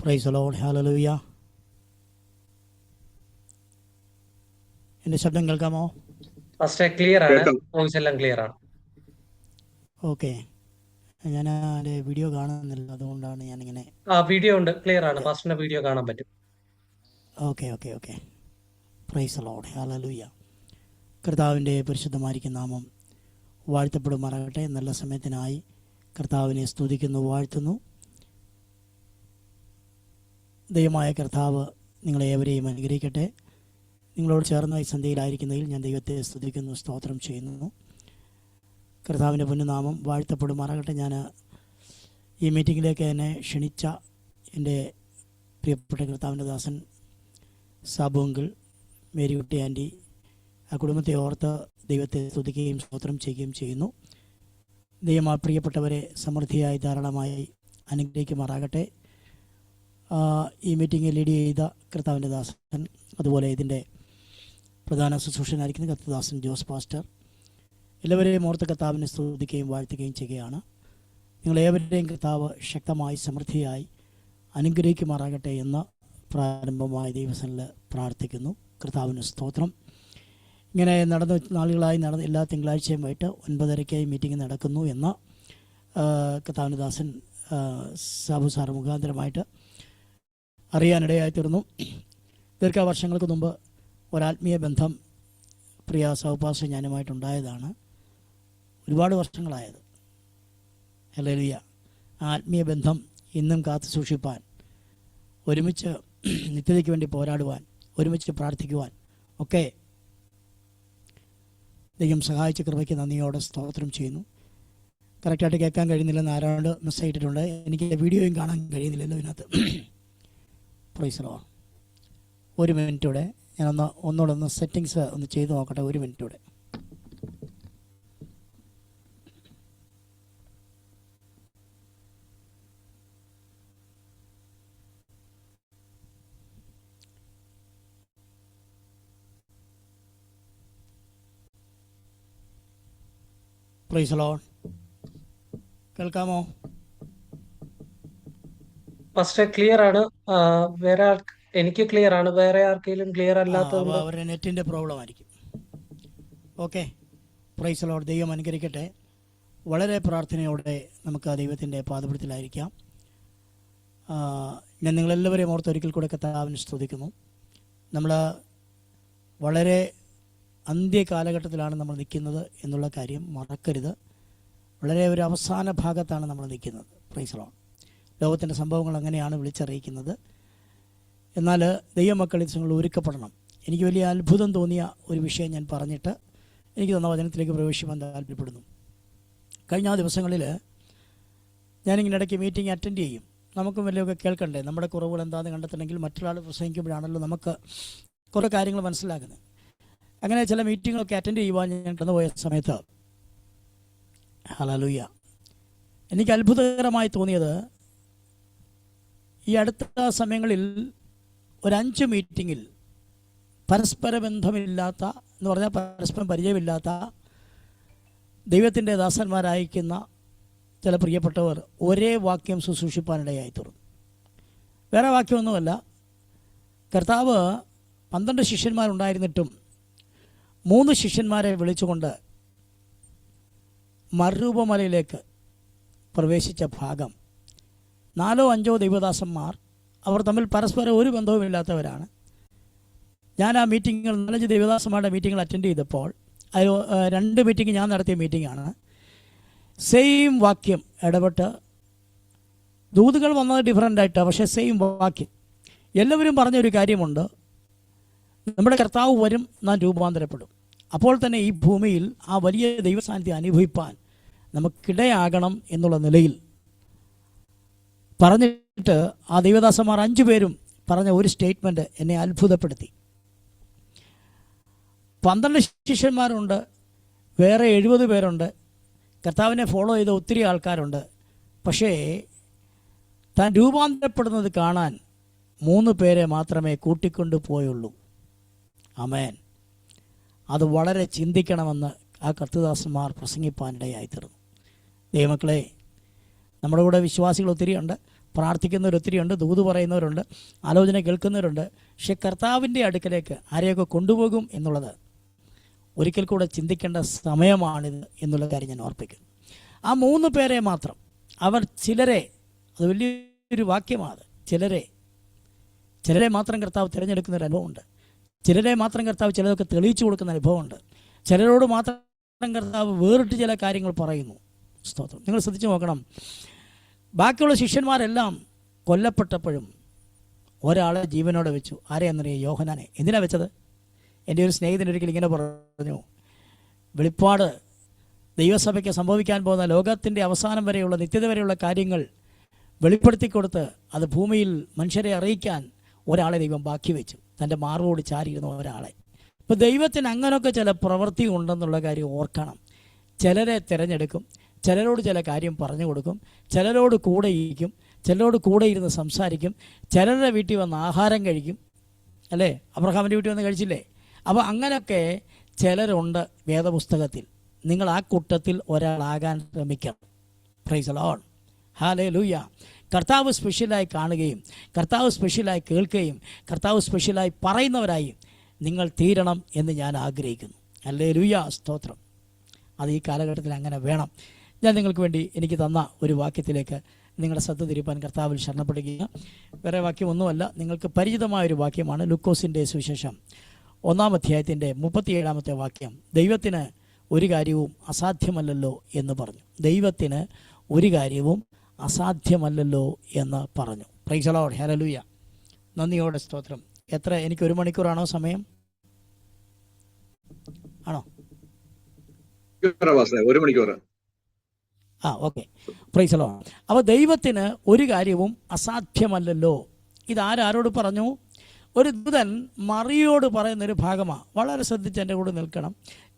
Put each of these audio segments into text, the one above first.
Price the Lord, hallelujah. എൻ്റെ ശബ്ദം കേൾക്കാമോ? ഫസ്റ്റ് ക്ലിയർ ആണ്, കേൾക്കാം. വോയിസ് എല്ലാം ക്ലിയർ ആണ്. ഓക്കെ. ഞാൻ എൻ്റെ വീഡിയോ കാണുന്നില്ല, അതുകൊണ്ടാണ് ഞാനിങ്ങനെ. വീഡിയോ ഉണ്ട്, ക്ലിയർ ആണ്. ഫസ്റ്റിന്റെ വീഡിയോ കാണാൻ പറ്റും. Okay. Price the Lord, hallelujah. കർത്താവിൻ്റെ പരിശുദ്ധമായിരിക്കുന്ന നാമം വാഴ്ത്തപ്പെടുമാറാകട്ടെ. നല്ല സമയത്തിനായി കർത്താവിനെ സ്തുതിക്കുന്നു, വാഴ്ത്തുന്നു. ദൈവമായ കർത്താവ് നിങ്ങളേവരെയും അനുഗ്രഹിക്കട്ടെ. നിങ്ങളോട് ചേർന്ന ഈ സന്ധ്യയിലായിരിക്കുന്നതിൽ ഞാൻ ദൈവത്തെ സ്തുതിക്കുന്നു, സ്തോത്രം ചെയ്യുന്നു. കർത്താവിൻ്റെ പുണ്യനാമം വാഴ്ത്തപ്പെടുമാറാകട്ടെ. ഞാൻ ഈ മീറ്റിങ്ങിലേക്ക് എന്നെ ക്ഷണിച്ച എൻ്റെ പ്രിയപ്പെട്ട കർത്താവിൻ്റെ ദാസൻ സാബു അങ്കിൾ, മേരിക്കുട്ടി ആൻറ്റി, ആ കുടുംബത്തെ ഓർത്ത് ദൈവത്തെ സ്തുതിക്കുകയും സ്തോത്രം ചെയ്യുകയും ചെയ്യുന്നു. ദൈവം ആ പ്രിയപ്പെട്ടവരെ സമൃദ്ധിയായി ധാരാളമായി അനുഗ്രഹിക്കുമാറാകട്ടെ. ഈ മീറ്റിംഗ് ലീഡ് ചെയ്ത കർത്താവിൻ്റെ ദാസൻ, അതുപോലെ ഇതിൻ്റെ പ്രധാന ശുശ്രൂഷനായിരിക്കുന്ന കർത്തദാസൻ ജോസ് പാസ്റ്റർ, എല്ലാവരെയും ഓർത്ത് കർത്താവിനെ സ്തുതിക്കുകയും വാഴ്ത്തുകയും ചെയ്യുകയാണ്. നിങ്ങളേവരുടെയും കർത്താവ് ശക്തമായി സമൃദ്ധിയായി അനുഗ്രഹിക്കുമാറാകട്ടെ എന്ന് പ്രാരംഭമായ ദൈവസനിൽ പ്രാർത്ഥിക്കുന്നു. കർത്താവിന് സ്തോത്രം. ഇങ്ങനെ നടന്ന നാളുകളായി എല്ലാ തിങ്കളാഴ്ചയും വൈകിട്ട് 9:30 മീറ്റിംഗ് നടക്കുന്നു എന്ന് കർത്താവിൻ്റെ ദാസൻ സാബു സാറ് മുഖാന്തരമായിട്ട് അറിയാനിടയായി തീർന്നു. ദീർഘവർഷങ്ങൾക്ക് മുമ്പ് ഒരാത്മീയ ബന്ധം പ്രിയ സൗപാസ ഞാനുമായിട്ടുണ്ടായതാണ്. ഒരുപാട് വർഷങ്ങളായത്. ഹല്ലേലൂയ. ആ ആത്മീയ ബന്ധം ഇന്നും കാത്തു സൂക്ഷിപ്പാൻ, ഒരുമിച്ച് നിത്യതയ്ക്ക് വേണ്ടി പോരാടുവാൻ, ഒരുമിച്ച് പ്രാർത്ഥിക്കുവാൻ ഒക്കെ ദൈവം സഹായിച്ച കൃപയ്ക്ക് നന്ദിയോടെ സ്തോത്രം ചെയ്യുന്നു. കറക്റ്റായിട്ട് കേൾക്കാൻ കഴിയുന്നില്ലെന്ന് ആരോട് മെസ്സേജ് ഇട്ടിട്ടുണ്ട്. എനിക്ക് വീഡിയോയും കാണാൻ കഴിയുന്നില്ലല്ലോ ഇതിനകത്ത്. Praise the Lord. ഒരു മിനിറ്റൂടെ ഒന്നുകൂടെ സെറ്റിങ്സ് ഒന്ന് ചെയ്ത് നോക്കട്ടെ. ഒരു മിനിറ്റൂടെ. Praise the Lord. കേൾക്കാമോ? ഫസ്റ്റ് ക്ലിയർ ആണ്. വേറെ എനിക്ക് ക്ലിയർ ആണ്. വേറെ ആർക്കെങ്കിലും ക്ലിയർ അല്ലാത്തത് അവരുടെ നെറ്റിൻ്റെ പ്രോബ്ലം ആയിരിക്കും. ഓക്കെ. Price the Lord. ദൈവം അനുഗ്രഹിക്കട്ടെ. വളരെ പ്രാർത്ഥനയോടെ നമുക്ക് ആ ദൈവത്തിൻ്റെ പാദപീഠത്തിലായിരിക്കാം. ഞാൻ നിങ്ങളെല്ലാവരെയും ഓർത്ത് ഒരിക്കൽ കൂടെ കർത്താവിനെ സ്തുതിക്കുന്നു. നമ്മൾ വളരെ അന്ത്യകാലഘട്ടത്തിലാണ് നമ്മൾ നിൽക്കുന്നത് എന്നുള്ള കാര്യം മറക്കരുത്. വളരെ ഒരു അവസാന ഭാഗത്താണ് നമ്മൾ നിൽക്കുന്നത്. Price the Lord. ലോകത്തിൻ്റെ സംഭവങ്ങൾ അങ്ങനെയാണ് വിളിച്ചറിയിക്കുന്നത്. എന്നാൽ ദൈവമക്കൾ നിങ്ങൾ ഒരുക്കപ്പെടണം. എനിക്ക് വലിയ അത്ഭുതം തോന്നിയ ഒരു വിഷയം ഞാൻ പറഞ്ഞിട്ട് എനിക്ക് തന്ന വചനത്തിലേക്ക് പ്രവേശിക്കാൻ താല്പര്യപ്പെടുന്നു. കഴിഞ്ഞ ദിവസങ്ങളിൽ ഞാനിങ്ങനെ ഇടയ്ക്ക് മീറ്റിംഗ് അറ്റൻഡ് ചെയ്യും. നമുക്കും വലിയൊക്കെ കേൾക്കണ്ടേ? നമ്മുടെ കുറവുകൾ എന്താണെന്ന് കണ്ടെത്തണമെങ്കിൽ മറ്റൊരാൾ പ്രസംഗിക്കുമ്പോഴാണല്ലോ നമുക്ക് കുറേ കാര്യങ്ങൾ മനസ്സിലാക്കുന്നത്. അങ്ങനെ ചില മീറ്റിങ്ങൊക്കെ അറ്റൻഡ് ചെയ്യുവാൻ ഞാൻ കടന്നുപോയ സമയത്ത്, ഹല്ലേലൂയ, എനിക്ക് അത്ഭുതകരമായി തോന്നിയത്, ഈ അടുത്ത സമയങ്ങളിൽ ഒരു 5 മീറ്റിങ്ങിൽ പരസ്പര ബന്ധമില്ലാത്ത എന്ന് പറഞ്ഞാൽ പരസ്പരം പരിചയമില്ലാത്ത ദൈവത്തിൻ്റെ ദാസന്മാരായിരിക്കുന്ന ചില പ്രിയപ്പെട്ടവർ ഒരേ വാക്യം ശുശ്രൂഷിപ്പാനിടയായി തീർന്നു. വേറെ വാക്യമൊന്നുമല്ല. കർത്താവ് 12 ശിഷ്യന്മാരുണ്ടായിരുന്നിട്ടും 3 ശിഷ്യന്മാരെ വിളിച്ചുകൊണ്ട് മറുരൂപമലയിലേക്ക് പ്രവേശിച്ച ഭാഗം, 4 or 5 ദൈവദാസന്മാർ, അവർ തമ്മിൽ പരസ്പരം ഒരു ബന്ധവുമില്ലാത്തവരാണ്. ഞാൻ ആ മീറ്റിങ്ങുകൾ 4 ദൈവദാസന്മാരുടെ മീറ്റിങ്ങുകൾ അറ്റൻഡ് ചെയ്തപ്പോൾ, അതിൽ 2 മീറ്റിംഗ് ഞാൻ നടത്തിയ മീറ്റിംഗാണ്. സെയിം വാക്യം ഇടപെട്ട്, ദൂതുകൾ വന്നത് ഡിഫറൻ്റായിട്ടാണ്, പക്ഷേ സെയിം വാക്യം. എല്ലാവരും പറഞ്ഞൊരു കാര്യമുണ്ട്: നമ്മുടെ കർത്താവ് വരും, നാം രൂപാന്തരപ്പെടും. അപ്പോൾ തന്നെ ഈ ഭൂമിയിൽ ആ വലിയ ദൈവസാന്നിധ്യം അനുഭവിപ്പാൻ നമുക്കിടയാകണം എന്നുള്ള നിലയിൽ പറഞ്ഞിട്ട് ആ ദൈവദാസന്മാർ 5 പേരും പറഞ്ഞ ഒരു സ്റ്റേറ്റ്മെൻറ്റ് എന്നെ അത്ഭുതപ്പെടുത്തി. 12 ശിഷ്യന്മാരുണ്ട്, വേറെ 70 പേരുണ്ട്, കർത്താവിനെ ഫോളോ ചെയ്ത ഒത്തിരി ആൾക്കാരുണ്ട്. പക്ഷേ താൻ രൂപാന്തരപ്പെടുന്നത് കാണാൻ 3 പേരെ മാത്രമേ കൂട്ടിക്കൊണ്ടു പോയുള്ളൂ. ആമേൻ. അത് വളരെ ചിന്തിക്കണമെന്ന് ആ കർത്തദാസന്മാർ പ്രസംഗിപ്പാനിടയായി തീർന്നു. ദൈവമക്കളെ, നമ്മുടെ കൂടെ വിശ്വാസികൾ ഒത്തിരിയുണ്ട്, പ്രാർത്ഥിക്കുന്നവരൊത്തിരിയുണ്ട്, ദൂത് പറയുന്നവരുണ്ട്, ആലോചന കേൾക്കുന്നവരുണ്ട്. പക്ഷെ കർത്താവിൻ്റെ അടുക്കലേക്ക് ആരെയൊക്കെ കൊണ്ടുപോകും എന്നുള്ളത് ഒരിക്കൽ കൂടെ ചിന്തിക്കേണ്ട സമയമാണിത് എന്നുള്ള കാര്യം ഞാൻ ഓർപ്പിക്കുന്നു. ആ 3 പേരെ മാത്രം അവർ ചിലരെ, അത് വലിയൊരു വാക്യമാണ്, ചിലരെ മാത്രം കർത്താവ് തിരഞ്ഞെടുക്കുന്ന ഒരു അനുഭവമുണ്ട്. ചിലരെ മാത്രം കർത്താവ് ചിലതൊക്കെ തെളിയിച്ചു കൊടുക്കുന്ന അനുഭവമുണ്ട്. ചിലരോട് മാത്രം കർത്താവ് വേറിട്ട് ചില കാര്യങ്ങൾ പറയുന്നു. സ്തോത്രം. നിങ്ങൾ ശ്രദ്ധിച്ചു നോക്കണം, ബാക്കിയുള്ള ശിഷ്യന്മാരെല്ലാം കൊല്ലപ്പെട്ടപ്പോഴും ഒരാളെ ജീവനോടെ വെച്ചു. ആരെയെന്നറിയാം? യോഹന്നാനെ. എന്തിനാണ് വെച്ചത്? എൻ്റെ ഒരു സ്നേഹിതൻ ഒരിക്കൽ ഇങ്ങനെ പറഞ്ഞു, വെളിപ്പാട് ദൈവസഭയ്ക്ക് സംഭവിക്കാൻ പോകുന്ന ലോകത്തിൻ്റെ അവസാനം വരെയുള്ള, നിത്യത വരെയുള്ള കാര്യങ്ങൾ വെളിപ്പെടുത്തി കൊടുത്ത് അത് ഭൂമിയിൽ മനുഷ്യരെ അറിയിക്കാൻ ഒരാളെ ദൈവം ബാക്കി വെച്ചു, തൻ്റെ മാർവോട് ചാരിയിരുന്ന ഒരാളെ. ഇപ്പോൾ ദൈവത്തിന് അങ്ങനെയൊക്കെ ചില പ്രവൃത്തി ഉണ്ടെന്നുള്ള കാര്യം ഓർക്കണം. ചിലരെ തിരഞ്ഞെടുക്കും, ചിലരോട് ചില കാര്യം പറഞ്ഞു കൊടുക്കും, ചിലരോട് കൂടെ ഇരിക്കും, ചിലരോട് കൂടെ ഇരുന്ന് സംസാരിക്കും, ചിലരുടെ വീട്ടിൽ വന്ന് ആഹാരം കഴിക്കും, അല്ലേ? അബ്രഹാമിൻ്റെ വീട്ടിൽ വന്ന് കഴിച്ചില്ലേ? അപ്പോൾ അങ്ങനെയൊക്കെ ചിലരുണ്ട് വേദപുസ്തകത്തിൽ. നിങ്ങൾ ആ കൂട്ടത്തിൽ ഒരാളാകാൻ ശ്രമിക്കണം. Price the Lord. ഹല്ലേലൂയ. കർത്താവ് സ്പെഷ്യലായി കാണുകയും കർത്താവ് സ്പെഷ്യലായി കേൾക്കുകയും കർത്താവ് സ്പെഷ്യലായി പറയുന്നവരായി നിങ്ങൾ തീരണം എന്ന് ഞാൻ ആഗ്രഹിക്കുന്നു. ഹല്ലേലൂയ. സ്തോത്രം. അത് ഈ കാലഘട്ടത്തിൽ അങ്ങനെ വേണം. ഞാൻ നിങ്ങൾക്ക് വേണ്ടി എനിക്ക് തന്ന ഒരു വാക്യത്തിലേക്ക് നിങ്ങളുടെ ശ്രദ്ധ തിരിപ്പാൻ കർത്താവിൽ ശരണപ്പെടുകയാണ്. വേറെ വാക്യമൊന്നുമല്ല, നിങ്ങൾക്ക് പരിചിതമായൊരു വാക്യമാണ്. ലൂക്കോസിൻ്റെ സുവിശേഷം 1-ാം അധ്യായത്തിൻ്റെ 37-ാമത്തെ വാക്യം. ദൈവത്തിന് ഒരു കാര്യവും അസാധ്യമല്ലല്ലോ എന്ന് പറഞ്ഞു. ദൈവത്തിന് ഒരു കാര്യവും അസാധ്യമല്ലല്ലോ എന്ന് പറഞ്ഞു. Price the Lord. ഹല്ലേലൂയ. നന്ദിയോടെ സ്തോത്രം. എത്ര? എനിക്ക് 1 മണിക്കൂറാണോ സമയം? ആണോ? 1 മണിക്കൂർ. ഓക്കെ. Price the Lord. അപ്പോൾ ദൈവത്തിന് ഒരു കാര്യവും അസാധ്യമല്ലല്ലോ. ഇതാരോട് പറഞ്ഞു? ഒരു ദൂതൻ മറിയോട് പറയുന്നൊരു ഭാഗമാണ്. വളരെ ശ്രദ്ധിച്ച് എൻ്റെ കൂടെ നിൽക്കണം.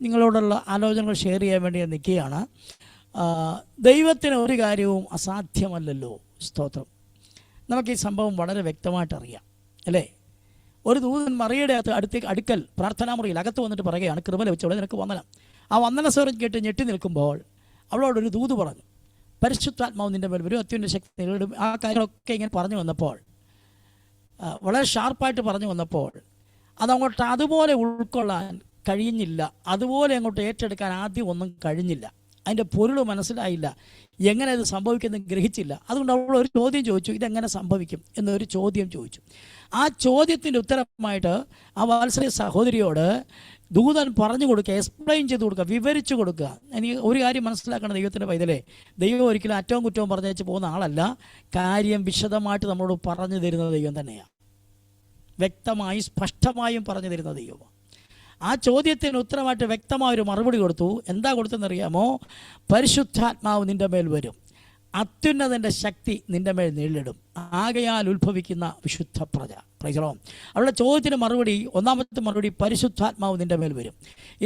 നിങ്ങളോടുള്ള ആലോചനകൾ ഷെയർ ചെയ്യാൻ വേണ്ടി ഞാൻ നിൽക്കുകയാണ്. ദൈവത്തിന് ഒരു കാര്യവും അസാധ്യമല്ലല്ലോ. സ്തോത്രം. നമുക്ക് ഈ സംഭവം വളരെ വ്യക്തമായിട്ട് അറിയാം, അല്ലേ? ഒരു ദൂതൻ മറിയുടെ അടുക്കൽ പ്രാർത്ഥനാ മുറിയിൽ അകത്ത് വന്നിട്ട് പറയുകയാണ്, കൃപ ലഭിച്ചവളെ നിനക്ക് വന്ദനം. ആ വന്ദന സ്വരം കേട്ട് ഞെട്ടി നിൽക്കുമ്പോൾ അവളോടൊരു ദൂത് പറഞ്ഞു, പരിശുദ്ധാത്മാവ് നിൻ്റെ മേൽ വരും, അത്യുന്നത ശക്തി നേരിടും. ആ കാര്യങ്ങളൊക്കെ ഇങ്ങനെ പറഞ്ഞു വന്നപ്പോൾ, വളരെ ഷാർപ്പായിട്ട് പറഞ്ഞു വന്നപ്പോൾ അതങ്ങോട്ട് അതുപോലെ ഉൾക്കൊള്ളാൻ കഴിഞ്ഞില്ല. അതുപോലെ അങ്ങോട്ട് ഏറ്റെടുക്കാൻ ആദ്യം ഒന്നും കഴിഞ്ഞില്ല. അതിൻ്റെ പൊരുൾ മനസ്സിലായില്ല, എങ്ങനെ ഇത് സംഭവിക്കുമെന്ന് ഗ്രഹിച്ചില്ല. അതുകൊണ്ട് അവൾ ഒരു ചോദ്യം ചോദിച്ചു, ഇതെങ്ങനെ സംഭവിക്കും എന്നൊരു ചോദ്യം ചോദിച്ചു. ആ ചോദ്യത്തിൻ്റെ ഉത്തരമായിട്ട് ആ വാത്സല്യ സഹോദരിയോട് ദൂതൻ പറഞ്ഞു കൊടുക്കുക, എക്സ്പ്ലെയിൻ ചെയ്ത് കൊടുക്കുക, വിവരിച്ചു കൊടുക്കുക. എനിക്ക് ഒരു കാര്യം മനസ്സിലാക്കണം, ദൈവത്തിൻ്റെ പൈതലേ, ദൈവം ഒരിക്കലും അറ്റവും കുറ്റവും പറഞ്ഞു വെച്ച് പോകുന്ന ആളല്ല. കാര്യം വിശദമായിട്ട് നമ്മളോട് പറഞ്ഞു തരുന്ന ദൈവം തന്നെയാണ്. വ്യക്തമായി സ്പഷ്ടമായും പറഞ്ഞു തരുന്ന ദൈവമാണ്. ആ ചോദ്യത്തിന് ഉത്തരമായിട്ട് വ്യക്തമായൊരു മറുപടി കൊടുത്തു. എന്താ കൊടുത്തെന്നറിയാമോ? പരിശുദ്ധാത്മാവ് നിൻ്റെ മേൽ വരും, അത്യുന്നതൻ്റെ ശക്തി നിൻ്റെ മേൽ നേരിടും, ആകയാൽ ഉത്ഭവിക്കുന്ന വിശുദ്ധ പ്രജ. Price the Lord. അവളുടെ ചോദ്യത്തിന് മറുപടി, 1-ാമത്തെ മറുപടി, പരിശുദ്ധാത്മാവ് നിൻ്റെ മേൽ വരും.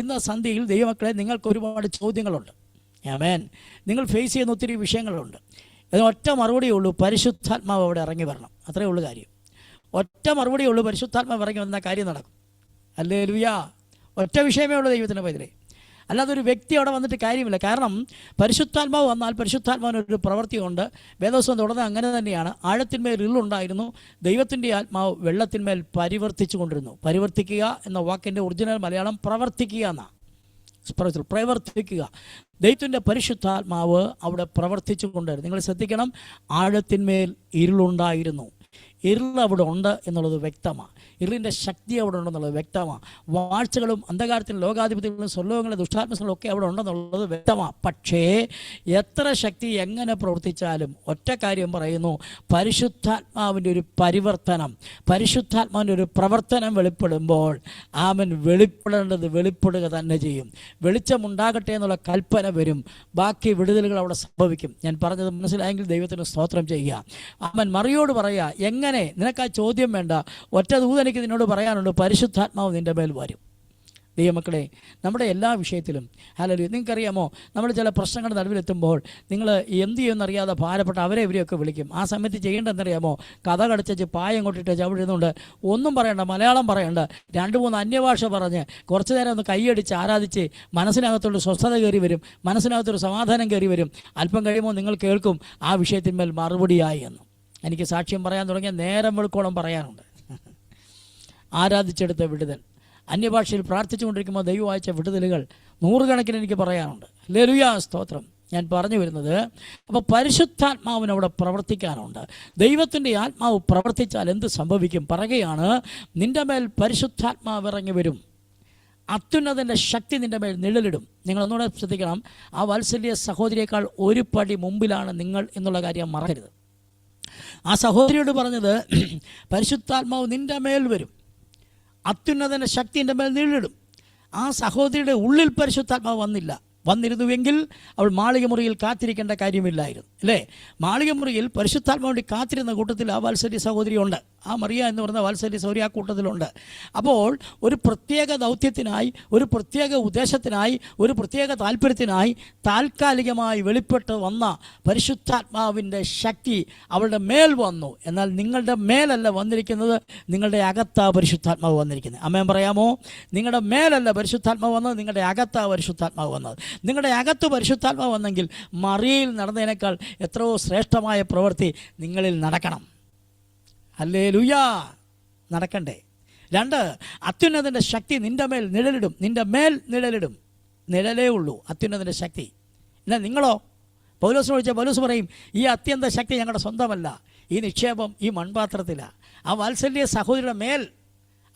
ഇന്ന് സന്ധ്യയിൽ ദൈവമക്കളെ, നിങ്ങൾക്ക് ഒരുപാട് ചോദ്യങ്ങളുണ്ട്. ആമേൻ. നിങ്ങൾ ഫേസ് ചെയ്യുന്ന ഒത്തിരി വിഷയങ്ങളുണ്ട്. അതിന് ഒറ്റ മറുപടിയേ ഉള്ളൂ, പരിശുദ്ധാത്മാവ് അവിടെ ഇറങ്ങി വരണം. അത്രയേ ഉള്ളൂ കാര്യം. ഒറ്റ മറുപടിയേ ഉള്ളൂ, പരിശുദ്ധാത്മാവ് ഇറങ്ങി വന്നാൽ കാര്യം നടക്കും. ഹല്ലേലൂയ. ഒറ്റ വിഷയമേ ഉള്ളൂ ദൈവത്തിൻ്റെ പൈതലേ. അല്ലാതെ ഒരു വ്യക്തി അവിടെ വന്നിട്ട് കാര്യമില്ല. കാരണം പരിശുദ്ധാത്മാവ് വന്നാൽ പരിശുദ്ധാത്മാവിനൊരു പ്രവൃത്തിയുണ്ട്. വേദോസം തുടർന്ന് അങ്ങനെ തന്നെയാണ്. ആഴത്തിന്മേൽ ഇരുളുണ്ടായിരുന്നു, ദൈവത്തിൻ്റെ ആത്മാവ് വെള്ളത്തിന്മേൽ പരിവർത്തിച്ചു കൊണ്ടിരുന്നു. പരിവർത്തിക്കുക എന്ന വാക്കിൻ്റെ ഒറിജിനൽ മലയാളം പ്രവർത്തിക്കുക എന്നാണ്. പ്രവർത്തിക്കുക. ദൈവത്തിൻ്റെ പരിശുദ്ധാത്മാവ് അവിടെ പ്രവർത്തിച്ചു കൊണ്ടായിരുന്നു. നിങ്ങൾ ശ്രദ്ധിക്കണം, ആഴത്തിന്മേൽ ഇരുളുണ്ടായിരുന്നു. ഇരുൾ അവിടെ ഉണ്ട് എന്നുള്ളത് വ്യക്തമാണ്. ഇരുളിൻ്റെ ശക്തി അവിടെ ഉണ്ടെന്നുള്ളത് വ്യക്തമാണ്. വാഴ്ചകളും അന്ധകാരത്തിലും ലോകാധിപത്യങ്ങളും സ്വർലോകങ്ങളും ദുഷ്ടാത്മകളും ഒക്കെ അവിടെ ഉണ്ടെന്നുള്ളത് വ്യക്തമാണ്. പക്ഷേ എത്ര ശക്തി എങ്ങനെ പ്രവർത്തിച്ചാലും ഒറ്റ കാര്യം പറയുന്നു, പരിശുദ്ധാത്മാവിൻ്റെ ഒരു പരിവർത്തനം, പരിശുദ്ധാത്മാവിൻ്റെ ഒരു പ്രവർത്തനം വെളിപ്പെടുമ്പോൾ അവൻ വെളിപ്പെടേണ്ടത് വെളിപ്പെടുക തന്നെ ചെയ്യും. വെളിച്ചമുണ്ടാകട്ടെ എന്നുള്ള കൽപ്പന വരും, ബാക്കി വിടുതലുകൾ അവിടെ സംഭവിക്കും. ഞാൻ പറഞ്ഞത് മനസ്സിലായെങ്കിൽ ദൈവത്തിന് സ്തോത്രം ചെയ്യുക. അവൻ മറിയോട് പറയുക, എങ്ങനെ? നിനക്ക് ആ ചോദ്യം വേണ്ട. ഒറ്റ ദൂതൻ എനിക്ക് നിന്നോട് പറയാനുണ്ട്, പരിശുദ്ധാത്മാവ് നിൻ്റെ മേൽ വരും. ദൈവമക്കളെ, നമ്മുടെ എല്ലാ വിഷയത്തിലും ഹല്ലേലൂയ. നിങ്ങൾക്കറിയാമോ, നമ്മൾ ചില പ്രശ്നങ്ങളുടെ നടുവിലെത്തുമ്പോൾ നിങ്ങൾ എന്ത് ചെയ്യുമെന്നറിയാതെ ഭാരപ്പെട്ട അവരെ ഇവരെയൊക്കെ വിളിക്കും. ആ സമയത്ത് ചെയ്യേണ്ടതെന്നറിയാമോ, കഥ കടിച്ചു പായം കൊണ്ടിട്ട് ചവിടുന്നുണ്ട്, ഒന്നും പറയണ്ട, മലയാളം പറയണ്ട, 2-3 അന്യഭാഷ പറഞ്ഞ് കുറച്ച് നേരം ഒന്ന് കൈയടിച്ച് ആരാധിച്ച് മനസ്സിനകത്തോട് സ്വസ്ഥത കയറി വരും, മനസ്സിനകത്തൊരു സമാധാനം കയറി വരും. അല്പം കഴിയുമ്പോൾ നിങ്ങൾ കേൾക്കും ആ വിഷയത്തിന്മേൽ മറുപടിയായി എന്ന്. എനിക്ക് സാക്ഷ്യം പറയാൻ തുടങ്ങിയ നേരം വെളുക്കോളം പറയാനുണ്ട്. ആരാധിച്ചെടുത്ത വിടുതൽ, അന്യഭാഷയിൽ പ്രാർത്ഥിച്ചുകൊണ്ടിരിക്കുമ്പോൾ ദൈവം അയച്ച വിടുതലുകൾ നൂറുകണക്കിന് എനിക്ക് പറയാനുണ്ട്. ഹല്ലേലൂയ, സ്തോത്രം. ഞാൻ പറഞ്ഞു വരുന്നത്, അപ്പോൾ പരിശുദ്ധാത്മാവിന് അവിടെ പ്രവർത്തിക്കാനുണ്ട്. ദൈവത്തിൻ്റെ ആത്മാവ് പ്രവർത്തിച്ചാൽ എന്ത് സംഭവിക്കും പറയുകയാണ്, നിൻ്റെ മേൽ പരിശുദ്ധാത്മാവ് ഇറങ്ങി വരും, അത്യുന്നതൻ്റെ ശക്തി നിൻ്റെ മേൽ നിഴലിടും. നിങ്ങളൊന്നുകൂടെ ശ്രദ്ധിക്കണം, ആ വാത്സല്യ സഹോദരിയേക്കാൾ ഒരു പടി മുമ്പിലാണ് നിങ്ങൾ എന്നുള്ള കാര്യം മറക്കരുത്. ആ സഹോദരിയോട് പറഞ്ഞത്, പരിശുദ്ധാത്മാവ് നിൻ്റെ മേൽ വരും, അത്യുന്നതൻ്റെ ശക്തി എൻ്റെ മേൽ നിഴലിടും. ആ സഹോദരിയുടെ ഉള്ളിൽ പരിശുദ്ധാത്മാവ് വന്നിരുന്നുവെങ്കിൽ അവൾ മാളികമുറിയിൽ കാത്തിരിക്കേണ്ട കാര്യമില്ലായിരുന്നു, അല്ലേ? മാളികമുറിയിൽ പരിശുദ്ധാത്മാവ് വേണ്ടി കാത്തിരുന്ന കൂട്ടത്തിൽ ആ വാത്സല്യ സഹോദരിയുണ്ട്. ആ മറിയ എന്ന് പറഞ്ഞ വാത്സല്യ സഹോദരി ആ കൂട്ടത്തിലുണ്ട്. അപ്പോൾ ഒരു പ്രത്യേക ദൗത്യത്തിനായി, ഒരു പ്രത്യേക ഉദ്ദേശത്തിനായി, ഒരു പ്രത്യേക താല്പര്യത്തിനായി താൽക്കാലികമായി വെളിപ്പെട്ട് വന്ന പരിശുദ്ധാത്മാവിൻ്റെ ശക്തി അവളുടെ മേൽ വന്നു. എന്നാൽ നിങ്ങളുടെ മേലല്ല വന്നിരിക്കുന്നത്, നിങ്ങളുടെ അകത്താ പരിശുദ്ധാത്മാവ് വന്നിരിക്കുന്നത്. അമ്മേൻ പറയാമോ? നിങ്ങളുടെ മേലല്ല പരിശുദ്ധാത്മാവ് വന്നത്, നിങ്ങളുടെ അകത്താ പരിശുദ്ധാത്മാവ് വന്നത്. നിങ്ങളുടെ അകത്ത് പരിശുദ്ധാത്മാവ് വന്നെങ്കിൽ മറിയയിൽ നടന്നതിനേക്കാൾ എത്രയോ ശ്രേഷ്ഠമായ പ്രവൃത്തി നിങ്ങളിൽ നടക്കണം. ഹല്ലേലൂയ, നടക്കണ്ടേ? 2, അത്യുന്നതൻ്റെ ശക്തി നിൻ്റെ മേൽ നിഴലിടും. നിൻ്റെ മേൽ നിഴലിടും, നിഴലേ ഉള്ളൂ അത്യുന്നതൻ്റെ ശക്തി. എന്നാൽ നിങ്ങളോ? പൗലോസിനോട് ചോദിച്ചാൽ പൗലോസ് പറയും, ഈ അത്യന്ത ശക്തി ഞങ്ങളുടെ സ്വന്തമല്ല, ഈ നിക്ഷേപം ഈ മൺപാത്രത്തിലാണ്. ആ വാത്സല്യ സഹോദരിയുടെ മേൽ,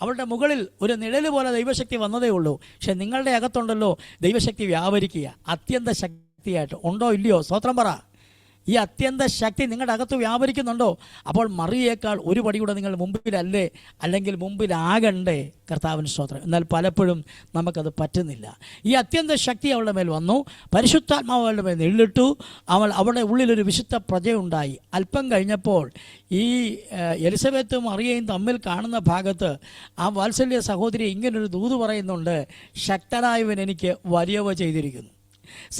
അവളുടെ മുകളിൽ ഒരു നിഴല് പോലെ ദൈവശക്തി വന്നതേ ഉള്ളൂ. പക്ഷെ നിങ്ങളുടെ അകത്തുണ്ടല്ലോ ദൈവശക്തി വ്യാപരിക്കുക, അത്യന്ത ശക്തിയായിട്ട്. ഉണ്ടോ ഇല്ലയോ? സ്തോത്രം പറ. ഈ അത്യന്ത ശക്തി നിങ്ങളുടെ അകത്ത് വ്യാപരിക്കുന്നുണ്ടോ? അപ്പോൾ മറിയേക്കാൾ ഒരു പടി കൂടെ നിങ്ങൾ മുമ്പിലല്ലേ, അല്ലെങ്കിൽ മുമ്പിലാകണ്ടേ? കർത്താവിന് സ്തോത്രം. എന്നാൽ പലപ്പോഴും നമുക്കത് പറ്റുന്നില്ല. ഈ അത്യന്ത ശക്തി അവളുടെ മേൽ വന്നു, പരിശുദ്ധാത്മാവ് അവളുടെ മേൽ നിഴലിട്ടു. അവളുടെ ഉള്ളിലൊരു വിശുദ്ധ പ്രജയുണ്ടായി. അല്പം കഴിഞ്ഞപ്പോൾ ഈ എലിസബത്തും മറിയയും തമ്മിൽ കാണുന്ന ഭാഗത്ത് ആ വാത്സല്യ സഹോദരി ഇങ്ങനൊരു ദൂത് പറയുന്നുണ്ട്, ശക്തനായവൻ എനിക്ക് വലിയവ ചെയ്തിരിക്കുന്നു,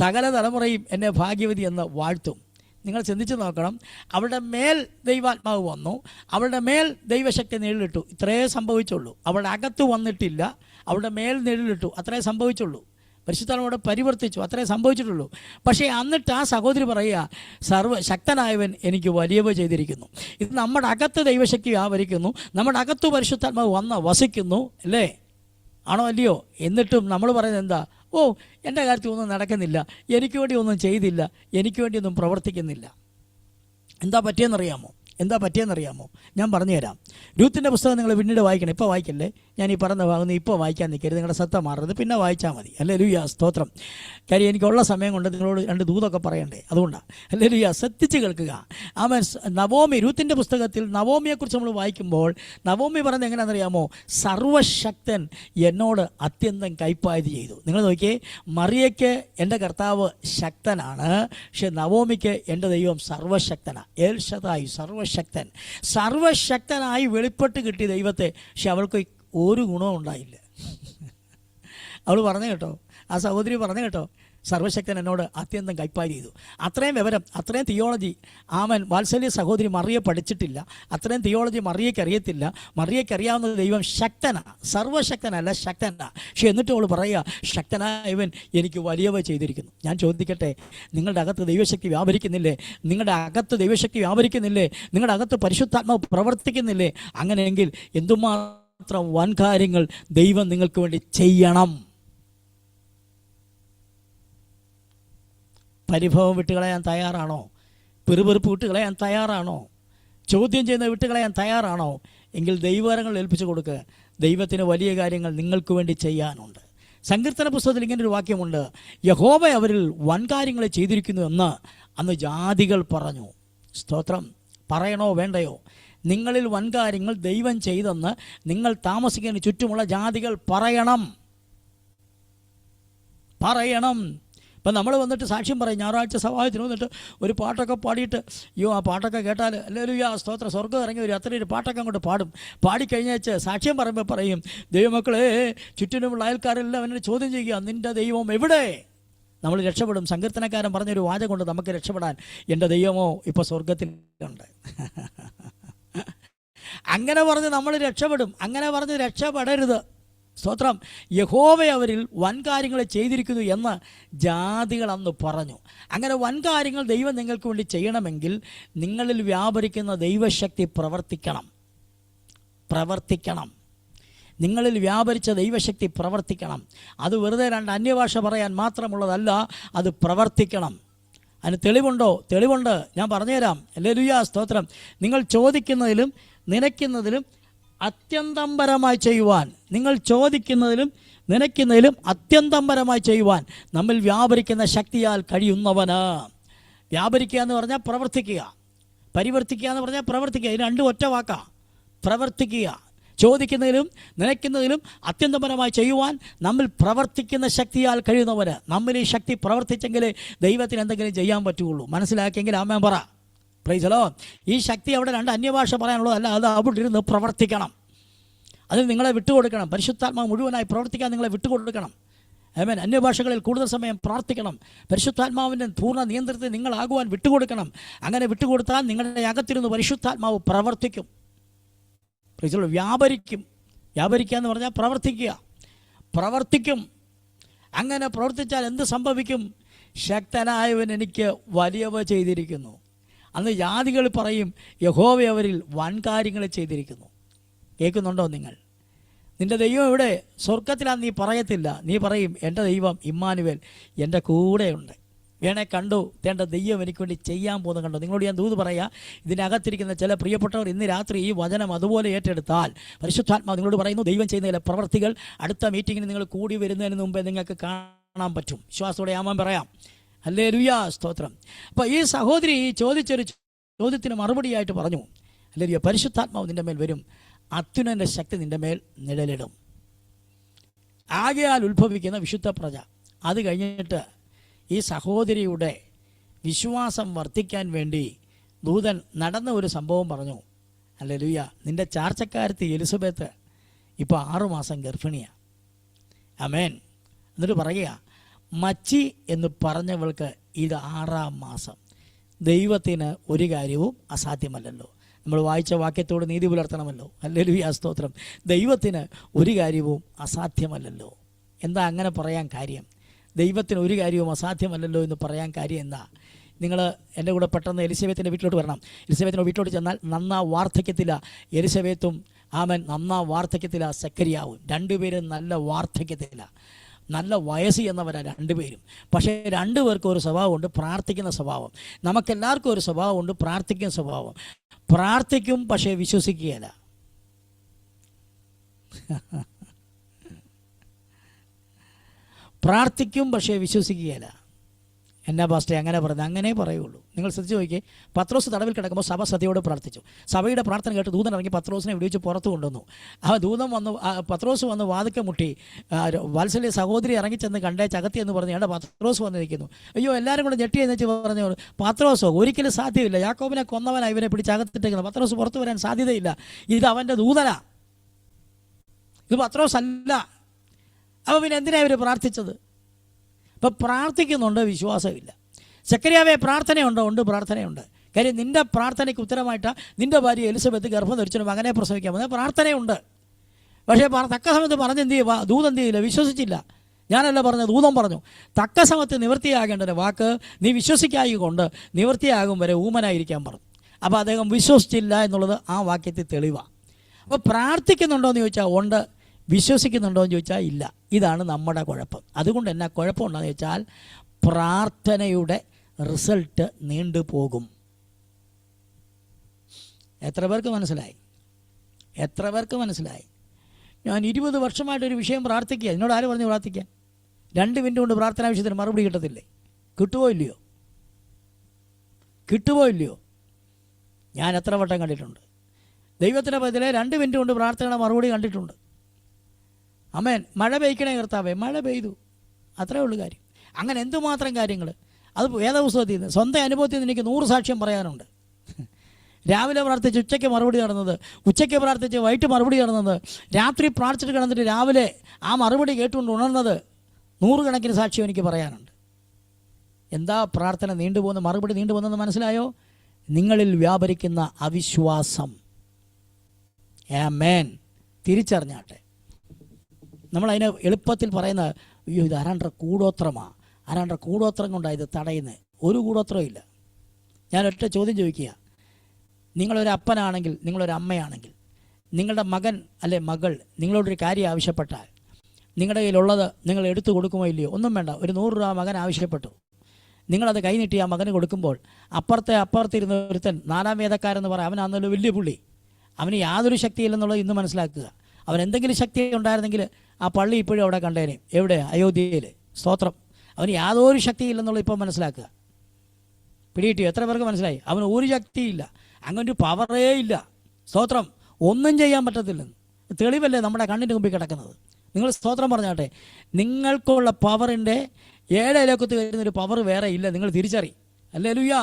സകല തലമുറയും എന്നെ ഭാഗ്യവതി എന്ന് വാഴ്ത്തും. നിങ്ങൾ ചിന്തിച്ച് നോക്കണം, അവളുടെ മേൽ ദൈവാത്മാവ് വന്നു, അവളുടെ മേൽ ദൈവശക്തി നിഴലിട്ടു, ഇത്രേ സംഭവിച്ചുള്ളൂ. അവളുടെ അകത്ത് വന്നിട്ടില്ല, അവളുടെ മേൽ നിഴലിട്ടു, അത്രേ സംഭവിച്ചുള്ളൂ. പരിശുദ്ധാത്മാവോടെ പരിവർത്തിച്ചു, അത്രേ സംഭവിച്ചിട്ടുള്ളൂ. പക്ഷേ എന്നിട്ട് ആ സഹോദരി പറയുക, സർവശക്തനായവൻ എനിക്ക് വലിയവ ചെയ്തിരിക്കുന്നു. ഇത് നമ്മുടെ അകത്ത് ദൈവശക്തി വ്യാപരിക്കുന്നു, നമ്മുടെ അകത്ത് പരിശുദ്ധാത്മാവ് വസിക്കുന്നു, അല്ലേ? ആണോ അല്ലയോ? എന്നിട്ടും നമ്മൾ പറയുന്നത് എന്താ? ഓ, എൻ്റെ കാര്യത്തിൽ ഒന്നും നടക്കുന്നില്ല, എനിക്ക് വേണ്ടി ഒന്നും ചെയ്തില്ല, എനിക്ക് വേണ്ടി ഒന്നും പ്രവർത്തിക്കുന്നില്ല. എന്താ പറ്റിയെന്നറിയാമോ? ഞാൻ പറഞ്ഞുതരാം. രൂത്തിൻ്റെ പുസ്തകം നിങ്ങൾ പിന്നീട് വായിക്കണം, ഇപ്പോൾ വായിക്കല്ലേ. ഞാൻ ഈ പറഞ്ഞ ഭാഗം ഇപ്പോൾ വായിക്കാൻ നിൽക്കരുത്, നിങ്ങളുടെ ശ്രദ്ധ മാറരുത്, പിന്നെ വായിച്ചാൽ മതി. ഹല്ലേലൂയ, സ്തോത്രം. കാര്യം എനിക്കുള്ള സമയം കൊണ്ട് നിങ്ങളോട് 2 ദൂതൊക്കെ പറയണ്ടേ, അതുകൊണ്ടാണ്. ഹല്ലേലൂയ, ശ്രദ്ധിച്ച് കേൾക്കുക. നവോമി, രൂത്തിൻ്റെ പുസ്തകത്തിൽ നവോമിയെക്കുറിച്ച് നമ്മൾ വായിക്കുമ്പോൾ നവോമി പറയുന്നത് എങ്ങനെയാണെന്നറിയാമോ? സർവശക്തൻ എന്നോട് അത്യന്തം കൈപ്പായത് ചെയ്തു. നിങ്ങൾ നോക്കിയേ, മറിയയ്ക്ക് എൻ്റെ കർത്താവ് ശക്തനാണ്, പക്ഷെ നവോമിക്ക് എൻ്റെ ദൈവം സർവശക്തനാണ്. എൽ ശദായി, സർവശക്തനായി വെളിപ്പെട്ട് കിട്ടിയ ദൈവത്തെ, പക്ഷെ അവൾക്ക് ഒരു ഗുണവും ഉണ്ടായില്ല. അവൾ പറഞ്ഞു കേട്ടോ, ആ സഹോദരി പറഞ്ഞു കേട്ടോ, സർവശക്തൻ എന്നോട് അത്യന്തം കൈപ്പാരി ചെയ്തു. അത്രയും വിവരം, അത്രയും തിയോളജി വാത്സല്യ സഹോദരി മറിയെ പഠിച്ചിട്ടില്ല, അത്രയും തിയോളജി മറിയയ്ക്ക് അറിയത്തില്ല. മറിയയ്ക്ക് അറിയാവുന്ന ദൈവം ശക്തനാണ്, സർവശക്തനല്ല, ശക്തനാണ്. പക്ഷെ എന്നിട്ട് അവൾ പറയുക, ശക്തനായവൻ എനിക്ക് വലിയവ ചെയ്തിരിക്കുന്നു. ഞാൻ ചോദിക്കട്ടെ, നിങ്ങളുടെ അകത്ത് ദൈവശക്തി വ്യാപരിക്കുന്നില്ലേ? നിങ്ങളുടെ അകത്ത് ദൈവശക്തി വ്യാപരിക്കുന്നില്ലേ? നിങ്ങളുടെ അകത്ത് പരിശുദ്ധാത്മാവ് പ്രവർത്തിക്കുന്നില്ലേ? അങ്ങനെയെങ്കിൽ എന്തുമാത്രം വൻകാര്യങ്ങൾ ദൈവം നിങ്ങൾക്ക് വേണ്ടി ചെയ്യണം. പരിഭവം വിട്ടുകളയാൻ തയ്യാറാണോ? പിറുപിറുപ്പ് വിട്ടുകളയാൻ തയ്യാറാണോ? ചോദ്യം ചെയ്യുന്ന വിട്ടുകളയാൻ തയ്യാറാണോ? എങ്കിൽ ദൈവവരങ്ങൾ ഏൽപ്പിച്ചു കൊടുക്കുക. ദൈവത്തിന് വലിയ കാര്യങ്ങൾ നിങ്ങൾക്ക് വേണ്ടി ചെയ്യാനുണ്ട്. സങ്കീർത്തന പുസ്തകത്തിൽ ഇങ്ങനൊരു വാക്യമുണ്ട്, യഹോവ അവരിൽ വൻകാര്യങ്ങൾ ചെയ്തിരിക്കുന്നു എന്ന് അന്ന് ജാതികൾ പറഞ്ഞു. സ്തോത്രം. പറയണോ വേണ്ടയോ? നിങ്ങളിൽ വൻകാര്യങ്ങൾ ദൈവം ചെയ്തെന്ന് നിങ്ങൾ താമസിക്കുന്നതിന് ചുറ്റുമുള്ള ജാതികൾ പറയണം. ഇപ്പം നമ്മൾ വന്നിട്ട് സാക്ഷ്യം പറയും, ഞായറാഴ്ച സഭായത്തിന് വന്നിട്ട് ഒരു പാട്ടൊക്കെ പാടിയിട്ട്, അയ്യോ ആ പാട്ടൊക്കെ കേട്ടാൽ ഹല്ലേലൂയ സ്തോത്ര സ്വർഗ്ഗം ഇറങ്ങി വരും, അത്രയും ഒരു പാട്ടൊക്കെ അങ്ങോട്ട് പാടും. പാടിക്കഴിഞ്ഞേച്ച് സാക്ഷ്യം പറയുമ്പോൾ പറയും, ദൈവമക്കളെ ചുറ്റിനുമുള്ള അയൽക്കാരെല്ലാം അവനെ ചോദ്യം ചെയ്യുക, നിൻ്റെ ദൈവം എവിടെ? നമ്മൾ രക്ഷപ്പെടും. സങ്കീർത്തനക്കാരൻ പറഞ്ഞൊരു വാചകം കൊണ്ട് നമുക്ക് രക്ഷപ്പെടാൻ, എൻ്റെ ദൈവമോ ഇപ്പോൾ സ്വർഗത്തിലുണ്ട്. അങ്ങനെ പറഞ്ഞ് നമ്മൾ രക്ഷപ്പെടും. അങ്ങനെ പറഞ്ഞ് രക്ഷപ്പെടരുത്. സ്തോത്രം. യഹോവ അവരിൽ വൻകാര്യങ്ങൾ ചെയ്തിരിക്കുന്നു എന്ന് ജാതികൾ അന്ന് പറഞ്ഞു. അങ്ങനെ വൻകാര്യങ്ങൾ ദൈവം നിങ്ങൾക്ക് വേണ്ടി ചെയ്യണമെങ്കിൽ നിങ്ങളിൽ വ്യാപരിക്കുന്ന ദൈവശക്തി പ്രവർത്തിക്കണം. നിങ്ങളിൽ വ്യാപരിച്ച ദൈവശക്തി പ്രവർത്തിക്കണം. അത് വെറുതെ രണ്ട് അന്യഭാഷ പറയാൻ മാത്രമുള്ളതല്ല, അത് പ്രവർത്തിക്കണം. അതിന് തെളിവുണ്ടോ? തെളിവുണ്ട്, ഞാൻ പറഞ്ഞുതരാം. ഹല്ലേലൂയ സ്തോത്രം. നിങ്ങൾ ചോദിക്കുന്നതിലും നനയ്ക്കുന്നതിലും അത്യന്തംപരമായി ചെയ്യുവാൻ, നിങ്ങൾ ചോദിക്കുന്നതിലും നനയ്ക്കുന്നതിലും അത്യന്തംപരമായി ചെയ്യുവാൻ നമ്മിൽ വ്യാപരിക്കുന്ന ശക്തിയാൽ കഴിയുന്നവന്. വ്യാപരിക്കുക എന്ന് പറഞ്ഞാൽ പ്രവർത്തിക്കുക, പരിവർത്തിക്കുക എന്ന് പറഞ്ഞാൽ പ്രവർത്തിക്കുക. ഇത് രണ്ടും ഒറ്റ വാക്കാ. പ്രവർത്തിക്കുക, ചോദിക്കുന്നതിലും നനയ്ക്കുന്നതിലും അത്യന്തപരമായി ചെയ്യുവാൻ നമ്മിൽ പ്രവർത്തിക്കുന്ന ശക്തിയാൽ കഴിയുന്നവന്. നമ്മിൽ ഈ ശക്തി പ്രവർത്തിച്ചെങ്കിലേ ദൈവത്തിന് എന്തെങ്കിലും ചെയ്യാൻ പറ്റുകയുള്ളൂ. മനസ്സിലാക്കിയെങ്കിൽ ആമേൻ പറ. Price the Lord. ഈ ശക്തി അവിടെ രണ്ട് അന്യഭാഷ പറയാനുള്ളതല്ല, അത് അവിടെ ഇരുന്ന് പ്രവർത്തിക്കണം. അതിൽ നിങ്ങളെ വിട്ടുകൊടുക്കണം. പരിശുദ്ധാത്മാവ് മുഴുവനായി പ്രവർത്തിക്കാൻ നിങ്ങളെ വിട്ടുകൊടുക്കണം. ആമേൻ. അന്യഭാഷകളിൽ കൂടുതൽ സമയം പ്രാർത്ഥിക്കണം. പരിശുദ്ധാത്മാവിൻ്റെ പൂർണ്ണ നിയന്ത്രണത്തിൽ നിങ്ങളാകുവാൻ വിട്ടുകൊടുക്കണം. അങ്ങനെ വിട്ടുകൊടുത്താൽ നിങ്ങളുടെ അകത്തിരുന്ന് പരിശുദ്ധാത്മാവ് പ്രവർത്തിക്കും. Price the Lord. വ്യാപരിക്കുക എന്ന് പറഞ്ഞാൽ പ്രവർത്തിക്കും. അങ്ങനെ പ്രവർത്തിച്ചാൽ എന്ത് സംഭവിക്കും? ശക്തനായവൻ എനിക്ക് വലിയവ ചെയ്തിരിക്കുന്നു. അന്ന് ജാതികൾ പറയും, യഹോവ അവരിൽ വൻകാര്യങ്ങൾ ചെയ്തിരിക്കുന്നു. കേൾക്കുന്നുണ്ടോ നിങ്ങൾ? നിൻ്റെ ദൈവം എവിടെ? സ്വർഗത്തിലാന്ന് നീ പറയത്തില്ല. നീ പറയും, എൻ്റെ ദൈവം ഇമ്മാനുവേൽ എൻ്റെ കൂടെയുണ്ട്. വേണേ കണ്ടു, തേണ്ട ദൈവം എനിക്ക് വേണ്ടി ചെയ്യാൻ പോകുന്നത് കണ്ടു. നിങ്ങളോട് ഞാൻ ദൂത് പറയാം, ഇതിനകത്തിരിക്കുന്ന ചില പ്രിയപ്പെട്ടവർ ഇന്ന് രാത്രി ഈ വചനം അതുപോലെ ഏറ്റെടുത്താൽ പരിശുദ്ധാത്മാവ് നിങ്ങളോട് പറയുന്നു, ദൈവം ചെയ്യുന്ന ചില പ്രവർത്തികൾ അടുത്ത മീറ്റിങ്ങിന് നിങ്ങൾ കൂടി വരുന്നതിന് മുമ്പേ നിങ്ങൾക്ക് കാണാൻ പറ്റും. വിശ്വാസത്തോടെ ആമേൻ പറയാം. ഹല്ലേലൂയ സ്തോത്രം. അപ്പോൾ ഈ സഹോദരി ചോദിച്ചൊരു ചോദ്യത്തിന് മറുപടിയായിട്ട് പറഞ്ഞു, ഹല്ലേലൂയ, പരിശുദ്ധാത്മാവ് നിൻ്റെ മേൽ വരും, അത്യുന്നതൻ്റെ ശക്തി നിൻ്റെ മേൽ നിഴലിടും. ആകയാൽ ഉത്ഭവിക്കുന്ന വിശുദ്ധ പ്രജ. അത് കഴിഞ്ഞിട്ട് ഈ സഹോദരിയുടെ വിശ്വാസം വർദ്ധിക്കാൻ വേണ്ടി ദൂതൻ നടന്ന ഒരു സംഭവം പറഞ്ഞു. ഹല്ലേലൂയ. നിൻ്റെ ചാർച്ചക്കാരത്തി എലിസബത്ത് ഇപ്പോൾ 6 മാസം ഗർഭിണിയാണ്. ആമേൻ. എന്നിട്ട് പറയുക, മച്ചി എന്ന് പറഞ്ഞവൾക്ക് ഇത് 6-ാം മാസം. ദൈവത്തിന് ഒരു കാര്യവും അസാധ്യമല്ലല്ലോ. നമ്മൾ വായിച്ച വാക്യത്തോട് നീതി പുലർത്തണമല്ലോ. ഹല്ലേലൂയ സ്തോത്രം. ദൈവത്തിന് ഒരു കാര്യവും അസാധ്യമല്ലല്ലോ. എന്താ അങ്ങനെ പറയാൻ കാര്യം? ദൈവത്തിന് ഒരു കാര്യവും അസാധ്യമല്ലല്ലോ എന്ന് പറയാൻ കാര്യം എന്താ? നിങ്ങൾ എൻ്റെ കൂടെ പെട്ടെന്ന് എലിസബത്തിൻ്റെ വീട്ടിലോട്ട് വരണം. എലിസബത്തിൻ്റെ വീട്ടിലോട്ട് ചെന്നാൽ നന്നാ വാർദ്ധക്യത്തില്ല എലിസബത്തും, ആമൻ, നന്നാ വാർദ്ധക്യത്തില്ല സെക്കരിയാവും. രണ്ടുപേരും നല്ല വാർദ്ധക്യത്തില്ല, നല്ല വയസ്സ് എന്നവരാണ് രണ്ടുപേരും. പക്ഷേ രണ്ടുപേർക്കും ഒരു സ്വഭാവമുണ്ട്, പ്രാർത്ഥിക്കുന്ന സ്വഭാവം. നമുക്കെല്ലാവർക്കും ഒരു സ്വഭാവമുണ്ട്, പ്രാർത്ഥിക്കുന്ന സ്വഭാവം. പ്രാർത്ഥിക്കും പക്ഷേ വിശ്വസിക്കുകയില്ല. പ്രാർത്ഥിക്കും പക്ഷേ വിശ്വസിക്കുകയില്ല. എന്നാ പാസ്റ്റേ അങ്ങനെ പറഞ്ഞു? അങ്ങനെ പറയുള്ളൂ. നിങ്ങൾ ശ്രദ്ധിച്ച് നോക്കിയേ. പത്രോസ് തടവിൽ കിടക്കുമ്പോൾ സഭ സഭയോട് പ്രാർത്ഥിച്ചു. സഭയുടെ പ്രാർത്ഥന കേട്ട് ദൂതൻ ഇറങ്ങി പത്രോസിനെ വിളിച്ച് പുറത്ത് കൊണ്ടുവന്നു. ആ ദൂതൻ വന്ന് പത്രോസ് വന്ന് വാതിൽക്കൽ മുട്ടി. വാത്സല്യ സഹോദരി ഇറങ്ങിച്ചെന്ന് കണ്ടേ ചകത്തി എന്ന് പറഞ്ഞു. പത്രോസ് വന്നിരിക്കുന്നു. അയ്യോ, എല്ലാവരും കൂടെ ഞെട്ടി എന്നു പറഞ്ഞു, പത്രോസോ ഒരിക്കലും സാധ്യമില്ല, യാക്കോബിനെ കൊന്നവനാ ഇവനെ പിടിച്ച് അകത്തിട്ടേക്കുന്നത്, പത്രോസ് പുറത്തു വരാൻ സാധ്യതയില്ല, ഇത് അവൻ്റെ ദൂതനാ, ഇത് പത്രോസ് അല്ല. അപ്പോൾ പിന്നെ എന്തിനാണ് ഇവർ പ്രാർത്ഥിച്ചത്? ഇപ്പം പ്രാർത്ഥിക്കുന്നുണ്ട്, വിശ്വാസമില്ല. സെക്കരിയാവേ പ്രാർത്ഥനയുണ്ടോ? ഉണ്ട്, പ്രാർത്ഥനയുണ്ട്. കാര്യം നിൻ്റെ പ്രാർത്ഥനയ്ക്ക് ഉത്തരമായിട്ടാണ് നിൻ്റെ ഭാര്യ എലിസബത്ത് ഗർഭം ധരിച്ചു മകനെ പ്രസവിക്കാൻ പോകുന്നത്. പ്രാർത്ഥനയുണ്ട്. പക്ഷേ തക്ക സമയത്ത് പറഞ്ഞ് എന്ത് ചെയ്യുക? ദൂതം എന്ത് ചെയ്യില്ല, വിശ്വസിച്ചില്ല. ഞാനല്ല പറഞ്ഞത്, ദൂതം പറഞ്ഞു. തക്ക സമയത്ത് നിവൃത്തിയാകേണ്ടതിന് വാക്ക് നീ വിശ്വസിക്കായിക്കൊണ്ട് നിവൃത്തിയാകും വരെ ഊമനായിരിക്കാൻ പറഞ്ഞു. അപ്പോൾ അദ്ദേഹം വിശ്വസിച്ചില്ല എന്നുള്ളത് ആ വാക്യത്തിൽ തെളിവാണ്. അപ്പോൾ പ്രാർത്ഥിക്കുന്നുണ്ടോ എന്ന് ചോദിച്ചാൽ ഉണ്ട്, വിശ്വസിക്കുന്നുണ്ടോ എന്ന് ചോദിച്ചാൽ ഇല്ല. ഇതാണ് നമ്മുടെ കുഴപ്പം. അതുകൊണ്ട് എന്നാ കുഴപ്പമുണ്ടെന്ന് ചോദിച്ചാൽ പ്രാർത്ഥനയുടെ റിസൾട്ട് നീണ്ടുപോകും. എത്ര പേർക്ക് മനസ്സിലായി? എത്ര പേർക്ക് മനസ്സിലായി? ഞാൻ 20 വർഷമായിട്ടൊരു വിഷയം പ്രാർത്ഥിക്കുക. എന്നോട് ആര് പറഞ്ഞു പ്രാർത്ഥിക്കാൻ? 2 മിനിറ്റ് കൊണ്ട് പ്രാർത്ഥനാ വിഷയത്തിന് മറുപടി കിട്ടത്തില്ലേ? കിട്ടുമോ ഇല്ലയോ? കിട്ടുമോ ഇല്ലയോ? ഞാൻ എത്ര വട്ടം കണ്ടിട്ടുണ്ട്. ദൈവത്തിൻ്റെ പതിലെ 2 മിനിറ്റ് കൊണ്ട് പ്രാർത്ഥനയുടെ മറുപടി കണ്ടിട്ടുണ്ട്. ആമേൻ. മഴ പെയ്ക്കണേ കർത്താവേ, മഴ പെയ്തു, അത്രേ ഉള്ളൂ കാര്യം. അങ്ങനെ എന്തുമാത്രം കാര്യങ്ങൾ. അത് വേദപുസ്തകത്തിൽ നിന്ന് സ്വന്തം അനുഭവത്തിൽ നിന്ന് എനിക്ക് 100 സാക്ഷ്യം പറയാനുണ്ട്. രാവിലെ പ്രാർത്ഥിച്ച് ഉച്ചയ്ക്ക് മറുപടി നടന്നത്, ഉച്ചയ്ക്ക് പ്രാർത്ഥിച്ച് വൈകിട്ട് മറുപടി നടന്നത്, രാത്രി പ്രാർത്ഥിച്ചിട്ട് കിടന്നിട്ട് രാവിലെ ആ മറുപടി കേട്ടുകൊണ്ട് ഉണർന്നത്, 100 കണക്കിന് സാക്ഷ്യം എനിക്ക് പറയാനുണ്ട്. എന്താ പ്രാർത്ഥന നീണ്ടുപോകുന്ന, മറുപടി നീണ്ടുപോകുന്നത് മനസ്സിലായോ? നിങ്ങളിൽ വ്യാപരിക്കുന്ന അവിശ്വാസം. ആമേൻ. തിരിച്ചറിഞ്ഞാട്ടെ. നമ്മളതിനെ എളുപ്പത്തിൽ പറയുന്ന, അയ്യോ ഇത് ആരാണ്ട കൂടോത്രമാണ്, ആരാണ്ട കൂടോത്രം കൊണ്ടാണ് ഇത് തടയുന്നത്. ഒരു കൂടോത്രവും ഇല്ല. ഞാൻ ഒറ്റ ചോദ്യം ചോദിക്കുക. നിങ്ങളൊരു അപ്പനാണെങ്കിൽ, നിങ്ങളൊരു അമ്മയാണെങ്കിൽ, നിങ്ങളുടെ മകൻ അല്ലെ മകൾ നിങ്ങളോടൊരു കാര്യം ആവശ്യപ്പെട്ടാൽ നിങ്ങളുടെ കയ്യിലുള്ളത് നിങ്ങൾ എടുത്തു കൊടുക്കുമോ ഇല്ലയോ? ഒന്നും വേണ്ട. ഒരു 100 രൂപ മകൻ ആവശ്യപ്പെട്ടു, നിങ്ങളത് കൈനീട്ടി ആ മകന് കൊടുക്കുമ്പോൾ അപ്പുറത്തിരുന്ന ഒരുത്തൻ 4-ാം വേദക്കാരെന്ന് പറയാം, അവനാണെന്നല്ലോ വലിയ പുള്ളി, അവന് യാതൊരു ശക്തിയില്ലെന്നുള്ളത് ഇന്ന് മനസ്സിലാക്കുക. അവൻ എന്തെങ്കിലും ശക്തി ഉണ്ടായിരുന്നെങ്കിൽ ആ പള്ളി ഇപ്പോഴും അവിടെ കണ്ടേനെ. എവിടെ? അയോധ്യയിൽ. സ്തോത്രം. അവന് യാതൊരു ശക്തിയില്ലെന്നുള്ളത് ഇപ്പോൾ മനസ്സിലാക്കുക. പിടികിട്ടിയോ? എത്ര പേർക്ക് മനസ്സിലായി? അവന് ഒരു ശക്തിയില്ല, അങ്ങനൊരു പവറേ ഇല്ല. സ്തോത്രം. ഒന്നും ചെയ്യാൻ പറ്റത്തില്ലെന്ന് തെളിവല്ലേ നമ്മുടെ കണ്ണിൻ്റെ മുമ്പിൽ കിടക്കുന്നത്. നിങ്ങൾ സ്തോത്രം പറഞ്ഞാട്ടെ. നിങ്ങൾക്കുള്ള പവറിൻ്റെ 7 ഇലക്കത്ത് വരുന്നൊരു പവർ വേറെ ഇല്ല. നിങ്ങൾ തിരിച്ചറി. ഹല്ലേലൂയാ.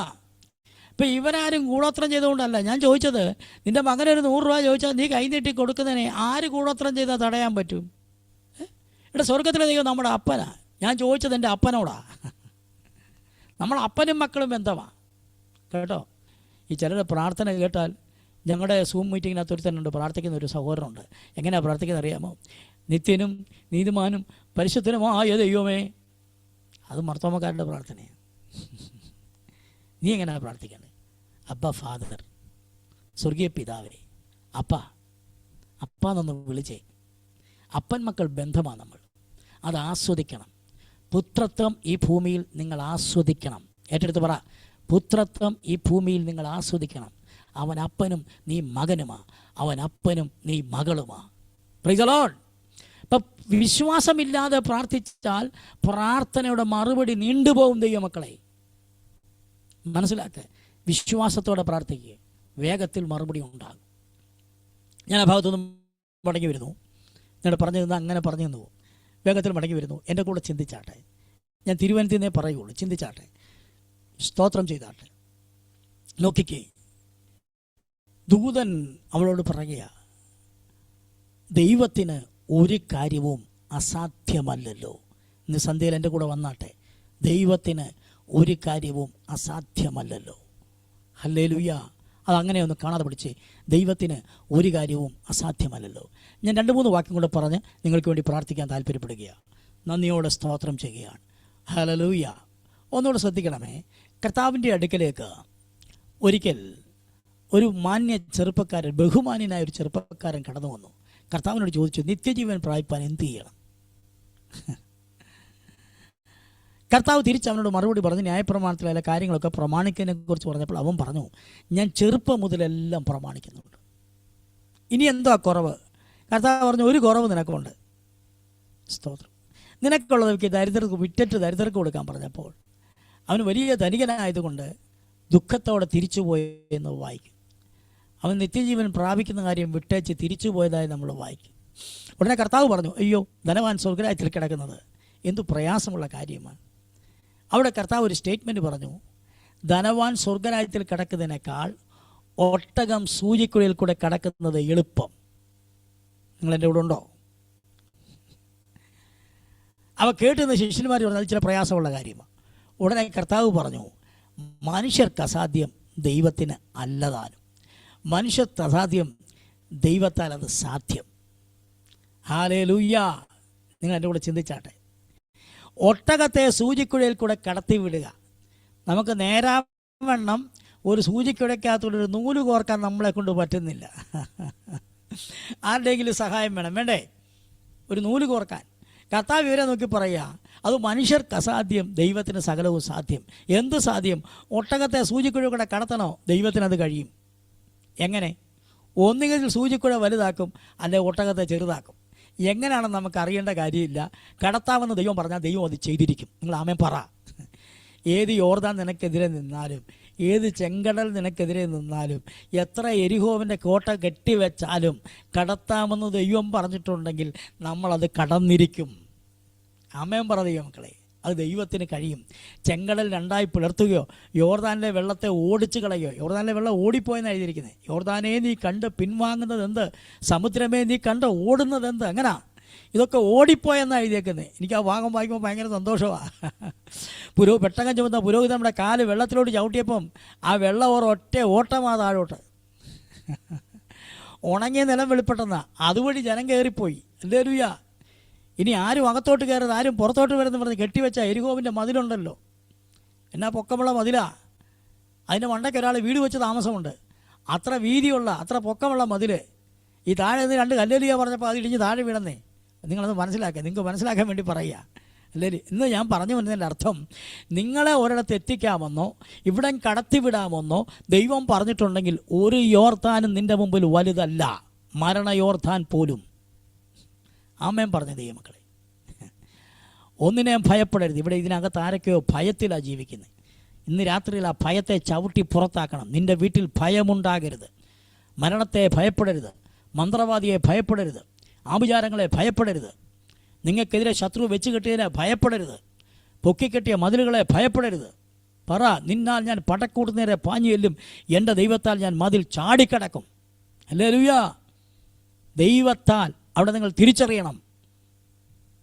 ഇപ്പം ഇവരാരും കൂടോത്രം ചെയ്തുകൊണ്ടല്ല ഞാൻ ചോദിച്ചത്. നിൻ്റെ മകനൊരു 100 രൂപ ചോദിച്ചാൽ നീ കൈനീട്ടി കൊടുക്കുന്നതിനെ ആര് കൂടോത്രം ചെയ്താൽ തടയാൻ പറ്റും? ഇവിടെ സ്വർഗത്തിലെ ദൈവം നമ്മുടെ അപ്പനാ. ഞാൻ ചോദിച്ചത് എൻ്റെ അപ്പനോടാ. നമ്മൾ അപ്പനും മക്കളും ബന്ധമാണ് കേട്ടോ. ഈ ചിലർ പ്രാർത്ഥന കേട്ടാൽ, ഞങ്ങളുടെ സൂം മീറ്റിങ്ങിനകത്ത് ഒരുത്തനുണ്ട്, പ്രാർത്ഥിക്കുന്ന ഒരു സഹോദരനുണ്ട്. എങ്ങനെയാണ് പ്രാർത്ഥിക്കുന്നത് അറിയാമോ? നിത്യനും നീതിമാനും പരിശുദ്ധനുമായ ദൈവമേ. അത് മർത്തോമക്കാരുടെ പ്രാർത്ഥനയാണ്. നീ എങ്ങനെയാണ് പ്രാർത്ഥിക്കേണ്ടത്? അബ്ബ ഫാദർ, സ്വർഗീയ പിതാവിനെ അപ്പ എന്നൊന്ന് വിളിച്ചേ. അപ്പൻ മക്കൾ ബന്ധമാണ് നമ്മൾ. അത് ആസ്വദിക്കണം. പുത്രത്വം ഈ ഭൂമിയിൽ നിങ്ങൾ ആസ്വദിക്കണം. ഏറ്റെടുത്ത് പറ, പുത്രത്വം ഈ ഭൂമിയിൽ നിങ്ങൾ ആസ്വദിക്കണം. അവൻ അപ്പനും നീ മകനുമാ, അവൻ അപ്പനും നീ മകളുമാ. Price the Lord. ഇപ്പം വിശ്വാസമില്ലാതെ പ്രാർത്ഥിച്ചാൽ പ്രാർത്ഥനയുടെ മറുപടി നീണ്ടുപോകും. ദൈവമക്കളെ മനസ്സിലാക്കുക. വിശ്വാസത്തോടെ പ്രാർത്ഥിക്കുക, വേഗത്തിൽ മറുപടി ഉണ്ടാകും. ഞാൻ ആ ഭാഗത്തുനിന്നും മടങ്ങി വരുന്നു. നിങ്ങളുടെ പറഞ്ഞു നിന്ന് അങ്ങനെ പറഞ്ഞു തന്നു. വേഗത്തിൽ മടങ്ങി വരുന്നു. എൻ്റെ കൂടെ ചിന്തിച്ചാട്ടെ. ഞാൻ തിരുവനന്തപുരത്തേ പറയുള്ളൂ. ചിന്തിച്ചാട്ടെ, സ്തോത്രം ചെയ്താട്ടെ. നോക്കിക്കേ, ദൂതൻ അവളോട് പറയുക, ദൈവത്തിന് ഒരു കാര്യവും അസാധ്യമല്ലല്ലോ. ഇന്ന് സന്ധ്യയിൽ എൻ്റെ കൂടെ വന്നാട്ടെ. ദൈവത്തിന് ഒരു കാര്യവും അസാധ്യമല്ലല്ലോ. ഹല്ലേലൂയ. അതങ്ങനെ ഒന്ന് കാണാതെ പഠിച്ചേ. ദൈവത്തിന് ഒരു കാര്യവും അസാധ്യമല്ലല്ലോ. ഞാൻ 2-3 വാക്യം കൂടെ പറഞ്ഞ് നിങ്ങൾക്ക് വേണ്ടി പ്രാർത്ഥിക്കാൻ താല്പര്യപ്പെടുകയാണ്. നന്ദിയോടെ സ്തോത്രം ചെയ്യുകയാണ്. ഹല്ലേലൂയ. ഒന്നുകൂടെ ശ്രദ്ധിക്കണമേ. കർത്താവിൻ്റെ അടുക്കലേക്ക് ഒരിക്കൽ ഒരു മാന്യ ചെറുപ്പക്കാരൻ, ബഹുമാന്യനായ ഒരു ചെറുപ്പക്കാരൻ കടന്നു വന്നു. കർത്താവിനോട് ചോദിച്ചു, നിത്യജീവൻ പ്രാപിപ്പാൻ എന്ത് ചെയ്യണം? കർത്താവ് തിരിച്ച് അവനോട് മറുപടി പറഞ്ഞു, ന്യായപ്രമാണത്തിലെ കാര്യങ്ങളൊക്കെ പ്രമാണിക്കുന്നതിനെ കുറിച്ച് പറഞ്ഞപ്പോൾ അവൻ പറഞ്ഞു, ഞാൻ ചെറുപ്പം മുതലെല്ലാം പ്രമാണിക്കുന്നുണ്ട്. ഇനി എന്താ കുറവ്? കർത്താവ് പറഞ്ഞു, ഒരു കുറവ് നിനക്കുണ്ട്. സ്തോത്രം. നിനക്കുള്ളതൊക്കെ ദരിദ്രർക്ക് വിറ്റിട്ട് ദരിദ്രർക്ക് കൊടുക്കാൻ പറഞ്ഞപ്പോൾ അവൻ വലിയ ധനികനായതുകൊണ്ട് ദുഃഖത്തോടെ തിരിച്ചുപോയി എന്ന് വായിക്കും. അവൻ നിത്യജീവൻ പ്രാപിക്കുന്ന കാര്യം വിട്ടേച്ച് തിരിച്ചു പോയതായി നമ്മൾ വായിക്കും. ഉടനെ കർത്താവ് പറഞ്ഞു, അയ്യോ, ധനവാൻ സ്വർഗ്ഗരാജ്യത്തിൽ കിടക്കുന്നത് എന്തു പ്രയാസമുള്ള കാര്യമാണ്. അവിടെ കർത്താവ് ഒരു സ്റ്റേറ്റ്മെൻറ്റ് പറഞ്ഞു, ധനവാൻ സ്വർഗ്ഗരാജ്യത്തിൽ കിടക്കുന്നതിനേക്കാൾ ഒട്ടകം സൂചിക്കുഴയിൽ കൂടെ കിടക്കുന്നത് എളുപ്പം. നിങ്ങളെൻ്റെ കൂടെ ഉണ്ടോ? അവ കേട്ടുന്ന ശിഷ്യന്മാർ പറഞ്ഞത് ചില പ്രയാസമുള്ള കാര്യമാണ്. ഉടനെ കർത്താവ് പറഞ്ഞു, മനുഷ്യർക്ക് അസാധ്യം ദൈവത്തിന് അല്ലതാനും, മനുഷ്യർക്ക് അസാധ്യം ദൈവത്താൽ അത് സാധ്യം. ഹല്ലേലൂയ. നിങ്ങൾ എൻ്റെ കൂടെ ചിന്തിച്ചാട്ടെ. ഒട്ടകത്തെ സൂചിക്കുഴയിൽ കൂടെ കടത്തി വിടുക. നമുക്ക് നേരാവണ്ണം ഒരു സൂചിക്കുഴയ്ക്കകത്തൂടെ ഒരു നൂല് കോർക്കാൻ നമ്മളെ കൊണ്ട് പറ്റുന്നില്ല. ആരുടെയെങ്കിലും സഹായം വേണ്ടേ ഒരു നൂല് കോർക്കാൻ? കർത്താവ് ഇവരെ നോക്കി പറയുക, അത് മനുഷ്യർക്ക് അസാധ്യം ദൈവത്തിന് സകലവും സാധ്യം. എന്ത് സാധ്യം? ഒട്ടകത്തെ സൂചിക്കുഴ കൂടെ കടത്തണോ? ദൈവത്തിനത് കഴിയും. എങ്ങനെ? ഒന്നുകിൽ സൂചിക്കുഴ വലുതാക്കും, അല്ലെ ഒട്ടകത്തെ ചെറുതാക്കും. എങ്ങനെയാണെന്ന് നമുക്ക് അറിയേണ്ട കാര്യമില്ല. കടത്താമെന്ന് ദൈവം പറഞ്ഞാൽ ദൈവം അത് ചെയ്തിരിക്കും. നിങ്ങൾ ആമേൻ പറ. ഏത് യോർദാൻ നിനക്കെതിരെ നിന്നാലും, ഏത് ചെങ്കടൽ നിനക്കെതിരെ നിന്നാലും, എത്ര എരിഹോവിൻ്റെ കോട്ട കെട്ടിവെച്ചാലും കടത്താമെന്ന് ദൈവം പറഞ്ഞിട്ടുണ്ടെങ്കിൽ നമ്മളത് കടന്നിരിക്കും. ആമേൻ പറ ദൈവമക്കളെ. അത് ദൈവത്തിന് കഴിയും. ചെങ്കടൽ രണ്ടായി പിളർത്തുകയോ യോർദാനിലെ വെള്ളത്തെ ഓടിച്ചു കളയുകയോ, യോർദാനിലെ വെള്ളം ഓടിപ്പോയെന്നാണ് എഴുതിയിരിക്കുന്നത്. യോർദാനെ നീ കണ്ട് പിൻവാങ്ങുന്നത് എന്ത്, സമുദ്രമേ നീ കണ്ട് ഓടുന്നത് എന്ത്, അങ്ങനെ ഇതൊക്കെ ഓടിപ്പോയെന്നാണ് എഴുതിയേക്കുന്നത്. എനിക്ക് ആ ഭാഗം വായിക്കുമ്പോൾ ഭയങ്കര സന്തോഷമാണ്. പെട്ടകം ചുമന്ന പുരോഹിതൻ നമ്മുടെ കാല് വെള്ളത്തിലോട്ട് ചവിട്ടിയപ്പം ആ വെള്ളം ഒറ്റ ഓട്ടമാ താഴോട്ട്. ഉണങ്ങിയ നിലം വെളിപ്പെട്ടെന്നാ, അതുവഴി ജനം കയറിപ്പോയി. ഹല്ലേലൂയ. ഇനി ആരും അകത്തോട്ട് കയറുന്നത്, ആരും പുറത്തോട്ട് വരുന്ന പറഞ്ഞ് കെട്ടിവെച്ച എരിഹോവിൻ്റെ മതിലുണ്ടല്ലോ, എന്നാ പൊക്കമുള്ള മതിലാ. അതിൻ്റെ മണ്ടയ്ക്ക് ഒരാൾ വീട് വെച്ച് താമസമുണ്ട്. അത്ര വീതിയുള്ള, അത്ര പൊക്കമുള്ള മതിൽ. ഈ താഴെ നിന്ന് രണ്ട് ഹല്ലേലൂയ പറഞ്ഞപ്പോൾ അത് ഇടിഞ്ഞ് താഴെ വീണന്നേ. നിങ്ങളത് മനസ്സിലാക്കുക, നിങ്ങൾക്ക് മനസ്സിലാക്കാൻ വേണ്ടി പറയുക. അല്ലേ, ഇന്ന് ഞാൻ പറഞ്ഞു വരുന്നതിൻ്റെ അർത്ഥം, നിങ്ങളെ ഒരിടത്ത് എത്തിക്കാമെന്നോ ഇവിടം കടത്തിവിടാമെന്നോ ദൈവം പറഞ്ഞിട്ടുണ്ടെങ്കിൽ ഒരു യോർദാനും നിൻ്റെ മുമ്പിൽ വലുതല്ല, മരണ യോർദാൻ പോലും. ആമേൻ പറഞ്ഞ ദൈവമക്കളെ, ഒന്നിനെയും ഭയപ്പെടരുത്. ഇവിടെ ഇതിനകത്ത് ആരൊക്കെയോ ഭയത്തിലാണ് ജീവിക്കുന്നത്. ഇന്ന് രാത്രിയിൽ ആ ഭയത്തെ ചവിട്ടി പുറത്താക്കണം. നിൻ്റെ വീട്ടിൽ ഭയമുണ്ടാകരുത്. മരണത്തെ ഭയപ്പെടരുത്, മന്ത്രവാദിയെ ഭയപ്പെടരുത്, ആഭിചാരങ്ങളെ ഭയപ്പെടരുത്, നിങ്ങൾക്കെതിരെ ശത്രു വെച്ച് കെട്ടിയതിനെ ഭയപ്പെടരുത്, പൊക്കിക്കെട്ടിയ മതിലുകളെ ഭയപ്പെടരുത്. പറ, നിന്നാൽ ഞാൻ പടക്കൂട്ടുന്നേരെ പാഞ്ഞു ചെല്ലും, എൻ്റെ ദൈവത്താൽ ഞാൻ മതിൽ ചാടിക്കടക്കും. ഹല്ലേലൂയ. ദൈവത്താൽ അവിടെ നിങ്ങൾ തിരിച്ചറിയണം,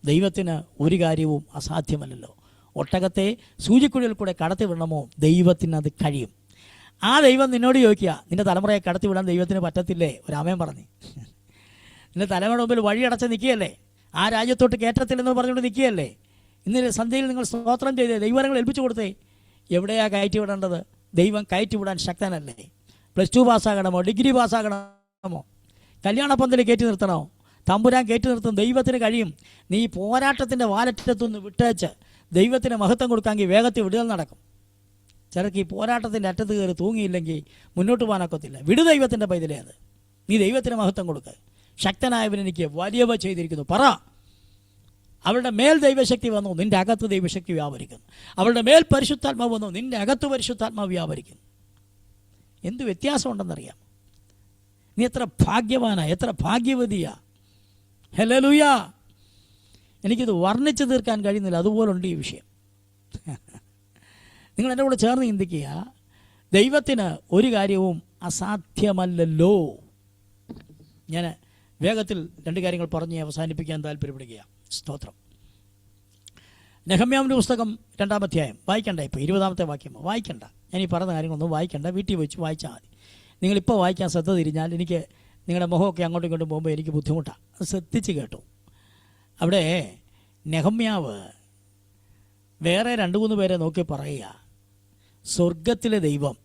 ദൈവത്തിന് ഒരു കാര്യവും അസാധ്യമല്ലല്ലോ. ഒട്ടകത്തെ സൂചിക്കുഴയിൽ കൂടെ കടത്തി വിടണമോ, ദൈവത്തിന് അത് കഴിയും. ആ ദൈവം നിന്നോട് ചോദിക്കുക, നിൻ്റെ തലമുറയെ കടത്തി വിടാൻ ദൈവത്തിന് പറ്റത്തില്ലേ? ഒരാമേൻ പറഞ്ഞു. നിൻ്റെ തലമുറ മുമ്പിൽ വഴിയടച്ച് നിൽക്കുകയല്ലേ, ആ രാജ്യത്തോട്ട് കയറ്റത്തില്ലെന്ന് പറഞ്ഞുകൊണ്ട് നിൽക്കുകയല്ലേ. ഇന്ന് സന്ധ്യയിൽ നിങ്ങൾ സ്തോത്രം ചെയ്തേ, ദൈവങ്ങൾ ഏൽപ്പിച്ചു കൊടുത്തേ. എവിടെയാണ് കയറ്റി വിടേണ്ടത്? ദൈവം കയറ്റി വിടാൻ ശക്തനല്ലേ? +2 പാസ്സാകണമോ, ഡിഗ്രി പാസ്സാകണമോ, കല്യാണപ്പന്തൽ കയറ്റി നിർത്തണോ? തമ്പുരാൻ കയറ്റി നിർത്തും, ദൈവത്തിന് കഴിയും. നീ പോരാട്ടത്തിൻ്റെ വാലറ്റത്തൊന്ന് വിട്ടേച്ച് ദൈവത്തിന് മഹത്വം കൊടുക്കാമെങ്കിൽ വേഗത്തിൽ വിടുതൽ നടക്കും. ചിലർക്ക് ഈ പോരാട്ടത്തിൻ്റെ അറ്റത്ത് കയറി തൂങ്ങിയില്ലെങ്കിൽ മുന്നോട്ട് പോകാനൊക്കത്തില്ല. വിടു ദൈവത്തിൻ്റെ പൈതലേ, അത് നീ ദൈവത്തിന് മഹത്വം കൊടുക്കുക. ശക്തനായവൻ എനിക്ക് വലിയവ ചെയ്തിരിക്കുന്നു. പറ, അവളുടെ മേൽ ദൈവശക്തി വന്നു, നിൻ്റെ അകത്ത് ദൈവശക്തി വ്യാപരിക്കുന്നു. അവളുടെ മേൽ പരിശുദ്ധാത്മാവ് വന്നു, നിൻ്റെ അകത്ത് പരിശുദ്ധാത്മാവ് വ്യാപരിക്കുന്നു. എന്ത് വ്യത്യാസമുണ്ടെന്നറിയാം. നീ എത്ര ഭാഗ്യവാനാ, എത്ര ഭാഗ്യവതിയാ. ഹല്ലേലൂയ. എനിക്കിത് വർണ്ണിച്ച് തീർക്കാൻ കഴിയുന്നില്ല, അതുപോലുണ്ട് ഈ വിഷയം. നിങ്ങൾ എൻ്റെ കൂടെ ചേർന്ന് ചിന്തിക്കുക. ദൈവത്തിന് ഒരു കാര്യവും അസാധ്യമല്ലല്ലോ. ഞാൻ വേഗത്തിൽ 2 കാര്യങ്ങൾ പറഞ്ഞ് അവസാനിപ്പിക്കാൻ താല്പര്യപ്പെടുകയാണ്. സ്തോത്രം. നെഹമ്യാവിൻ്റെ പുസ്തകം 2-ാം അധ്യായം വായിക്കണ്ട. ഇപ്പോൾ 20-ാമത്തെ വാക്യം വായിക്കണ്ട. ഞാൻ ഈ പറഞ്ഞ കാര്യങ്ങളൊന്നും വായിക്കണ്ട, വീട്ടിൽ വെച്ച് വായിച്ചാൽ മതി. നിങ്ങളിപ്പോൾ വായിക്കാൻ ശ്രദ്ധ തിരിഞ്ഞാൽ എനിക്ക് നിങ്ങളുടെ മുഖമൊക്കെ അങ്ങോട്ടും ഇങ്ങോട്ടും പോകുമ്പോൾ എനിക്ക് ബുദ്ധിമുട്ടാണ്. അത് ശ്രദ്ധിച്ച് കേട്ടു. അവിടെ നെഹമ്യാവ് വേറെ 2-3 പേരെ നോക്കി പറയുക, സ്വർഗത്തിലെ ദൈവം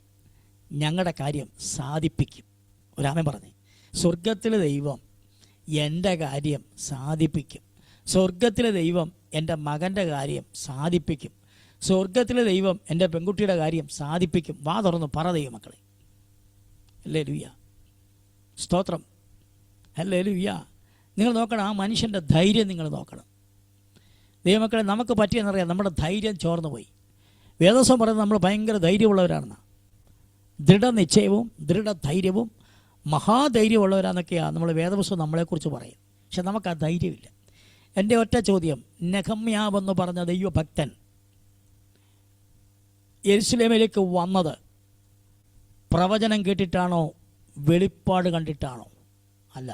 ഞങ്ങളുടെ കാര്യം സാധിപ്പിക്കും. ഒരാമൻ പറഞ്ഞേ, സ്വർഗത്തിലെ ദൈവം എൻ്റെ കാര്യം സാധിപ്പിക്കും. സ്വർഗത്തിലെ ദൈവം എൻ്റെ മകൻ്റെ കാര്യം സാധിപ്പിക്കും. സ്വർഗത്തിലെ ദൈവം എൻ്റെ പെൺകുട്ടിയുടെ കാര്യം സാധിപ്പിക്കും. വാ തുറന്ന് പറ ദൈവമക്കളെ. ഹല്ലേലൂയ. സ്തോത്രം. ഹല്ലേലൂയ. നിങ്ങൾ നോക്കണം, ആ മനുഷ്യൻ്റെ ധൈര്യം നിങ്ങൾ നോക്കണം. ദൈവമക്കളെ, നമുക്ക് പറ്റിയെന്നറിയാം, നമ്മുടെ ധൈര്യം ചോർന്നു പോയി. വേദോസം പറയുന്നത് നമ്മൾ ഭയങ്കര ധൈര്യമുള്ളവരാണെന്നാണ്. ദൃഢനിശ്ചയവും ദൃഢധൈര്യവും മഹാധൈര്യമുള്ളവരാണെന്നൊക്കെയാണ് നമ്മൾ വേദപുസ്തകം നമ്മളെക്കുറിച്ച് പറയും. പക്ഷെ നമുക്ക് ആ ധൈര്യമില്ല. എൻ്റെ ഒറ്റ ചോദ്യം, നെഹമ്യാവെന്ന് പറഞ്ഞ ദൈവഭക്തൻ യെരുശലേമിലേക്ക് വന്നത് പ്രവചനം കേട്ടിട്ടാണോ, വെളിപ്പാട് കണ്ടിട്ടാണോ? അല്ല.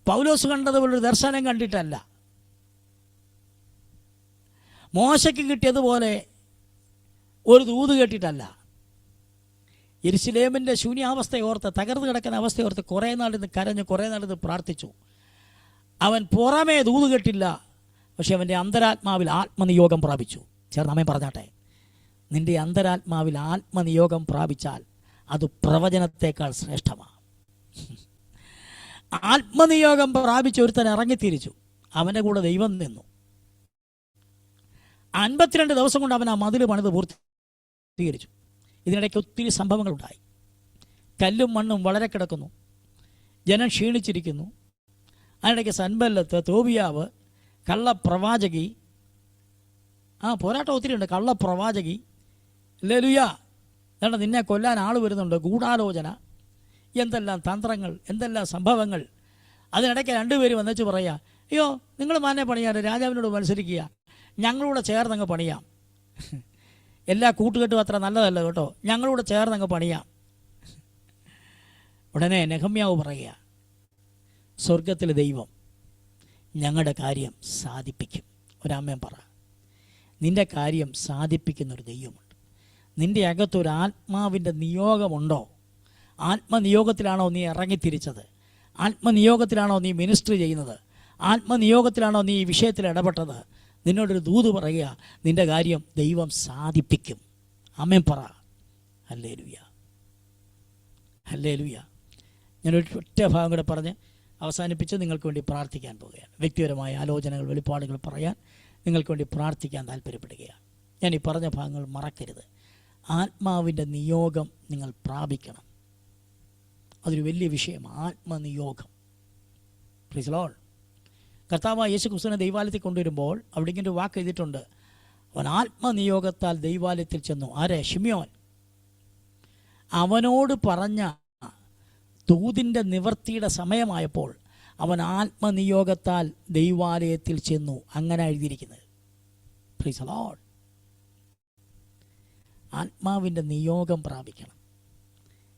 പൗലോസ് കണ്ടതുപോലൊരു ദർശനം കണ്ടിട്ടല്ല. മോശയ്ക്ക് കിട്ടിയതുപോലെ ഒരു ദൂത് കേട്ടിട്ടല്ല. യെരുശലേമിൻ്റെ ശൂന്യാവസ്ഥയോർത്ത്, തകർന്നു കിടക്കുന്ന അവസ്ഥയോർത്ത് കുറേ നാളിന്ന് കരഞ്ഞു, കുറേ നാളിന്ന് പ്രാർത്ഥിച്ചു. അവൻ പുറമേ ദൂത് കേട്ടില്ല, പക്ഷെ അവൻ്റെ അന്തരാത്മാവിൽ ആത്മനിയോഗം പ്രാപിച്ചു. ചേർന്നമ്മേ പറഞ്ഞാട്ടെ, നിൻ്റെ അന്തരാത്മാവിൽ ആത്മനിയോഗം പ്രാപിച്ചാൽ അത് പ്രവചനത്തേക്കാൾ ശ്രേഷ്ഠമാണ്. ആത്മനിയോഗം പ്രാപിച്ച ഒരുത്തൻ ഇറങ്ങിത്തിരിച്ചു, അവൻ്റെ കൂടെ ദൈവം നിന്നു. 52 ദിവസം കൊണ്ട് അവൻ ആ മതിൽ പണിത് പൂർത്തീകരിച്ചു. ഇതിനിടയ്ക്ക് ഒത്തിരി സംഭവങ്ങളുണ്ടായി. കല്ലും മണ്ണും വളരെ കിടക്കുന്നു, ജനം ക്ഷീണിച്ചിരിക്കുന്നു. അതിനിടയ്ക്ക് സൻബല്ലത്ത്, തോബിയാവ്, കള്ളപ്രവാചകി, പോരാട്ടം ഒത്തിരി ഉണ്ട്. കള്ളപ്രവാചകി, ഹല്ലേലൂയ, എന്നിട്ട് നിന്നെ കൊല്ലാൻ ആൾ വരുന്നുണ്ട്, ഗൂഢാലോചന, എന്തെല്ലാം തന്ത്രങ്ങൾ, എന്തെല്ലാം സംഭവങ്ങൾ. അതിനിടയ്ക്ക് 2 പേര് വന്നിച്ച് പറയാ, അയ്യോ നിങ്ങൾ മാനെ പണിയാറ്, രാജാവിനോട് മത്സരിക്കുക, ഞങ്ങളൂടെ ചേർന്നങ്ങ് പണിയാം. എല്ലാ കൂട്ടുകെട്ടും അത്ര നല്ലതല്ല കേട്ടോ, ഞങ്ങളൂടെ ചേർന്നങ്ങ് പണിയാം. ഉടനെ നെഹമ്യാവ് പറയുക, സ്വർഗത്തിലെ ദൈവം ഞങ്ങളുടെ കാര്യം സാധിപ്പിക്കും. ഒരമ്മയും പറ, നിൻ്റെ കാര്യം സാധിപ്പിക്കുന്നൊരു ദൈവമുണ്ട്. നിൻ്റെ അകത്തൊരു ആത്മാവിൻ്റെ നിയോഗമുണ്ടോ? ആത്മനിയോഗത്തിലാണോ നീ ഇറങ്ങിത്തിരിച്ചത്? ആത്മനിയോഗത്തിലാണോ നീ മിനിസ്ട്രി ചെയ്യുന്നത്? ആത്മനിയോഗത്തിലാണോ നീ ഈ വിഷയത്തിൽ ഇടപെട്ടത്? നിന്നോടൊരു ദൂത് പറയുക, നിൻ്റെ കാര്യം ദൈവം സാധിപ്പിക്കും. ആമേൻ പറ. Hallelujah, hallelujah. ഞാനൊരു ഒറ്റ ഭാഗം കൂടെ പറഞ്ഞ് അവസാനിപ്പിച്ച് നിങ്ങൾക്ക് വേണ്ടി പ്രാർത്ഥിക്കാൻ പോവുകയാണ്. വ്യക്തിപരമായ ആലോചനകൾ, വെളിപ്പാടുകൾ പറയാൻ നിങ്ങൾക്ക് വേണ്ടി പ്രാർത്ഥിക്കാൻ താല്പര്യപ്പെടുകയാണ്. ഞാൻ ഈ പറഞ്ഞ ഭാഗങ്ങൾ മറക്കരുത്. ആത്മാവിൻ്റെ നിയോഗം നിങ്ങൾ പ്രാപിക്കണം. അതൊരു വലിയ വിഷയമാണ്, ആത്മനിയോഗം. Price the Lord. കർത്താവായ യേശു ക്രിസ്തുവിനെ ദൈവാലയത്തിൽ കൊണ്ടുവരുമ്പോൾ അവിടെ ഇങ്ങനെ ഒരു വാക്ക് എഴുതിയിട്ടുണ്ട്, അവൻ ആത്മനിയോഗത്താൽ ദൈവാലയത്തിൽ ചെന്നു. ആരെ? ശിമ്യോൻ. അവനോട് പറഞ്ഞ ദൂതിൻ്റെ നിവൃത്തിയുടെ സമയമായപ്പോൾ അവൻ ആത്മനിയോഗത്താൽ ദൈവാലയത്തിൽ ചെന്നു. അങ്ങനെ എഴുതിയിരിക്കുന്നത്. Price the Lord. ആത്മാവിൻ്റെ നിയോഗം പ്രാപിക്കണം.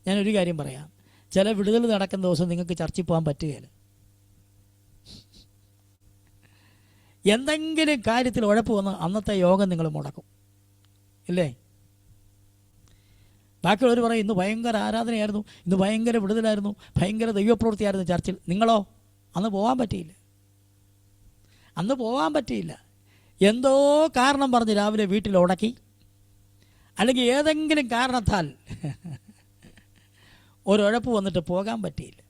ഞാനൊരു കാര്യം പറയാം, ചില വിടുതൽ നടക്കുന്ന ദിവസം നിങ്ങൾക്ക് ചർച്ചിൽ പോകാൻ പറ്റുകയില്ല. എന്തെങ്കിലും കാര്യത്തിൽ ഉഴപ്പ് വന്ന് അന്നത്തെ യോഗം നിങ്ങൾ മുടക്കും, ഇല്ലേ? ബാക്കിയുള്ളവർ പറയും, ഇന്ന് ഭയങ്കര ആരാധനയായിരുന്നു, ഇന്ന് ഭയങ്കര വിടുതലായിരുന്നു, ഭയങ്കര ദൈവപ്രവൃത്തിയായിരുന്നു ചർച്ചിൽ. നിങ്ങളോ? അന്ന് പോകാൻ പറ്റിയില്ല. അന്ന് പോകാൻ പറ്റിയില്ല. എന്തോ കാരണം പറഞ്ഞ് രാവിലെ വീട്ടിൽ ഉടക്കി, അല്ലെങ്കിൽ ഏതെങ്കിലും കാരണത്താൽ ഒരുഴപ്പ് വന്നിട്ട് പോകാൻ പറ്റിയില്ല.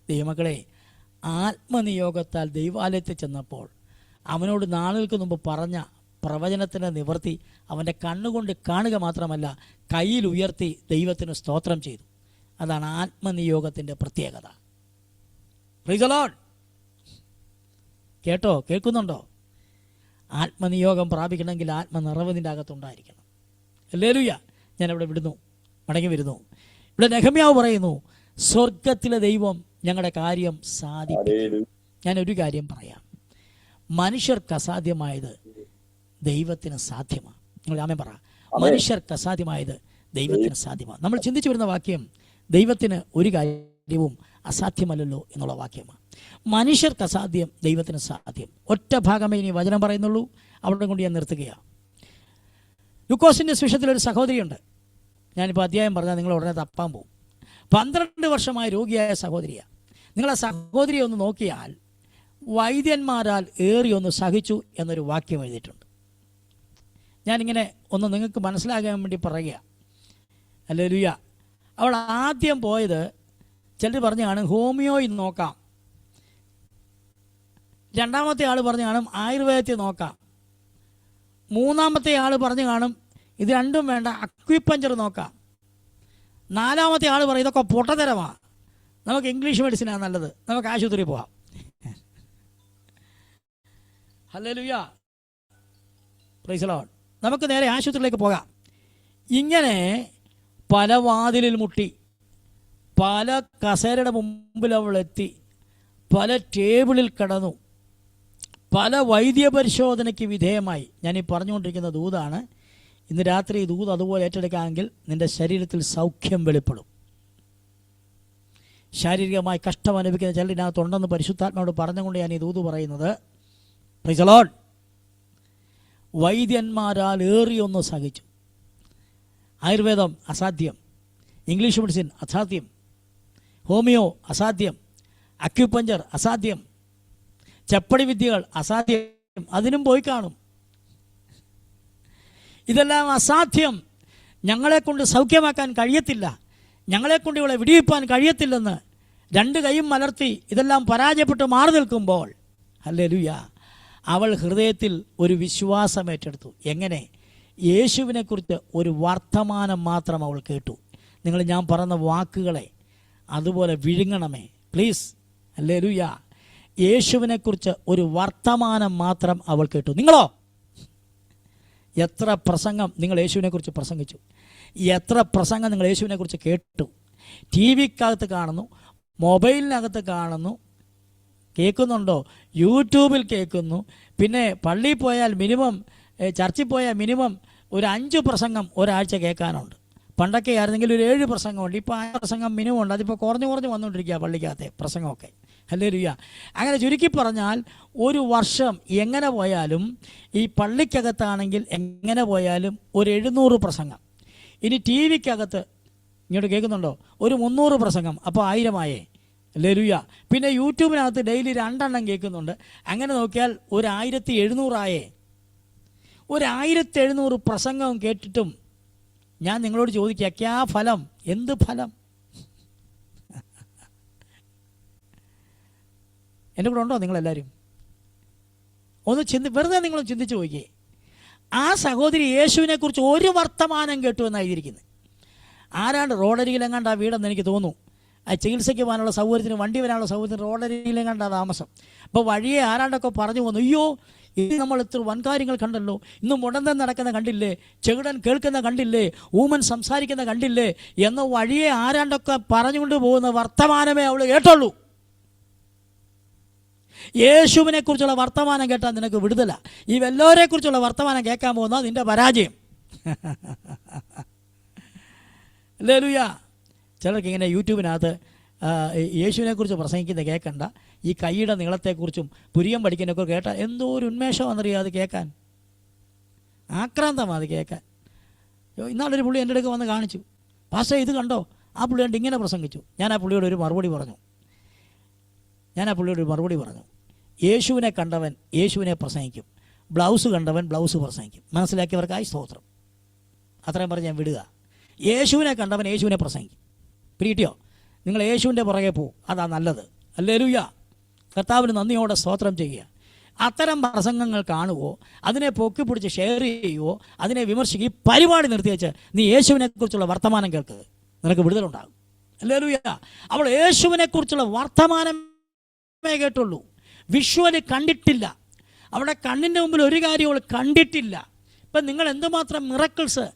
ദൈവമക്കളെ, ആത്മനിയോഗത്താൽ ദൈവാലയത്തിൽ ചെന്നപ്പോൾ അവനോട് നാളുകൾക്ക് മുമ്പ് പറഞ്ഞ പ്രവചനത്തിൻ്റെ നിവൃത്തി അവൻ്റെ കണ്ണുകൊണ്ട് കാണുക മാത്രമല്ല, കയ്യിൽ ഉയർത്തി ദൈവത്തിന് സ്തോത്രം ചെയ്തു. അതാണ് ആത്മനിയോഗത്തിൻ്റെ പ്രത്യേകത. Price the Lord. കേട്ടോ? കേൾക്കുന്നുണ്ടോ? ആത്മനിയോഗം പ്രാപിക്കണമെങ്കിൽ ആത്മനിറവ് നിൻ്റെ അകത്തുണ്ടായിരിക്കണം. ഹല്ലേലൂയ. ഞാനവിടെ വിടുന്നു, മടങ്ങി വരുന്നു. ഇവിടെ നെഹമ്യാവ് പറയുന്നു, സ്വർഗത്തിലെ ദൈവം ഞങ്ങളുടെ കാര്യം സാധിപ്പിക്കും. ഞാനൊരു കാര്യം പറയാം, മനുഷ്യർക്ക് അസാധ്യമായത് ദൈവത്തിന് സാധ്യമാണ്. നിങ്ങൾ ആമേൻ പറ. മനുഷ്യർക്ക് അസാധ്യമായത് ദൈവത്തിന് സാധ്യമാണ്. നമ്മൾ ചിന്തിച്ചു വരുന്ന വാക്യം ദൈവത്തിന് ഒരു കാര്യവും അസാധ്യമല്ലല്ലോ എന്നുള്ള വാക്യമാണ്. മനുഷ്യർക്ക് അസാധ്യം, ദൈവത്തിന് സാധ്യം. ഒറ്റ ഭാഗമേ ഇനി വചനം പറയുന്നുള്ളൂ, അവിടെ കൊണ്ട് ഞാൻ നിർത്തുകയാണ്. ലൂക്കോസിൻ്റെ സുവിശേഷത്തിലൊരു സഹോദരിയുണ്ട്. ഞാനിപ്പോൾ അധ്യായം പറഞ്ഞാൽ നിങ്ങൾ ഉടനെ തപ്പാൻ പോകും. 12 വർഷമായി രോഗിയായ സഹോദരിയാണ്. നിങ്ങൾ ആ സഹോദരിയെ ഒന്ന് നോക്കിയാൽ വൈദ്യന്മാരാൽ ഏറിയൊന്ന് സഹിച്ചു എന്നൊരു വാക്യം എഴുതിയിട്ടുണ്ട്. ഞാനിങ്ങനെ ഒന്ന് നിങ്ങൾക്ക് മനസ്സിലാകാൻ വേണ്ടി പറയുക. ഹല്ലേലൂയ. അവൾ ആദ്യം പോയത്, ചിലർ പറഞ്ഞു കാണും ഹോമിയോയിൽ നോക്കാം, രണ്ടാമത്തെ ആൾ പറഞ്ഞു കാണും ആയുർവേദത്തിൽ നോക്കാം, മൂന്നാമത്തെ ആൾ പറഞ്ഞു കാണും ഇത് രണ്ടും വേണ്ട അക്വിപ്പഞ്ചർ നോക്കാം, നാലാമത്തെ ആൾ പറയും ഇതൊക്കെ പൊട്ടത്തരമാണ്, നമുക്ക് ഇംഗ്ലീഷ് മെഡിസിനാണ് നല്ലത്, നമുക്ക് ആശുപത്രിയിൽ പോകാം. ഹല്ലേലൂയ. Price the Lord. നമുക്ക് നേരെ ആശുപത്രിയിലേക്ക് പോകാം. ഇങ്ങനെ പല വാതിലിൽ മുട്ടി, പല കസേരയുടെ മുമ്പിൽ അവൾ എത്തി, പല ടേബിളിൽ കിടന്നു, പല വൈദ്യപരിശോധനയ്ക്ക് വിധേയമായി. ഞാനീ പറഞ്ഞുകൊണ്ടിരിക്കുന്ന ദൂതാണ്. ഇന്ന് രാത്രി ഈ ദൂത് അതുപോലെ ഏറ്റെടുക്കാമെങ്കിൽ നിൻ്റെ ശരീരത്തിൽ സൗഖ്യം വെളിപ്പെടും. ശാരീരികമായി കഷ്ടം അനുഭവിക്കുന്ന ചിലരിനകത്തുണ്ടെന്ന് പരിശുദ്ധാത്മാവോട് പറഞ്ഞുകൊണ്ട് ഞാൻ ഈ ദൂത് പറയുന്നത്. Praise the Lord. വൈദ്യന്മാരാൽ ഏറിയൊന്ന് സഹിച്ചു. ആയുർവേദം അസാധ്യം, ഇംഗ്ലീഷ് മെഡിസിൻ അസാധ്യം, ഹോമിയോ അസാധ്യം, അക്യുപഞ്ചർ അസാധ്യം, ചെപ്പടി വിദ്യകൾ അസാധ്യം, അതിനും പോയി കാണും. ഇതെല്ലാം അസാധ്യം, ഞങ്ങളെക്കൊണ്ട് സൗഖ്യമാക്കാൻ കഴിയത്തില്ല, ഞങ്ങളെക്കൊണ്ട് ഇവളെ വിടിയിപ്പാൻ കഴിയത്തില്ലെന്ന് രണ്ട് കൈയും മലർത്തി ഇതെല്ലാം പരാജയപ്പെട്ട് മാറി നിൽക്കുമ്പോൾ, ഹല്ലേലൂയ, അവൾ ഹൃദയത്തിൽ ഒരു വിശ്വാസം ഏറ്റെടുത്തു. എങ്ങനെ? യേശുവിനെക്കുറിച്ച് ഒരു വർത്തമാനം മാത്രം അവൾ കേട്ടു. നിങ്ങൾ ഞാൻ പറഞ്ഞ വാക്കുകളെ അതുപോലെ വിഴുങ്ങണമേ പ്ലീസ്. ഹല്ലേലൂയ. യേശുവിനെക്കുറിച്ച് ഒരു വർത്തമാനം മാത്രം അവൾ കേട്ടു. നിങ്ങളോ? എത്ര പ്രസംഗം നിങ്ങൾ യേശുവിനെക്കുറിച്ച് പ്രസംഗിച്ചു, എത്ര പ്രസംഗം നിങ്ങൾ യേശുവിനെക്കുറിച്ച് കേട്ടു. ടി വിക്കകത്ത് കാണുന്നു, മൊബൈലിനകത്ത് കാണുന്നു, കേൾക്കുന്നുണ്ടോ? യൂട്യൂബിൽ കേൾക്കുന്നു. പിന്നെ പള്ളിയിൽ പോയാൽ മിനിമം, ചർച്ചിൽ പോയാൽ മിനിമം ഒരു 5 പ്രസംഗം ഒരാഴ്ച കേൾക്കാനുണ്ട്. പണ്ടൊക്കെ ആയിരുന്നെങ്കിൽ ഒരു 7 പ്രസംഗമുണ്ട്. ഇപ്പോൾ 5 പ്രസംഗം മിനിമം ഉണ്ട്. അതിപ്പോൾ കുറഞ്ഞു വന്നുകൊണ്ടിരിക്കുക പള്ളിക്കകത്തെ പ്രസംഗമൊക്കെ. ഹല്ലേലൂയ. അങ്ങനെ ചുരുക്കി പറഞ്ഞാൽ ഒരു വർഷം എങ്ങനെ പോയാലും, ഈ പള്ളിക്കകത്താണെങ്കിൽ എങ്ങനെ പോയാലും ഒരു 700 പ്രസംഗം. ഇനി ടി വിക്കകത്ത് ഇങ്ങോട്ട് കേൾക്കുന്നുണ്ടോ? ഒരു 300 പ്രസംഗം. അപ്പോൾ 1000 ആയേ. ഹല്ലേലൂയ. പിന്നെ യൂട്യൂബിനകത്ത് ഡെയിലി 2 എണ്ണം കേൾക്കുന്നുണ്ട്. അങ്ങനെ നോക്കിയാൽ ഒരു 1700 ആയേ. ഒരു 1700 പ്രസംഗം കേട്ടിട്ടും ഞാൻ നിങ്ങളോട് ചോദിക്കുക, ക്യാ ഫലം? എന്ത് ഫലം? എൻ്റെ കൂടെ ഉണ്ടോ നിങ്ങളെല്ലാവരും? ഒന്ന് വെറുതെ നിങ്ങൾ ചിന്തിച്ച് നോക്കിയേ. ആ സഹോദരി യേശുവിനെ കുറിച്ച് ഒരു വർത്തമാനം കേട്ടു എന്നാണ് എഴുതിയിരിക്കുന്നത്. ആരാണ്ട് റോഡരികിലെങ്ങാണ്ട് ആ വീടെന്ന് എനിക്ക് തോന്നുന്നു. ആ ചികിത്സയ്ക്ക് പോകാനുള്ള സൗകര്യത്തിന്, വണ്ടി വരാനുള്ള സൗകര്യത്തിന് റോഡരികിലെങ്ങാണ്ട് താമസം. അപ്പോൾ വഴിയെ ആരാണ്ടൊക്കെ പറഞ്ഞു പോന്നു, അയ്യോ ഇത് നമ്മൾ ഇത്ര വൻകാര്യങ്ങൾ കണ്ടല്ലോ, ഇന്ന് മുടന്തൻ നടക്കുന്ന കണ്ടില്ലേ, ചെകിടൻ കേൾക്കുന്ന കണ്ടില്ലേ, ഊമൻ സംസാരിക്കുന്ന കണ്ടില്ലേ എന്ന് വഴിയെ ആരാണ്ടൊക്കെ പറഞ്ഞുകൊണ്ട് പോകുന്ന വർത്തമാനമേ അവൾ കേട്ടുള്ളൂ. യേശുവിനെ കുറിച്ചുള്ള വർത്തമാനം കേട്ടാൽ നിനക്ക് വിടുതല. ഈ വല്ലവരെ കുറിച്ചുള്ള വർത്തമാനം കേൾക്കാൻ പോകുന്ന നിന്റെ പരാജയം. ഹല്ലേലൂയ. ചിലർക്ക് ഇങ്ങനെ യൂട്യൂബിനകത്ത് യേശുവിനെക്കുറിച്ച് പ്രസംഗിക്കുന്ന കേൾക്കണ്ട, ഈ കൈയുടെ നീളത്തെക്കുറിച്ചും പുരിയം പഠിക്കുന്നതൊക്കെ കേട്ടാൽ എന്തോ ഒരു ഉന്മേഷമാണെന്നറിയാം അത് കേൾക്കാൻ. ആക്രാന്തമാണ് അത് കേൾക്കാൻ. ഇന്നാളൊരു പുള്ളി എൻ്റെ അടുക്ക് വന്ന് കാണിച്ചു, പാസ്റ്റർ ഇത് കണ്ടോ, ആ പുള്ളി കണ്ട് ഇങ്ങനെ പ്രസംഗിച്ചു. ഞാൻ ആ പുള്ളിയോട് ഒരു മറുപടി പറഞ്ഞു. യേശുവിനെ കണ്ടവൻ യേശുവിനെ പ്രസംഗിക്കും, ബ്ലൗസ് കണ്ടവൻ ബ്ലൗസ് പ്രസംഗിക്കും. മനസ്സിലാക്കിയവർക്കായി സ്തോത്രം. അത്രയും പറഞ്ഞ് ഞാൻ വിടുക. യേശുവിനെ കണ്ടവൻ യേശുവിനെ പ്രസംഗിക്കും. പിടികിട്ടിയോ? നിങ്ങൾ യേശുവിൻ്റെ പുറകെ പോവും, അതാ നല്ലത്. ഹല്ലേലൂയ. കർത്താവിന് നന്ദിയോടെ സ്തോത്രം ചെയ്യുക. അത്തരം പ്രസംഗങ്ങൾ കാണുവോ, അതിനെ പൊക്കിപ്പിടിച്ച് ഷെയർ ചെയ്യുവോ, അതിനെ വിമർശിക്കുക. ഈ പരിപാടി നിർത്തി വെച്ച് നീ യേശുവിനെ കുറിച്ചുള്ള വർത്തമാനം കേൾക്കുക, നിനക്ക് വിടുതലുണ്ടാകും. ഹല്ലേലൂയ. അവൾ യേശുവിനെ കുറിച്ചുള്ള വർത്തമാനമേ കേട്ടുള്ളൂ, വിഷ്വല് കണ്ടിട്ടില്ല. അവളുടെ കണ്ണിൻ്റെ മുമ്പിൽ ഒരു കാര്യം അവൾ കണ്ടിട്ടില്ല. ഇപ്പം നിങ്ങൾ എന്തുമാത്രം മിറക്കിൾസ്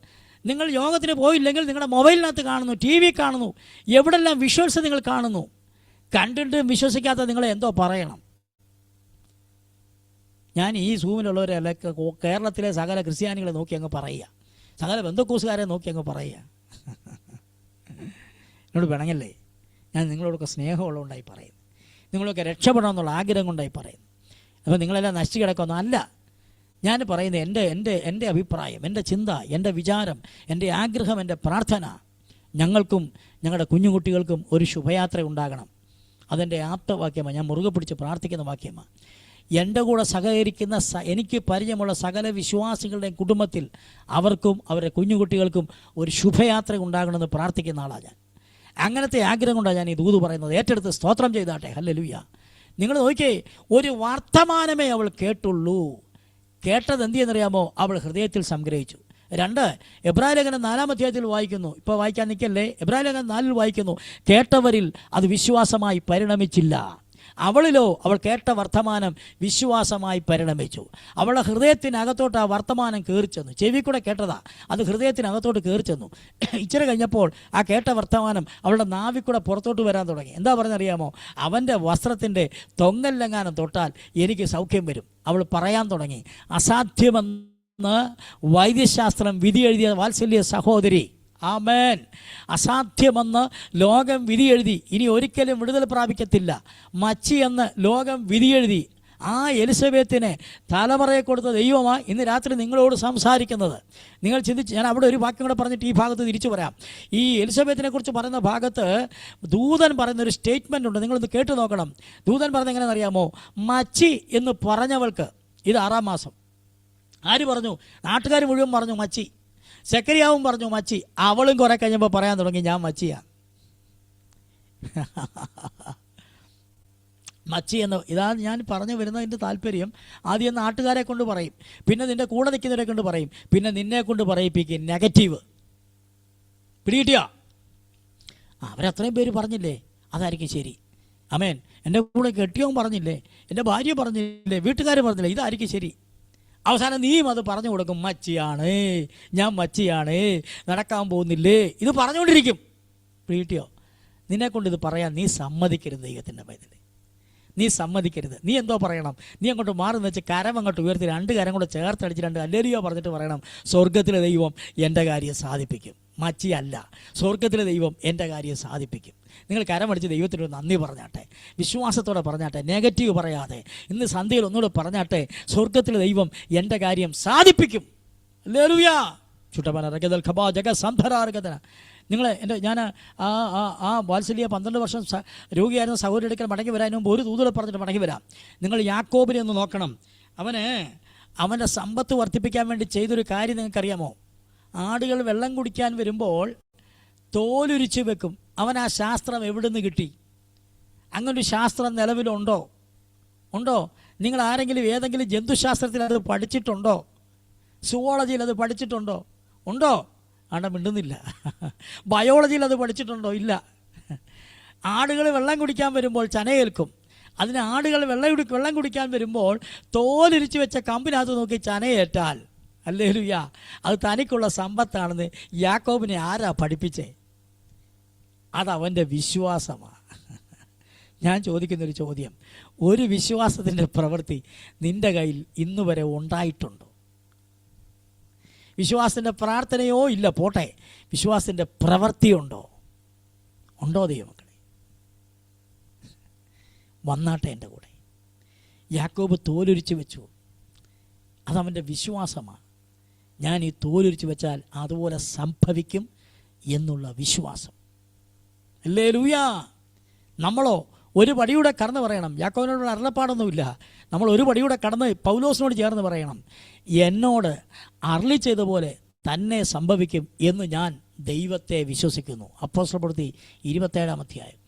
നിങ്ങൾ യോഗത്തിന് പോയില്ലെങ്കിൽ നിങ്ങളുടെ മൊബൈലിനകത്ത് കാണുന്നു, ടി വി കാണുന്നു, എവിടെല്ലാം വിഷ്വൽസ് നിങ്ങൾ കാണുന്നു. കണ്ടിട്ട് വിശ്വസിക്കാത്ത നിങ്ങളെ എന്തോ പറയണം. ഞാൻ ഈ സൂമിലുള്ളവരല്ല, കേരളത്തിലെ സകല ക്രിസ്ത്യാനികളെ നോക്കി അങ്ങ് പറയുക, സകല ബന്ധക്കോസുകാരെ നോക്കി അങ്ങ് പറയുക. എന്നോട് പിണങ്ങല്ലേ? ഞാൻ നിങ്ങളോടൊക്കെ സ്നേഹമുള്ളതുകൊണ്ടായി പറയുന്നു, നിങ്ങളൊക്കെ രക്ഷപ്പെടണമെന്നുള്ള ആഗ്രഹം കൊണ്ടായി പറയുന്നു. അപ്പോൾ നിങ്ങളെല്ലാം നശിച്ചു കിടക്കൊന്നും അല്ല ഞാൻ പറയുന്നത്. എൻ്റെ അഭിപ്രായം, എൻ്റെ ചിന്ത, എൻ്റെ വിചാരം, എൻ്റെ ആഗ്രഹം, എൻ്റെ പ്രാർത്ഥന, ഞങ്ങൾക്കും ഞങ്ങളുടെ കുഞ്ഞുകുട്ടികൾക്കും ഒരു ശുഭയാത്ര ഉണ്ടാകണം. അതെൻ്റെ ആപ്തവാക്യമാണ്. ഞാൻ മുറുകെ പിടിച്ച് പ്രാർത്ഥിക്കുന്ന വാക്യമാണ്. എൻ്റെ കൂടെ സഹകരിക്കുന്ന എനിക്ക് പരിചയമുള്ള സകല വിശ്വാസികളുടെയും കുടുംബത്തിൽ അവർക്കും അവരുടെ കുഞ്ഞുകുട്ടികൾക്കും ഒരു ശുഭയാത്ര ഉണ്ടാകണമെന്ന് പ്രാർത്ഥിക്കുന്ന ആളാണ് ഞാൻ. അങ്ങനത്തെ ആഗ്രഹം കൊണ്ടാണ് ഞാൻ ഈ ദൂത് പറയുന്നത്. ഏറ്റെടുത്ത് സ്തോത്രം ചെയ്താട്ടെ. ഹല്ലേലൂയ. നിങ്ങൾ നോക്കിയേ, ഒരു വർത്തമാനമേ അവൾ കേട്ടുള്ളൂ. കേട്ടത് എന്ത് ചെയ്യുന്നറിയാമോ? അവൾ ഹൃദയത്തിൽ സംഗ്രഹിച്ചു. 2 എബ്രായലേഖനം 4-ാം അധ്യായത്തിൽ വായിക്കുന്നു. ഇപ്പോൾ വായിക്കാൻ നിൽക്കല്ലേ, എബ്രായലേഖനം 4-ൽ വായിക്കുന്നു, കേട്ടവരിൽ അത് വിശ്വാസമായി പരിണമിച്ചില്ല. അവളിലോ അവൾ കേട്ട വർത്തമാനം വിശ്വാസമായി പരിണമിച്ചു. അവളുടെ ഹൃദയത്തിനകത്തോട്ട് ആ വർത്തമാനം കയറിച്ചെന്നു. ചെവി കൂടെ കേട്ടതാ, അത് ഹൃദയത്തിനകത്തോട്ട് കയറിച്ചെന്നു. ഇച്ചിരി കഴിഞ്ഞപ്പോൾ ആ കേട്ട വർത്തമാനം അവളുടെ നാവിൽ കൂടെ പുറത്തോട്ട് വരാൻ തുടങ്ങി. എന്താ പറഞ്ഞറിയാമോ? അവൻ്റെ വസ്ത്രത്തിൻ്റെ തൊങ്ങല്ലെങ്ങാനും തൊട്ടാൽ എനിക്ക് സൗഖ്യം വരും. അവൾ പറയാൻ തുടങ്ങി. അസാധ്യമെന്ന് വൈദ്യശാസ്ത്രം വിധി എഴുതിയ വാത്സല്യ സഹോദരി, ആമേൻ, അസാധ്യമെന്ന് ലോകം വിധിയെഴുതി ഇനി ഒരിക്കലും വിടുതൽ പ്രാപിക്കത്തില്ല. മച്ചി എന്ന് ലോകം വിധിയെഴുതി ആ എലിസബത്തിനെ തലമുറയെ കൊടുത്ത ദൈവമാണ് ഇന്ന് രാത്രി നിങ്ങളോട് സംസാരിക്കുന്നത്. നിങ്ങൾ ചിന്തിച്ച്, ഞാൻ അവിടെ ഒരു വാക്യം കൂടെ പറഞ്ഞിട്ട് ഈ ഭാഗത്ത് തിരിച്ചു പറയാം. ഈ എലിസബത്തിനെ കുറിച്ച് പറയുന്ന ഭാഗത്ത് ദൂതൻ പറയുന്നൊരു സ്റ്റേറ്റ്മെൻ്റ് ഉണ്ട്, നിങ്ങളൊന്ന് കേട്ടു നോക്കണം. ദൂതൻ പറയുന്നത് എങ്ങനെയാണെന്ന് അറിയാമോ? മച്ചി എന്ന് പറഞ്ഞവൾക്ക് ഇത് 6-ാം മാസം. ആര് പറഞ്ഞു? നാട്ടുകാർ മുഴുവൻ പറഞ്ഞു മച്ചി. സെക്കരിയാവും പറഞ്ഞു മച്ചി. അവളും കുറെ കഴിഞ്ഞപ്പോൾ പറയാൻ തുടങ്ങി, ഞാൻ മച്ചിയാ. മച്ചി എന്ന് ഇതാണ് ഞാൻ പറഞ്ഞു വരുന്നതിൻ്റെ താല്പര്യം. ആദ്യം നാട്ടുകാരെ കൊണ്ട് പറയും, പിന്നെ നിൻ്റെ കൂടെ നിൽക്കുന്നവരെ കൊണ്ട് പറയും, പിന്നെ നിന്നെ കൊണ്ട് പറയിപ്പിക്കും. നെഗറ്റീവ്. പിടികിട്ടിയോ? അവരത്രയും പേര് പറഞ്ഞില്ലേ, അതായിരിക്കും ശരി. ആമേൻ. എൻ്റെ കൂടെ കെട്ടിയവൻ പറഞ്ഞില്ലേ, എൻ്റെ ഭാര്യ പറഞ്ഞില്ലേ, വീട്ടുകാർ പറഞ്ഞില്ലേ, ഇതായിരിക്കും ശരി. അവസാനം നീയും അത് പറഞ്ഞു കൊടുക്കും, മച്ചിയാണ്, ഞാൻ മച്ചിയാണ്, നടക്കാൻ പോകുന്നില്ലേ, ഇത് പറഞ്ഞുകൊണ്ടിരിക്കും. പിടികിട്ടിയോ? നിന്നെക്കൊണ്ട് ഇത് പറയാൻ നീ സമ്മതിക്കരുത്. ദൈവത്തിൻ്റെ പൈതലേ, നീ സമ്മതിക്കരുത്. നീ എന്തോ പറയണം? നീ അങ്ങോട്ട് മാറുന്ന വെച്ച് കരം അങ്ങോട്ട് ഉയർത്തി 2 കരം കൂടെ ചേർത്തടിച്ച് 2 ഹല്ലേലൂയ പറഞ്ഞിട്ട് പറയണം, സ്വർഗത്തിലെ ദൈവം എൻ്റെ കാര്യം സാധിപ്പിക്കും. മച്ചിയല്ല, സ്വർഗത്തിലെ ദൈവം എൻ്റെ കാര്യം സാധിപ്പിക്കും. നിങ്ങൾ കരമടിച്ച് ദൈവത്തിനോട് നന്ദി പറഞ്ഞാട്ടെ, വിശ്വാസത്തോടെ പറഞ്ഞാട്ടെ, നെഗറ്റീവ് പറയാതെ. ഇന്ന് സന്ധ്യയിൽ ഒന്നുകൂടെ പറഞ്ഞാട്ടെ, സ്വർഗത്തിലെ ദൈവം എൻ്റെ കാര്യം സാധിപ്പിക്കും. ഹല്ലേലൂയ. ചുട്ടപ്പനറകതൽ ഖബാ ജഗ സംധരാർഗതന. നിങ്ങൾ ഞാൻ ആ വാത്സല്യ 12 വർഷം രോഗിയായിരുന്ന സഹോദരി എടുക്കൽ മടങ്ങി വരാൻ മുമ്പ് ഒരു ദൂതോടെ പറഞ്ഞിട്ട് മടങ്ങി വരാം. നിങ്ങൾ യാക്കോബിനെ ഒന്ന് നോക്കണം. അവൻ്റെ സമ്പത്ത് വർദ്ധിപ്പിക്കാൻ വേണ്ടി ചെയ്തൊരു കാര്യം നിങ്ങൾക്കറിയാമോ? ആടുകൾ വെള്ളം കുടിക്കാൻ വരുമ്പോൾ തോലുരിച്ച് വെക്കും. അവൻ ആ ശാസ്ത്രം എവിടുന്ന് കിട്ടി? അങ്ങനൊരു ശാസ്ത്രം നിലവിലുണ്ടോ? നിങ്ങൾ ആരെങ്കിലും ഏതെങ്കിലും ജന്തുശാസ്ത്രത്തിൽ അത് പഠിച്ചിട്ടുണ്ടോ? സുവോളജിയിൽ അത് പഠിച്ചിട്ടുണ്ടോ? ഉണ്ടോ? മിണ്ടുന്നില്ല. ബയോളജിയിൽ അത് പഠിച്ചിട്ടുണ്ടോ? ഇല്ല. ആടുകൾ വെള്ളം കുടിക്കാൻ വരുമ്പോൾ ചനയേൽക്കും. അതിന് ആടുകൾ വെള്ളം കുടിക്കാൻ വരുമ്പോൾ തോലിരിച്ച് വെച്ച കമ്പിനകത്ത് നോക്കി ചനയേറ്റാൽ, ഹല്ലേലൂയ, അത് തനിക്കുള്ള സമ്പത്താണെന്ന് യാക്കോബിനെ ആരാ പഠിപ്പിച്ചേ? അതവൻ്റെ വിശ്വാസമാണ്. ഞാൻ ചോദിക്കുന്നൊരു ചോദ്യം, ഒരു വിശ്വാസത്തിൻ്റെ പ്രവൃത്തി നിൻ്റെ കയ്യിൽ ഇന്നുവരെ ഉണ്ടായിട്ടുണ്ടോ? വിശ്വാസത്തിൻ്റെ പ്രാർത്ഥനയോ ഇല്ല, പോട്ടെ, വിശ്വാസത്തിൻ്റെ പ്രവൃത്തിയുണ്ടോ? ദൈവമക്കളെ? വന്നാട്ടെ എൻ്റെ കൂടെ. യാക്കോബ് തോലുരിച്ച് വെച്ചു. അതവൻ്റെ വിശ്വാസമാണ്. ഞാൻ ഈ തോലുരിച്ച് വെച്ചാൽ അതുപോലെ സംഭവിക്കും എന്നുള്ള വിശ്വാസം. ഹല്ലേലൂയ. നമ്മളോ ഒരു പടിയൂടെ കടന്ന് പറയണം. യാക്കോബിനോട് അരുളപ്പാടൊന്നുമില്ല. നമ്മൾ ഒരു പടിയൂടെ കടന്ന് പൗലോസിനോട് ചേർന്ന് പറയണം, എന്നോട് അരുളി ചെയ്ത പോലെ തന്നെ സംഭവിക്കും എന്ന് ഞാൻ ദൈവത്തെ വിശ്വസിക്കുന്നു. അപ്പോസ്തല പ്രവൃത്തി 27-ാം അധ്യായം.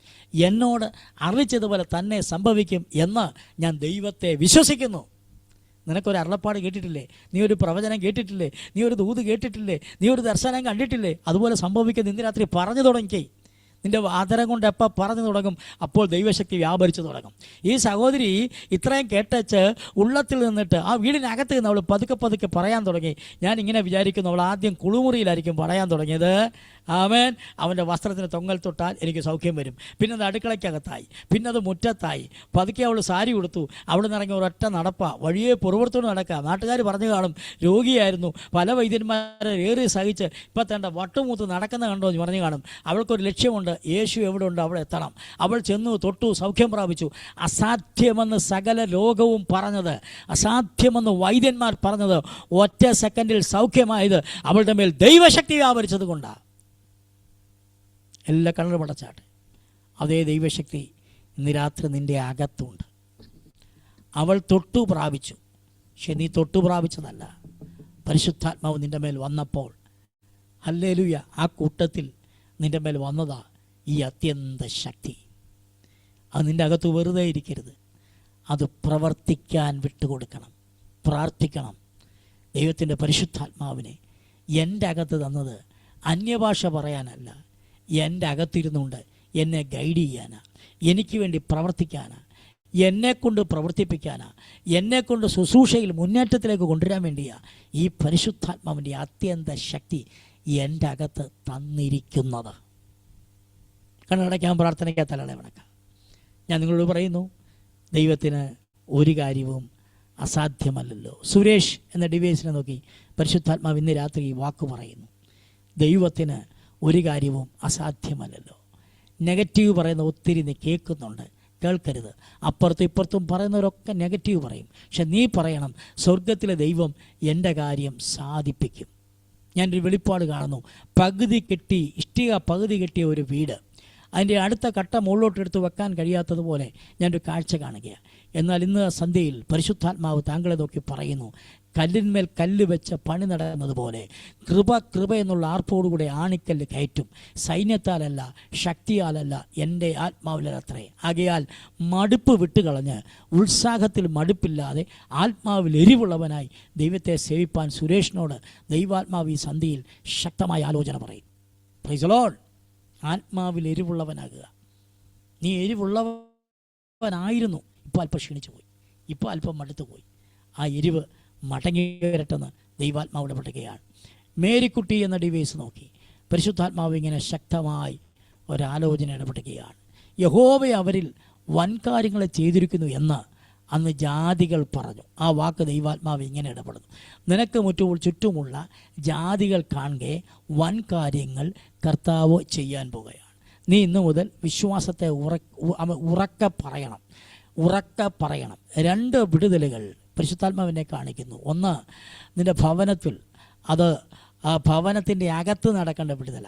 എന്നോട് അരുളി ചെയ്ത പോലെ തന്നെ സംഭവിക്കും എന്ന് ഞാൻ ദൈവത്തെ വിശ്വസിക്കുന്നു. നിനക്കൊരു അരുളപ്പാട് കേട്ടിട്ടില്ലേ? നീ ഒരു പ്രവചനം കേട്ടിട്ടില്ലേ? നീ ഒരു ദൂത് കേട്ടിട്ടില്ലേ? നീ ഒരു ദർശനം കണ്ടിട്ടില്ലേ? അതുപോലെ സംഭവിക്കുന്ന ഇന്ന് രാത്രി പറഞ്ഞു തുടങ്ങി. നിൻ്റെ ആദരം കൊണ്ട് എപ്പോൾ പറഞ്ഞു തുടങ്ങും, അപ്പോൾ ദൈവശക്തി വ്യാപരിച്ചു തുടങ്ങും. ഈ സഹോദരി ഇത്രയും കേട്ടച്ച് ഉള്ളത്തിൽ നിന്നിട്ട് ആ വീടിനകത്ത് നിന്ന് അവൾ പതുക്കെ പറയാൻ തുടങ്ങി. ഞാൻ ഇങ്ങനെ വിചാരിക്കുന്നു, അവൾ ആദ്യം കുളിമുറിയിലായിരിക്കും പറയാൻ തുടങ്ങിയത്. ആമേൻ. അവൻ്റെ വസ്ത്രത്തിന് തൊങ്ങൽ തൊട്ടാൽ എനിക്ക് സൗഖ്യം വരും. പിന്നെ അത് അടുക്കളയ്ക്കകത്തായി, പിന്നെ അത് മുറ്റത്തായി. പതുക്കെ അവൾ സാരി ഉടുത്തു. അവിടെ നിന്ന് ഇറങ്ങി ഒരൊറ്റ നടപ്പാ, വഴിയെ പുറത്തോട് നടക്കുക. നാട്ടുകാർ പറഞ്ഞു കാണും, രോഗിയായിരുന്നു, പല വൈദ്യന്മാരെ ഏറി സഹിച്ച് ഇപ്പം തേണ്ട വട്ടുമൂത്ത് നടക്കുന്ന കണ്ടോ എന്ന് പറഞ്ഞു കാണും. അവൾക്കൊരു ലക്ഷ്യമുണ്ട്, യേശു എവിടെ ഉണ്ട് അവിടെ എത്തണം. അവൾ ചെന്നു, തൊട്ടു, സൗഖ്യം പ്രാപിച്ചു. അസാധ്യമെന്ന് സകല ലോകവും പറഞ്ഞത്, അസാധ്യമെന്ന് വൈദ്യന്മാർ പറഞ്ഞത്, ഒറ്റ സെക്കൻഡിൽ സൗഖ്യമായത് അവളുടെ മേൽ ദൈവശക്തി വ്യാപരിച്ചത് കൊണ്ടാണ്. എല്ലാ കണ്ണും പടച്ചാട്ടെ. അതേ ദൈവശക്തി ഇന്ന് രാത്രി നിൻ്റെ അകത്തുണ്ട്. അവൾ തൊട്ടു പ്രാപിച്ചു. പക്ഷെ നീ തൊട്ടു പ്രാപിച്ചതല്ല, പരിശുദ്ധാത്മാവ് നിൻ്റെ മേൽ വന്നപ്പോൾ, ഹല്ലേലൂയ, ആ കൂട്ടത്തിൽ നിൻ്റെ മേൽ വന്നതാ ഈ അത്യന്ത ശക്തി. അത് നിൻ്റെ അകത്ത് വെറുതെ ഇരിക്കരുത്, അത് പ്രവർത്തിക്കാൻ വിട്ടുകൊടുക്കണം, പ്രാർത്ഥിക്കണം. ദൈവത്തിൻ്റെ പരിശുദ്ധാത്മാവിനെ എൻ്റെ അകത്ത് തന്നത് അന്യഭാഷ പറയാനല്ല, എൻ്റെ അകത്തിരുന്നുകൊണ്ട് എന്നെ ഗൈഡ് ചെയ്യാനാ, എനിക്ക് വേണ്ടി പ്രവർത്തിക്കാനാ, എന്നെക്കൊണ്ട് പ്രവർത്തിപ്പിക്കാനാ, എന്നെക്കൊണ്ട് ശുശ്രൂഷയിൽ മുന്നേറ്റത്തിലേക്ക് കൊണ്ടുവരാൻ വേണ്ടിയാ ഈ പരിശുദ്ധാത്മാവിൻ്റെ അത്യന്ത ശക്തി എൻ്റെ അകത്ത് തന്നിരിക്കുന്നത്. കണ്ണടയ്ക്കാൻ പ്രാർത്ഥനയ്ക്കാൻ തലകളെ വണക്കാം. ഞാൻ നിങ്ങളോട് പറയുന്നു, ദൈവത്തിന് ഒരു കാര്യവും അസാധ്യമല്ലല്ലോ. സുരേഷ് എന്ന ഡിവൈസിനെ നോക്കി പരിശുദ്ധാത്മാവ് ഇന്ന് രാത്രി ഈ വാക്ക് പറയുന്നു, ദൈവത്തിന് ഒരു കാര്യവും അസാധ്യമല്ലല്ലോ. നെഗറ്റീവ് പറയുന്ന ഒത്തിരി നീ കേൾക്കുന്നുണ്ട്, കേൾക്കരുത്. അപ്പുറത്തും ഇപ്പുറത്തും പറയുന്നവരൊക്കെ നെഗറ്റീവ് പറയും. പക്ഷെ നീ പറയണം, സ്വർഗത്തിലെ ദൈവം എൻ്റെ കാര്യം സാധിപ്പിക്കും. ഞാനൊരു വെളിപ്പാട് കാണുന്നു. ഇഷ്ടിക പകുതി കെട്ടിയ ഒരു വീട്, അതിൻ്റെ അടുത്ത കട്ട മുകളിലോട്ട് എടുത്ത് വെക്കാൻ കഴിയാത്തതുപോലെ ഞാനൊരു കാഴ്ച കാണുകയാണ്. എന്നാൽ ഇന്ന് സന്ധ്യയിൽ പരിശുദ്ധാത്മാവ് താങ്കളെ നോക്കി പറയുന്നു, കല്ലിന്മേൽ കല്ല് വെച്ച് പണി നടന്നതുപോലെ കൃപ എന്നുള്ള ആർപ്പോടുകൂടെ ആണിക്കല്ല് കയറ്റും. സൈന്യത്താലല്ല, ശക്തിയാലല്ല, എൻ്റെ ആത്മാവിലത്രേ. ആകയാൽ മടുപ്പ് വിട്ടുകളഞ്ഞ് ഉത്സാഹത്തിൽ മടുപ്പില്ലാതെ ആത്മാവിൽ എരിവുള്ളവനായി ദൈവത്തെ സേവിപ്പാൻ സുരേഷിനോട് ദൈവാത്മാവ് ഈ സന്ധ്യയിൽ ശക്തമായ ആലോചന പറയും. Praise the Lord. ആത്മാവിൽ എരിവുള്ളവനാകുക. നീ എരിവുള്ളവനായിരുന്നു, ഇപ്പോൾ അല്പം ക്ഷീണിച്ചു പോയി, ഇപ്പോൾ അല്പം മടുത്തു പോയി. ആ എരിവ് മടങ്ങി വരട്ടെന്ന് ദൈവാത്മാവ് ഇടപെടുകയാണ്. മേരിക്കുട്ടി എന്ന ഡിവൈസ് നോക്കി പരിശുദ്ധാത്മാവ് ഇങ്ങനെ ശക്തമായി ഒരാലോചന ഇടപെടുകയാണ്. യഹോവ അവരിൽ വൻകാര്യങ്ങളെ ചെയ്തിരിക്കുന്നു എന്ന് അന്ന് ജാതികൾ പറഞ്ഞു. ആ വാക്ക് ദൈവാത്മാവ് ഇങ്ങനെ ഇടപെടുന്നു. നിനക്ക് ചുറ്റുമുള്ള ജാതികൾ കാണുകെ വൻകാര്യങ്ങൾ കർത്താവ് ചെയ്യാൻ പോകുകയാണ്. നീ ഇന്നു മുതൽ വിശ്വാസത്തെ ഉറക്കെ പറയണം. 2 വിടുതലുകൾ പരിശുദ്ധാത്മാവിനെ കാണിക്കുന്നു. ഒന്ന്, നിൻ്റെ ഭവനത്തിൽ അത് ആ ഭവനത്തിൻ്റെ അകത്ത് നടക്കേണ്ട വിടുതല.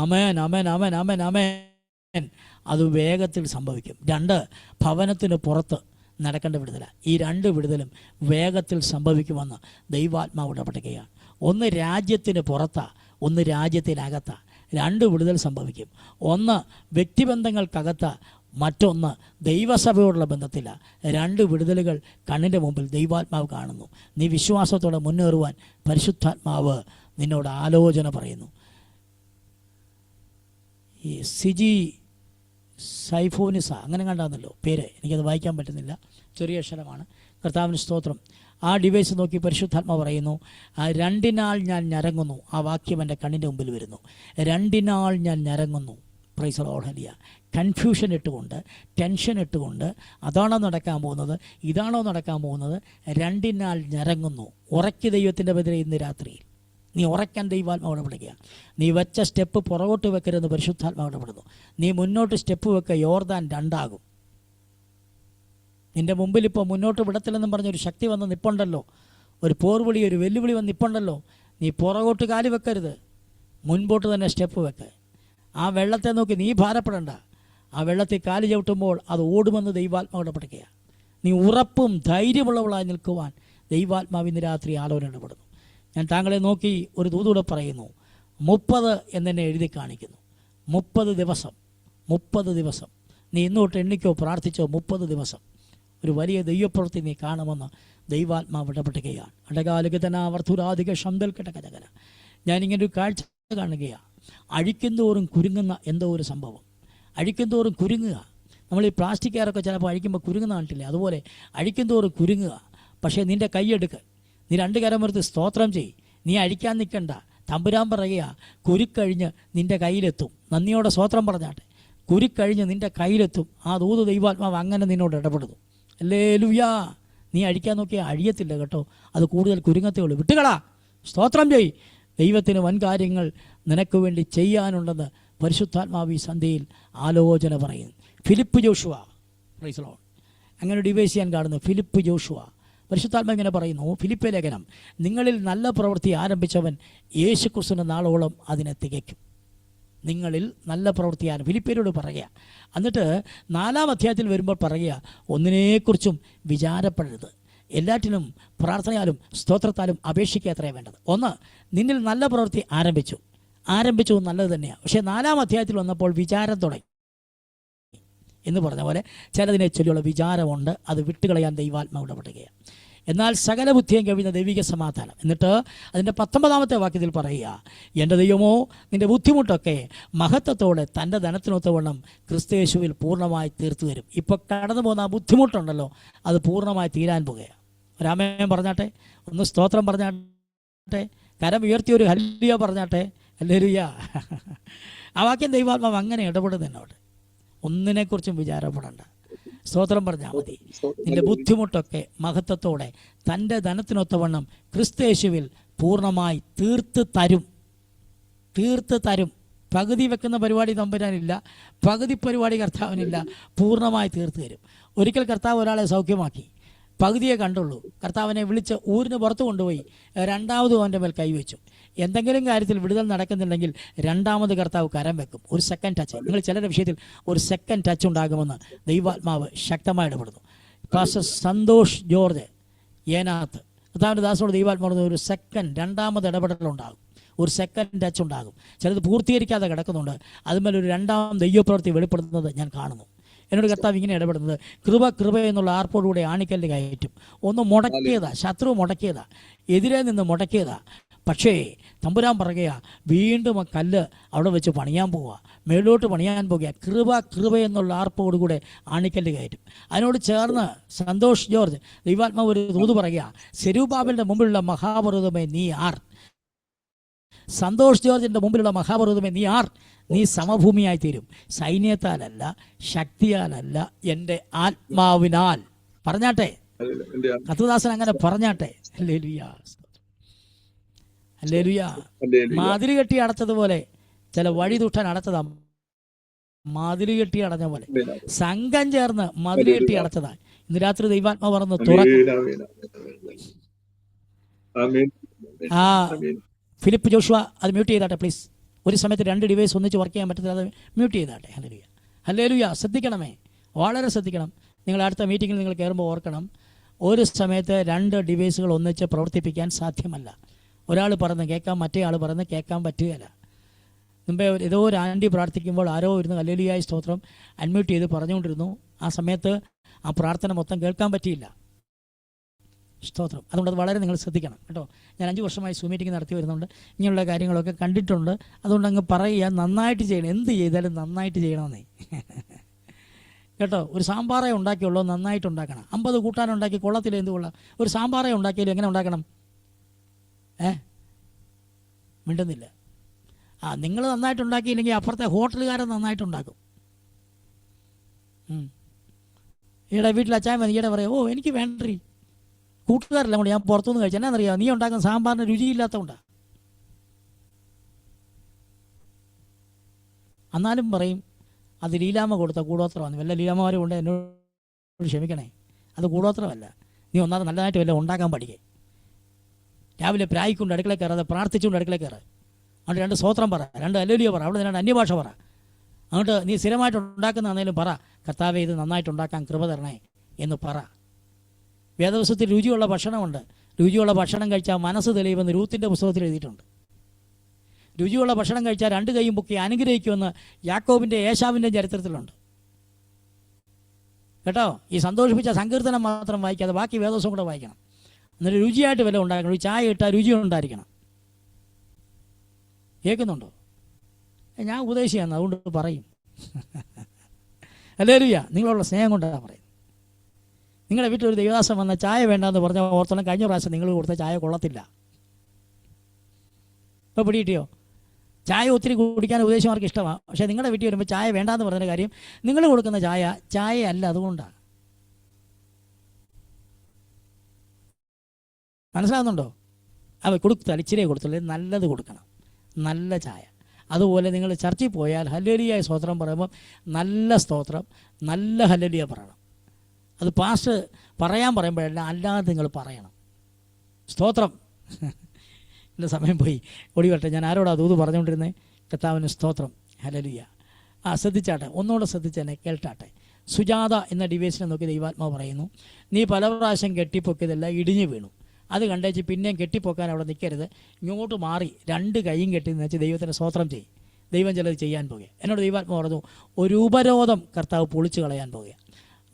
ആമേൻ ആമേൻ ആമേൻ ആമേൻ ആമേൻ. അത് വേഗത്തിൽ സംഭവിക്കും. 2, ഭവനത്തിന് പുറത്ത് നടക്കേണ്ട വിടുതല. ഈ 2 വിടുതലും വേഗത്തിൽ സംഭവിക്കുമെന്ന് ദൈവാത്മാവ് ഇടപെടുകയാണ്. ഒന്ന് രാജ്യത്തിന് പുറത്താ, ഒന്ന് രാജ്യത്തിനകത്താ. 2 വിടുതൽ സംഭവിക്കും. ഒന്ന് വ്യക്തിബന്ധങ്ങൾക്കകത്താ, മറ്റൊന്ന് ദൈവസഭയോടുള്ള ബന്ധത്തില്ല. 2 വിടുതലുകൾ കണ്ണിൻ്റെ മുമ്പിൽ ദൈവാത്മാവ് കാണുന്നു. നീ വിശ്വാസത്തോടെ മുന്നേറുവാൻ പരിശുദ്ധാത്മാവ് നിന്നോട് ആലോചന പറയുന്നു. ഈ സിജി സൈഫോനിസ അങ്ങനെ കണ്ടാന്നല്ലോ പേര്, എനിക്കത് വായിക്കാൻ പറ്റുന്നില്ല, ചെറിയ അക്ഷരമാണ്. കർത്താവിന് സ്തോത്രം. ആ ഡിവൈസ് നോക്കി പരിശുദ്ധാത്മാവ് പറയുന്നു, 2 നാൾ ഞാൻ ഞരങ്ങുന്നു. ആ വാക്യം എൻ്റെ കണ്ണിൻ്റെ മുമ്പിൽ വരുന്നു. 2 നാൾ ഞാൻ ഞരങ്ങുന്നു. Praise the Lord. ഹല്ലേലൂയ. കൺഫ്യൂഷൻ ഇട്ടുകൊണ്ട്, ടെൻഷൻ ഇട്ടുകൊണ്ട്, അതാണോ നടക്കാൻ പോകുന്നത്, ഇതാണോ നടക്കാൻ പോകുന്നത്, 2 നാൾ ഞരങ്ങുന്നു. ഉറക്കി ദൈവത്തിൻ്റെ ബദലെ ഇന്ന് രാത്രിയിൽ നീ ഉറക്കാൻ ദൈവാത്മാവ് ഇടപെടുക. നീ വെച്ച സ്റ്റെപ്പ് പുറകോട്ട് വെക്കരുതെന്ന് പരിശുദ്ധാത്മാവ് ഇടപെടുന്നു. നീ മുന്നോട്ട് സ്റ്റെപ്പ് വെക്കുക, യോർദാൻ 2 ആകും. നിൻ്റെ മുമ്പിൽ ഇപ്പോൾ മുന്നോട്ട് വിടത്തില്ലെന്നും പറഞ്ഞൊരു ശക്തി വന്ന് നിപ്പുണ്ടല്ലോ, ഒരു പോർവിളി, ഒരു വെല്ലുവിളി വന്ന് നിപ്പുണ്ടല്ലോ. നീ പുറകോട്ട് കാല് വെക്കരുത്, മുൻപോട്ട് തന്നെ സ്റ്റെപ്പ് വെക്ക്. ആ വെള്ളത്തെ നോക്കി നീ ഭാരപ്പെടണ്ട. ആ വെള്ളത്തിൽ കാല് ചവിട്ടുമ്പോൾ അത് ഓടുമെന്ന് ദൈവാത്മാവ് ഇടപെടുക. നീ ഉറപ്പും ധൈര്യമുള്ളവളായി നിൽക്കുവാൻ ദൈവാത്മാവ് ഇന്ന് രാത്രി ആലോചന ഇടപെടുന്നു. ഞാൻ താങ്കളെ നോക്കി ഒരു ദൂതൂടെ പറയുന്നു. 30 എന്നെ എഴുതി കാണിക്കുന്നു. 30 ദിവസം നീ ഇന്നോട്ട് എണ്ണിക്കോ, പ്രാർത്ഥിച്ചോ. 30 ദിവസം ഒരു വലിയ ദൈവപ്രവൃത്തി നീ കാണുമെന്ന് ദൈവാത്മാവ് ഇടപെടുകയാണ്. അടകാലികതനാവർത്തുരാധിക ശന്തൽ കടകരകര. ഞാനിങ്ങനൊരു കാഴ്ച കാണുകയാണ്. അഴിക്കുന്തോറും കുരുങ്ങുന്ന എന്തോ ഒരു സംഭവം. അഴിക്കുന്തോറും കുരുങ്ങുക. നമ്മൾ ഈ പ്ലാസ്റ്റിക് കയറൊക്കെ ചിലപ്പോൾ അഴിക്കുമ്പോൾ കുരുങ്ങുന്ന കണ്ടില്ലേ, അതുപോലെ അഴിക്കുന്തോറും കുരുങ്ങുക. പക്ഷേ നിൻ്റെ കൈയെടുക്ക്, നീ 2 കരമെടുത്ത് സ്തോത്രം ചെയ്. നീ അഴിക്കാൻ നിൽക്കണ്ട. തമ്പുരാൻ പറയുക, കുരുക്കഴിഞ്ഞ് നിൻ്റെ കയ്യിലെത്തും. നന്ദിയോടെ സ്തോത്രം പറഞ്ഞാട്ടെ. കുരുക്കഴിഞ്ഞ് നിൻ്റെ കയ്യിലെത്തും. ആ ദൂത് ദൈവാത്മാവ് അങ്ങനെ നിന്നോട് ഇടപെടുന്നു. ഹല്ലേലൂയാ. നീ അഴിക്കാൻ നോക്കിയാൽ അഴിയത്തില്ല കേട്ടോ, അത് കൂടുതൽ കുരുങ്ങത്തേ ഉള്ളൂ. വിട്ടുകളാ, സ്തോത്രം ചെയ്. ദൈവത്തിന് വൻകാര്യങ്ങൾ നിനക്ക് വേണ്ടി ചെയ്യാനുണ്ടെന്ന് പരിശുദ്ധാത്മാവ് ഈ സന്ധ്യയിൽ ആലോചന പറയുന്നു. Philip Joshua, price the Lord. അങ്ങനെ ഡിവൈസ് ചെയ്യാൻ കാണുന്നു. Philip Joshua. പരിശുദ്ധാത്മാവ് ഇങ്ങനെ പറയുന്നു, ഫിലിപ്പേ ലേഖനം, നിങ്ങളിൽ നല്ല പ്രവൃത്തി ആരംഭിച്ചവൻ യേശുക്രിസ്തുവിന്റെ നാളോളം അതിനെ തികയ്ക്കും. നിങ്ങളിൽ നല്ല പ്രവൃത്തി ഫിലിപ്പിയരോട് പറയുക. എന്നിട്ട് 4-ാം അധ്യായത്തിൽ വരുമ്പോൾ പറയുക, ഒന്നിനെക്കുറിച്ചും വിചാരപ്പെടരുത്, എല്ലാറ്റിനും പ്രാർത്ഥനയാലും സ്തോത്രത്താലും അപേക്ഷിക്കുക അത്രേ വേണ്ടത്. ഒന്ന്, നിന്നിൽ നല്ല പ്രവൃത്തി ആരംഭിച്ചു നല്ലത് തന്നെയാണ്. പക്ഷേ 4-ാം അധ്യായത്തിൽ വന്നപ്പോൾ വിചാരം തുടങ്ങി എന്ന് പറഞ്ഞ പോലെ ചിലതിനെ ചൊല്ലിയുള്ള വിചാരമുണ്ട്. അത് വിട്ടുകളയാൻ ദൈവാത്മാവ് ഇടപെടുകയാണ്. എന്നാൽ സകല ബുദ്ധിയും കവിയുന്ന ദൈവിക സമാധാനം. എന്നിട്ട് അതിൻ്റെ 19-ാമത്തെ വാക്യത്തിൽ പറയുക, എൻ്റെ ദൈവമോ നിൻ്റെ ബുദ്ധിമുട്ടൊക്കെ മഹത്വത്തോടെ തൻ്റെ ധനത്തിനൊത്തവണ്ണം ക്രിസ്തുയേശുവിൽ പൂർണ്ണമായി തീർത്തു തരും. ഇപ്പോൾ കടന്നു പോകുന്ന ആ ബുദ്ധിമുട്ടുണ്ടല്ലോ, അത് പൂർണ്ണമായി തീരാൻ പോകുകയാണ്. ഒരാമേൻ പറഞ്ഞാട്ടെ, ഒന്ന് സ്തോത്രം പറഞ്ഞാട്ടെ, കരം ഉയർത്തിയൊരു ഹല്ലേലൂയ പറഞ്ഞാട്ടെ. ഹല്ലേലൂയ. ആ വാക്യം ദൈവാത്മാവ് അങ്ങനെ ഇടപെടുന്നതിനോട് ഒന്നിനെക്കുറിച്ചും വിചാരപ്പെടണ്ട, സ്തോത്രം പറഞ്ഞാൽ മതി. നിന്റെ ബുദ്ധിമുട്ടൊക്കെ മഹത്വത്തോടെ തൻ്റെ ധനത്തിനൊത്തവണ്ണം ക്രിസ്തുയേശുവിൽ പൂർണ്ണമായി തീർത്ത് തരും. പകുതി വെക്കുന്ന പരിപാടി തമ്പുരാനില്ല, പകുതി പരിപാടി കർത്താവിനില്ല, പൂർണ്ണമായി തീർത്ത് തരും. ഒരിക്കൽ കർത്താവ് ഒരാളെ സൗഖ്യമാക്കി, പകുതിയെ കണ്ടുള്ളൂ. കർത്താവിനെ വിളിച്ച് ഊരിന് പുറത്ത് കൊണ്ടുപോയി 2ാമതും അവൻ്റെ മേൽ കൈവച്ചു. എന്തെങ്കിലും കാര്യത്തിൽ വിടുതൽ നടക്കുന്നുണ്ടെങ്കിൽ 2ാമത് കർത്താവ് കരം വെക്കും. ഒരു സെക്കൻഡ് ടച്ച്, നിങ്ങൾ ചിലരുടെ വിഷയത്തിൽ ഒരു സെക്കൻഡ് ടച്ച് ഉണ്ടാകുമെന്ന് ദൈവാത്മാവ് ശക്തമായി ഇടപെടുന്നു. പാസ്റ്റർ സന്തോഷ് ജോർജ് ഏനാത്ത്, കർത്താവിൻ്റെ ദാസനോട് ദൈവാത്മാവ് ഒരു സെക്കൻഡ് 2ാമത് ഇടപെടലുണ്ടാകും, ഒരു സെക്കൻഡ് ടച്ച് ഉണ്ടാകും. ചിലത് പൂർത്തീകരിക്കാതെ കിടക്കുന്നുണ്ട്, അതുമേലെ ഒരു 2ാം ദൈവപ്രവൃത്തി വെളിപ്പെടുത്തുന്നത് ഞാൻ കാണുന്നു. എന്നോട് കർത്താവ് ഇങ്ങനെ ഇടപെടുന്നത്, കൃപ എന്നുള്ള ആർപ്പോടുകൂടെ ആണിക്കല്ല് കയറ്റും. ഒന്ന് മുടക്കിയതാ, ശത്രു മുടക്കിയതാ, എതിരെ നിന്ന് മുടക്കിയതാ. പക്ഷേ തമ്പുരാൻ പറയുക, വീണ്ടും ആ കല്ല് അവിടെ വെച്ച് പണിയാൻ പോവുക, മേലോട്ട് പണിയാൻ പോകുക. കൃപ എന്നുള്ള ആർപ്പോടുകൂടെ ആണിക്കല്ല് കയറ്റും. അതിനോട് ചേർന്ന് സന്തോഷ് ജോർജ് ദൈവാത്മാവ് ഒരു ദൂത് പറയുക, സെരൂബാബലിൻ്റെ മുമ്പിലുള്ള മഹാപർവ്വതമേ നീ ആർ. സന്തോഷ് ജോർജിൻ്റെ മുമ്പിലുള്ള മഹാപർവ്വതമേ നീ ആർ. നീ സമഭൂമിയായി തീരും. സൈന്യത്താലല്ല, ശക്തിയാലല്ല, എൻ്റെ ആത്മാവിനാൽ. പറഞ്ഞാട്ടെ, കർത്തൃദാസൻ അങ്ങനെ പറഞ്ഞാട്ടെ. Hallelujah, hallelujah. മതിൽ കെട്ടി അടച്ചതുപോലെ ചില വഴി ദുഷ്ടൻ അടച്ചതാ. മതിൽ കെട്ടി അടഞ്ഞ പോലെ സംഘം ചേർന്ന് മതിൽ കെട്ടി അടച്ചതാ. ഇന്ന് രാത്രി ദൈവാത്മാ പറഞ്ഞ് തുറക്കും. ആ ഫിലിപ്പ് ജോഷുവ അത് മ്യൂട്ട് ചെയ്താട്ടെ പ്ലീസ്. ഒരു സമയത്ത് 2 ഡിവൈസ് ഒന്നിച്ച് വർക്ക് ചെയ്യാൻ പറ്റത്തില്ല, അത് മ്യൂട്ട് ചെയ്താട്ടെ. ഹല്ലേലൂയ, ഹല്ലേലൂയ. ശ്രദ്ധിക്കണമേ, വളരെ ശ്രദ്ധിക്കണം. നിങ്ങൾ അടുത്ത മീറ്റിങ്ങിൽ നിങ്ങൾ കയറുമ്പോൾ ഓർക്കണം, ഒരു സമയത്ത് 2 ഡിവൈസുകൾ ഒന്നിച്ച് പ്രവർത്തിപ്പിക്കാൻ സാധ്യമല്ല. ഒരാൾ പറയുന്നത് കേൾക്കാം, മറ്റേ ആൾ പറയുന്നത് കേൾക്കാൻ പറ്റുകയില്ല. മുമ്പേ ഏതോ ഒരു ആൻറ്റി പ്രാർത്ഥിക്കുമ്പോൾ ആരോ ഇരുന്ന് ഹല്ലേലൂയ സ്തോത്രം അൺമ്യൂട്ട് ചെയ്ത് പറഞ്ഞുകൊണ്ടിരുന്നു. ആ സമയത്ത് ആ പ്രാർത്ഥന മൊത്തം കേൾക്കാൻ പറ്റിയില്ല. സ്തോത്രം. അതുകൊണ്ട് അത് വളരെ നിങ്ങൾ ശ്രദ്ധിക്കണം കേട്ടോ. ഞാൻ 5 വർഷമായി സൂം മീറ്റിംഗ് നടത്തി വരുന്നുണ്ട്, ഇങ്ങനെയുള്ള കാര്യങ്ങളൊക്കെ കണ്ടിട്ടുണ്ട്. അതുകൊണ്ട് അങ്ങ് പറയുക, നന്നായിട്ട് ചെയ്യണം. എന്ത് ചെയ്താലും നന്നായിട്ട് ചെയ്യണമെന്നേ കേട്ടോ. ഒരു സാമ്പാറേ ഉണ്ടാക്കിയുള്ളൂ, നന്നായിട്ട് ഉണ്ടാക്കണം. 50 കൂട്ടാനുണ്ടാക്കി കൊള്ളത്തില്ല, എന്ത് കൊള്ളാം? ഒരു സാമ്പാറേ ഉണ്ടാക്കിയാലും എങ്ങനെ ഉണ്ടാക്കണം? മിണ്ടുന്നില്ല. നിങ്ങൾ നന്നായിട്ട് ഉണ്ടാക്കിയില്ലെങ്കിൽ അപ്പുറത്തെ ഹോട്ടലുകാരൻ നന്നായിട്ടുണ്ടാക്കും. ഈടെ വീട്ടിൽ അച്ചായ മതി, ഈടെ പറയാം, ഓ എനിക്ക് വേണ്ടീ കൂട്ടുകാരെല്ലാം കൂടി ഞാൻ പുറത്തുനിന്ന് കഴിച്ചു. എന്നാന്നറിയാം, നീ ഉണ്ടാക്കുന്ന സാമ്പാറിന് രുചിയില്ലാത്തതുകൊണ്ടാണ്. എന്നാലും പറയും അത് ലീലാമ്മ കൊടുത്ത കൂടോത്രമാണ്. വല്ല ലീലാമ്മമാരും കൊണ്ട് എന്നോട് ക്ഷമിക്കണേ, അത് കൂടോത്രമല്ല. നീ ഒന്നാമത് നല്ലതായിട്ട് വല്ല ഉണ്ടാക്കാൻ പഠിക്കേ. രാവിലെ പ്രായിക്കൊണ്ട് അടുക്കളയിൽ കയറാതെ പ്രാർത്ഥിച്ചുകൊണ്ട് അടുക്കളയിൽ കയറ്. അങ്ങോട്ട് 2 സ്തോത്രം പറ, 2 ഹല്ലേലൂയ പറ, അവിടെ 2 അന്യഭാഷ പറ. അങ്ങോട്ട് നീ സ്ഥിരമായിട്ട് ഉണ്ടാക്കുന്നതാണേലും പറ, കർത്താവേ ഇത് നന്നായിട്ട് ഉണ്ടാക്കാൻ കൃപ തരണേ എന്ന് പറ. വേദപുസ്തകത്തിൽ രുചിയുള്ള ഭക്ഷണമുണ്ട്. രുചിയുള്ള ഭക്ഷണം കഴിച്ചാൽ മനസ്സ് തെളിയുമെന്ന് രൂത്തിൻ്റെ പുസ്തകത്തിൽ എഴുതിയിട്ടുണ്ട്. രുചിയുള്ള ഭക്ഷണം കഴിച്ചാൽ 2 കൈയും പൊക്കി അനുഗ്രഹിക്കുമെന്ന് യാക്കോബിൻ്റെ ഏശാവിൻ്റെ ചരിത്രത്തിലുണ്ട് കേട്ടോ. ഈ സന്തോഷിപ്പിച്ച സങ്കീർത്തനം മാത്രം വായിക്കാതെ ബാക്കി വേദപുസ്തകം കൂടെ വായിക്കണം. എന്നിട്ട് രുചിയായിട്ട് വല്ല ഉണ്ടാക്കണം. ഒരു ചായ ഇട്ടാൽ രുചി ഉണ്ടായിരിക്കണം. കേൾക്കുന്നുണ്ടോ? ഞാൻ ഉപദേശിയാണ്, അതുകൊണ്ട് പറയും. ഹല്ലേലൂയ. നിങ്ങളുള്ള സ്നേഹം കൊണ്ടാണ് പറയുന്നത്. നിങ്ങളുടെ വീട്ടിൽ ഒരു ദൈവദാസൻ വന്ന ചായ വേണ്ടാന്ന് പറഞ്ഞ ഓർത്തോളം കഴിഞ്ഞ പ്രാവശ്യം നിങ്ങൾ കൊടുത്ത ചായ കൊള്ളത്തില്ല. ഇപ്പോൾ പിടികിട്ടിയോ? ചായ ഒത്തിരി കുടിക്കാൻ ഉപദേശമാർക്ക് ഇഷ്ടമാണ്. പക്ഷേ നിങ്ങളുടെ വീട്ടിൽ വരുമ്പോൾ ചായ വേണ്ടാന്ന് പറഞ്ഞ കാര്യം നിങ്ങൾ കൊടുക്കുന്ന ചായ അല്ല, അതുകൊണ്ടാണ്. മനസ്സിലാകുന്നുണ്ടോ? കൊടുത്താൽ ഇച്ചിരിയെ കൊടുത്തുള്ളൂ, നല്ലത് കൊടുക്കണം, നല്ല ചായ. അതുപോലെ നിങ്ങൾ ചർച്ചിൽ പോയാൽ ഹല്ലേലൂയ സ്തോത്രം പറയുമ്പോൾ നല്ല സ്തോത്രം, നല്ല ഹല്ലേലൂയ പറയണം. അത് പാസ്റ്റ് പറയാൻ പറയുമ്പോഴല്ല, അല്ലാതെ നിങ്ങൾ പറയണം. സ്തോത്രം. എൻ്റെ സമയം പോയി, ഓടി വരട്ടെ. ഞാൻ ആരോടാ ദൂത് പറഞ്ഞുകൊണ്ടിരുന്നത്? കർത്താവിന് സ്തോത്രം, ഹല്ലേലൂയ. ശ്രദ്ധിച്ചാട്ടെ, ഒന്നുകൂടെ ശ്രദ്ധിച്ചെന്നെ കേൾട്ടാട്ടെ. സുജാത എന്ന ഡിവൈസിനെ നോക്കി ദൈവാത്മാവ് പറയുന്നു, നീ പല പ്രാവശ്യം കെട്ടിപ്പൊക്കിയതെല്ലാം ഇടിഞ്ഞു വീണു. അത് കണ്ടേച്ച് പിന്നെയും കെട്ടിപ്പൊക്കാൻ അവിടെ നിൽക്കരുത്. ഇങ്ങോട്ട് മാറി 2 കൈയും കെട്ടി വെച്ച് ദൈവത്തിന് സ്തോത്രം ചെയ്യും. ദൈവം ചിലത് ചെയ്യാൻ പോകുക. എന്നോട് ദൈവാത്മാവ് പറഞ്ഞു, ഒരു ഉപരോധം കർത്താവ് പൊളിച്ചു കളയാൻ പോകുക.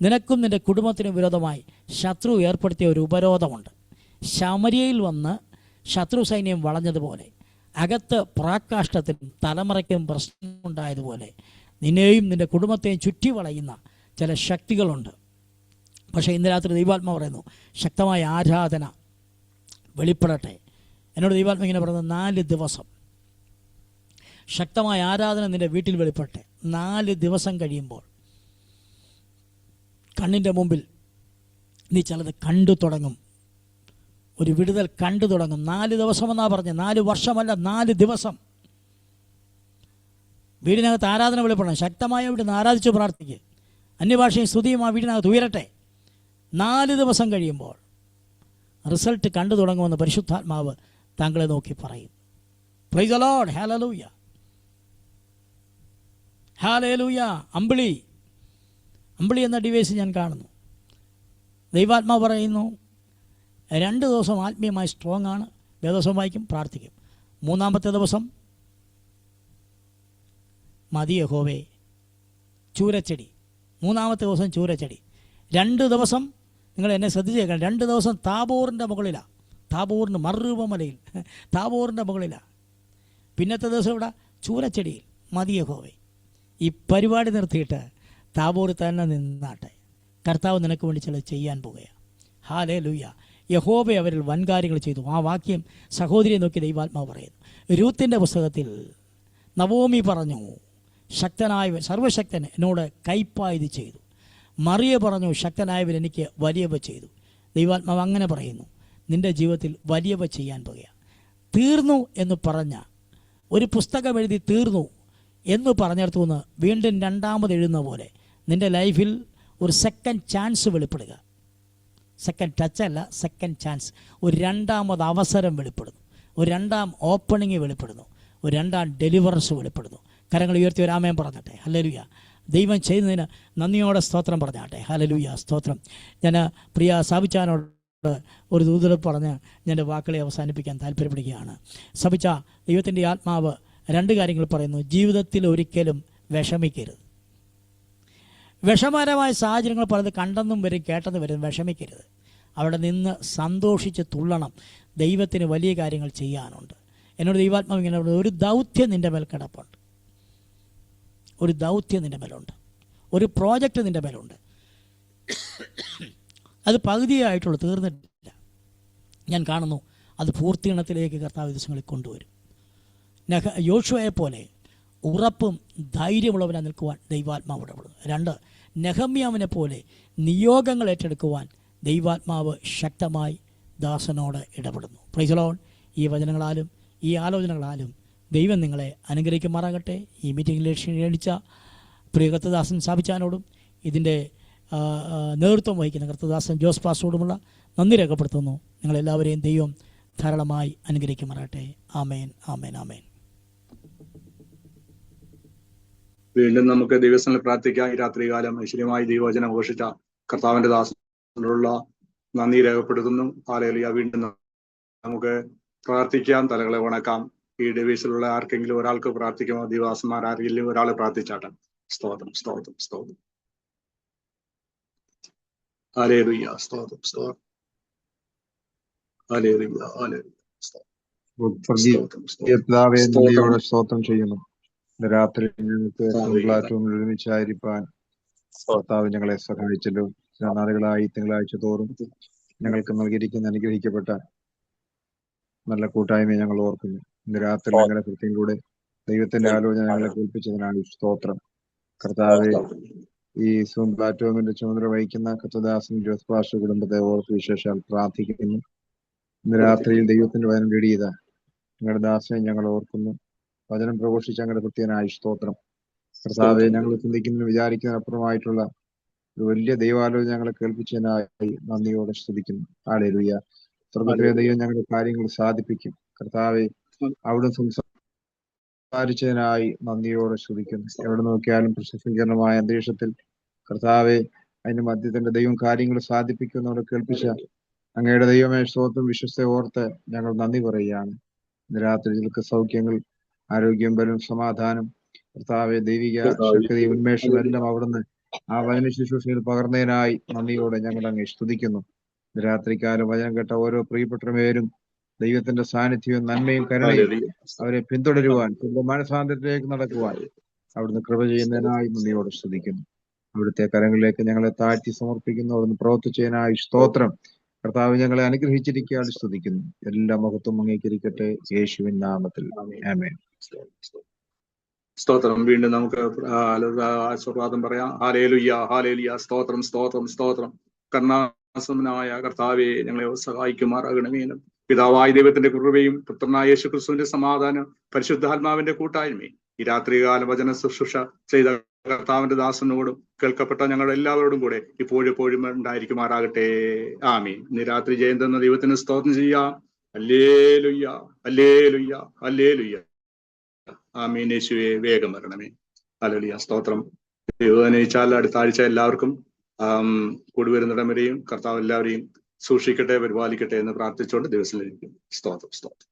നിനക്കും നിൻ്റെ കുടുംബത്തിനും വിരോധമായി ശത്രു ഏർപ്പെടുത്തിയ ഒരു ഉപരോധമുണ്ട്. ശമര്യയിൽ വന്ന് ശത്രു സൈന്യം വളഞ്ഞതുപോലെ, അകത്ത് പ്രാകാഷ്ഠത്തിനും തലമുറയ്ക്കും പ്രശ്നമുണ്ടായതുപോലെ നിന്നെയും നിൻ്റെ കുടുംബത്തെയും ചുറ്റി വളയുന്ന ചില ശക്തികളുണ്ട്. പക്ഷേ ഇന്ന് രാത്രി ദൈവാത്മാവ് പറയുന്നു, ശക്തമായ ആരാധന വെളിപ്പെടട്ടെ. എന്നോട് ദൈവാത്മാവ് ഇങ്ങനെ പറയുന്നത്, 4 ദിവസം ശക്തമായ ആരാധന നിൻ്റെ വീട്ടിൽ വെളിപ്പെടട്ടെ. 4 ദിവസം കഴിയുമ്പോൾ കണ്ണിൻ്റെ മുമ്പിൽ നീ ചിലത് കണ്ടു തുടങ്ങും. ഒരു വിടുതൽ കണ്ടു തുടങ്ങും. 4 ദിവസമെന്നാ പറഞ്ഞത്, 4 വർഷമല്ല, 4 ദിവസം. വീടിനകത്ത് ആരാധന വെളിപ്പെടണം. ശക്തമായ വീടിന് ആരാധിച്ച് പ്രാർത്ഥിക്കുക. അന്യഭാഷയും സ്തുതിയും ആ വീടിനകത്ത് ഉയരട്ടെ. 4 ദിവസം കഴിയുമ്പോൾ റിസൾട്ട് കണ്ടു തുടങ്ങുമെന്ന് പരിശുദ്ധാത്മാവ് താങ്കളെ നോക്കി പറയും. Praise the Lord. ഹല്ലേലൂയ, ഹല്ലേലൂയ. അമ്പിളി എന്ന ഡിവൈസ് ഞാൻ കാണുന്നു. ദൈവാത്മാവ് പറയുന്നു, 2 ദിവസം ആത്മീയമായി സ്ട്രോങ് ആണ്. വേദവസം വായിക്കും, പ്രാർത്ഥിക്കും. 3-ാമത്തെ ദിവസം മതി യഹോവേ ചൂരച്ചെടി. 3-ാമത്തെ ദിവസം ചൂരച്ചെടി. 2 ദിവസം നിങ്ങൾ എന്നെ ശ്രദ്ധിച്ചേക്കണം. 2 ദിവസം താബോറിൻ്റെ മുകളിലാണ്. താബോറിന് മറുരൂപമലയിൽ താബോറിൻ്റെ മുകളിലാണ്. പിന്നത്തെ ദിവസം ഇവിടെ ചൂരച്ചെടിയിൽ. മതി യഹോവേ. ഈ പരിപാടി നിർത്തിയിട്ട് താബോറിൽ തന്നെ നിന്നാട്ടെ. കർത്താവ് നിനക്ക് വേണ്ടി ചിലത് ചെയ്യാൻ പോകുകയാണ്. ഹല്ലേലൂയ. യഹോവ അവരിൽ വൻകാര്യങ്ങൾ ചെയ്തു. ആ വാക്യം സഹോദരിയെ നോക്കി ദൈവാത്മാവ് പറയുന്നു. രൂത്തിൻ്റെ പുസ്തകത്തിൽ നവോമി പറഞ്ഞു, ശക്തനായവൻ സർവശക്തൻ എന്നോട് കയ്പായത് ചെയ്തു. മറിയ പറഞ്ഞു, ശക്തനായവൻ എനിക്ക് വലിയവ ചെയ്തു. ദൈവാത്മാവ് അങ്ങനെ പറയുന്നു, നിൻ്റെ ജീവിതത്തിൽ വലിയവ ചെയ്യാൻ പോകുക. തീർന്നു എന്ന് പറഞ്ഞ ഒരു പുസ്തകം എഴുതി തീർന്നു എന്ന് പറഞ്ഞിടത്തു നിന്ന് വീണ്ടും രണ്ടാമത് എഴുതുന്ന പോലെ നിൻ്റെ ലൈഫിൽ ഒരു സെക്കൻഡ് ചാൻസ് വെളിപ്പെടുക. സെക്കൻഡ് ടച്ച് അല്ല, സെക്കൻഡ് ചാൻസ്. ഒരു രണ്ടാമത് അവസരം വെളിപ്പെടുന്നു, ഒരു രണ്ടാം ഓപ്പണിങ് വെളിപ്പെടുന്നു, ഒരു രണ്ടാം ഡെലിവറൻസ് വെളിപ്പെടുന്നു. കരങ്ങൾ ഉയർത്തി ഒരു ആമേൻ പറഞ്ഞട്ടെ. ഹല്ലേലൂയ. ദൈവം ചെയ്യുന്നതിന് നന്ദിയോടെ സ്തോത്രം പറഞ്ഞാട്ടെ. ഹല്ലേലൂയ, സ്തോത്രം. ഞാൻ പ്രിയ സബിച്ചാനോട് ഒരു ദൂതൽ പറഞ്ഞ് ഞാൻ എൻ്റെ വാക്കുകളെ അവസാനിപ്പിക്കാൻ താല്പര്യപ്പെടുകയാണ്. സബിച്ച, ദൈവത്തിൻ്റെ ആത്മാവ് രണ്ട് കാര്യങ്ങൾ പറയുന്നു. ജീവിതത്തിൽ ഒരിക്കലും വിഷമിക്കരുത്. വിഷമകരമായ സാഹചര്യങ്ങൾ പറയുന്നത് കണ്ടെന്നും വരും കേട്ടെന്ന് വരും. വിഷമിക്കരുത്. അവിടെ നിന്ന് സന്തോഷിച്ച് തുള്ളണം. ദൈവത്തിന് വലിയ കാര്യങ്ങൾ ചെയ്യാനുണ്ട്. എന്നോട് ദൈവാത്മാവ് ഇങ്ങനെ ഒരു ദൗത്യം നിൻ്റെ മേൽ കിടപ്പുണ്ട്. ഒരു ദൗത്യം നിൻ്റെ മേലുണ്ട്. ഒരു പ്രോജക്റ്റ് നിൻ്റെ മേലുണ്ട്. അത് പകുതിയായിട്ടുള്ളൂ, തീർന്നിട്ടില്ല. ഞാൻ കാണുന്നു അത് പൂർത്തീകരണത്തിലേക്ക് കർത്താവ് ദിവസങ്ങളിൽ കൊണ്ടുവരും. യോശുവയെ പോലെ ഉറപ്പും ധൈര്യമുള്ളവനായി നിൽക്കുവാൻ ദൈവാത്മാവ് ഇടപെടുന്നു. 2, നെഹമ്യാവിനെ പോലെ നിയോഗങ്ങൾ ഏറ്റെടുക്കുവാൻ ദൈവാത്മാവ് ശക്തമായി ദാസനോട് ഇടപെടുന്നു. Price the Lord. ഈ വചനങ്ങളാലും ഈ ആലോചനകളാലും ദൈവം നിങ്ങളെ അനുഗ്രഹിക്കുമാറാകട്ടെ. ഈ മീറ്റിംഗിലേക്ക് ക്ഷണിച്ച പ്രിയ കർത്തദാസൻ സാബിച്ചാനോടും ഇതിൻ്റെ നേതൃത്വം വഹിക്കുന്ന കർത്തദാസൻ ജോസ് പാസ്റ്ററോടുമുള്ള നന്ദി രേഖപ്പെടുത്തുന്നു. നിങ്ങളെല്ലാവരെയും ദൈവം ധാരാളമായി അനുഗ്രഹിക്കുമാറാകട്ടെ. ആമേൻ, ആമേൻ, ആമേൻ. വീണ്ടും നമുക്ക് ദൈവസ്ഥനിൽ പ്രാർത്ഥിക്കാം. ഈ രാത്രികാലം ഐശ്വര്യമായി ദൈവവചനം ഘോഷിച്ച കർത്താവിന്റെ ദാസനോടുള്ള നന്ദി രേഖപ്പെടുത്തുന്നു. ഹല്ലേലൂയ. വീണ്ടും നമുക്ക് പ്രാർത്ഥിക്കാം, തലകളെ വണക്കാം. ഈ ഡിവൈസിലുള്ള ആർക്കെങ്കിലും ഒരാൾക്ക് പ്രാർത്ഥിക്കുമോ? ദൈവദാസന്മാർ ആരെങ്കിലും ഒരാളെ പ്രാർത്ഥിച്ചാട്ടെ. സ്തോത്രം, സ്തോത്രം, സ്തോത്രം. ഹല്ലേലൂയ, സ്തോത്രം, സ്തോത്രം. Hallelujah, hallelujah. നന്ദിയോടെ സ്തോത്രം ചെയ്യുന്നു. രാത്രി ഞങ്ങൾക്ക് പ്ലാറ്റ്ഫോമിൽ ഒരുമിച്ചായിരിക്കാൻ കർത്താവ് ഞങ്ങളെ സഹായിച്ചല്ലോ. നാളുകളായി തിങ്കളാഴ്ച തോറും ഞങ്ങൾക്ക് നൽകിയിരിക്കുന്ന അനുഗ്രഹിക്കപ്പെട്ട നല്ല കൂട്ടായ്മയെ ഞങ്ങൾ ഓർക്കുന്നു. ഇന്ന് രാത്രി ഞങ്ങളുടെ കൃത്യങ്ങളിലൂടെ ദൈവത്തിന്റെ ആലോചന ഞങ്ങളെ കേൾപ്പിച്ചതിനാണ് സ്തോത്രം. കർത്താവെ, ഈ സൂം പ്ലാറ്റ്ഫോമിന്റെ ചുമതല വഹിക്കുന്ന കർത്തദാസൻ ജോസ് പാസ്റ്റർ കുടുംബത്തെ ഓർത്ത് വിശേഷാൽ പ്രാർത്ഥിക്കുന്നു. ഇന്ന് രാത്രിയിൽ ദൈവത്തിന്റെ വചനം റെഡി ചെയ്ത ഞങ്ങളുടെ ദാസനെ ഞങ്ങൾ ഓർക്കുന്നു. വചനം പ്രഘോഷിച്ച ഞങ്ങളുടെ കൃത്യനായ സ്തോത്രം. കർത്താവെ, ഞങ്ങൾ ചിന്തിക്കുന്നതിന് വിചാരിക്കുന്നതിനപ്പുറമായിട്ടുള്ള ഒരു വലിയ ദൈവാലോചന ഞങ്ങളെ കേൾപ്പിച്ചതിനായി നന്ദിയോടെ സ്തുതിക്കുന്നു. ഹല്ലേലൂയ. സ്വർഗ്ഗത്തിലെ ദൈവം ഞങ്ങളുടെ കാര്യങ്ങൾ സാധിപ്പിക്കും. കർത്താവെ, അവിടെ സംസാരിച്ചതിനായി നന്ദിയോടെ സ്തുതിക്കുന്നു. എവിടെ നോക്കിയാലും പ്രശസ്തീകരണമായ അന്തരീക്ഷത്തിൽ കർത്താവെ, അതിന്റെ മധ്യത്തിന്റെ ദൈവം കാര്യങ്ങൾ സാധിപ്പിക്കുന്നതോടെ കേൾപ്പിച്ച അങ്ങയുടെ ദൈവമേ സ്തോത്രം. വിശ്വസ്ത ഓർത്ത് ഞങ്ങൾ നന്ദി പറയുകയാണ്. ഇന്ന് രാത്രി നിങ്ങൾക്ക് സൗഖ്യങ്ങൾ, ആരോഗ്യം, ബലം, സമാധാനം, കർത്താവെ, ദൈവിക ശക്തി, ഉന്മേഷം എല്ലാം അവിടുന്ന് ആ വചന ശുശ്രൂഷയിൽ പകർന്നതിനായി നന്ദിയോടെ ഞങ്ങൾ അങ്ങ് സ്തുതിക്കുന്നു. രാത്രിക്കാലം വചനം കേട്ട ഓരോ പ്രിയപ്പെട്ടവരും ദൈവത്തിന്റെ സാന്നിധ്യവും നന്മയും കരുണയും അവരെ പിന്തുടരുവാൻ, മനസാന്തരത്തിലേക്ക് നടക്കുവാൻ അവിടുന്ന് കൃപ ചെയ്യുന്നതിനായി നന്ദിയോടെ സ്തുതിക്കുന്നു. അവിടുത്തെ കരങ്ങളിലേക്ക് ഞങ്ങളെ താഴ്ത്തി സമർപ്പിക്കുന്നു. അവിടുന്ന് പ്രവർത്തിച്ചതിനായി സ്തോത്രം. കർത്താവ് ഞങ്ങളെ അനുഗ്രഹിച്ചിരിക്കാൻ സ്തുതിക്കുന്നു. എല്ലാ മഹത്വം അംഗീകരിക്കട്ടെ യേശുവിൻ നാമത്തിൽ. ആമേൻ. സ്തോത്രം. വീണ്ടും നമുക്ക് ആശീർവാദം പറയാം. Hallelujah, hallelujah. സ്തോത്രം, സ്തോത്രം, സ്തോത്രം. കരുണാസമ്പന്നനായ കർത്താവെ, ഞങ്ങളെ സഹായിക്കുമാറാകണമേ. പിതാവായ ദൈവത്തിന്റെ കൃപയും പുത്രനായ യേശു ക്രിസ്തുവിന്റെ സമാധാനം, പരിശുദ്ധാത്മാവിന്റെ കൂട്ടായ്മയും ഈ രാത്രികാല വചന ശുശ്രൂഷ ചെയ്ത കർത്താവിന്റെ ദാസനോടും കേൾക്കപ്പെട്ട ഞങ്ങളുടെ എല്ലാവരോടും കൂടെ ഇപ്പോഴും ഉണ്ടായിരിക്കുമാറാകട്ടെ. ആമീൻ. ഇന്ന് രാത്രി ജയന്തെന്ന ദൈവത്തിന് സ്തോത്രം ചെയ്യാം. ഹല്ലേലൂയ, ഹല്ലേലൂയ, ഹല്ലേലൂയ. ആമീൻ. യേശുവേ, വേഗം വരണമേ. ഹല്ലേലൂയ, സ്തോത്രം. ദൈവം അടുത്ത ആഴ്ച എല്ലാവർക്കും കൂടി വരുന്നിടം വരെയും കർത്താവ് എല്ലാവരെയും സൂക്ഷിക്കട്ടെ, പരിപാലിക്കട്ടെ എന്ന് പ്രാർത്ഥിച്ചുകൊണ്ട് ദിവസത്തിലിരിക്കും. സ്തോത്രം, സ്തോത്രം.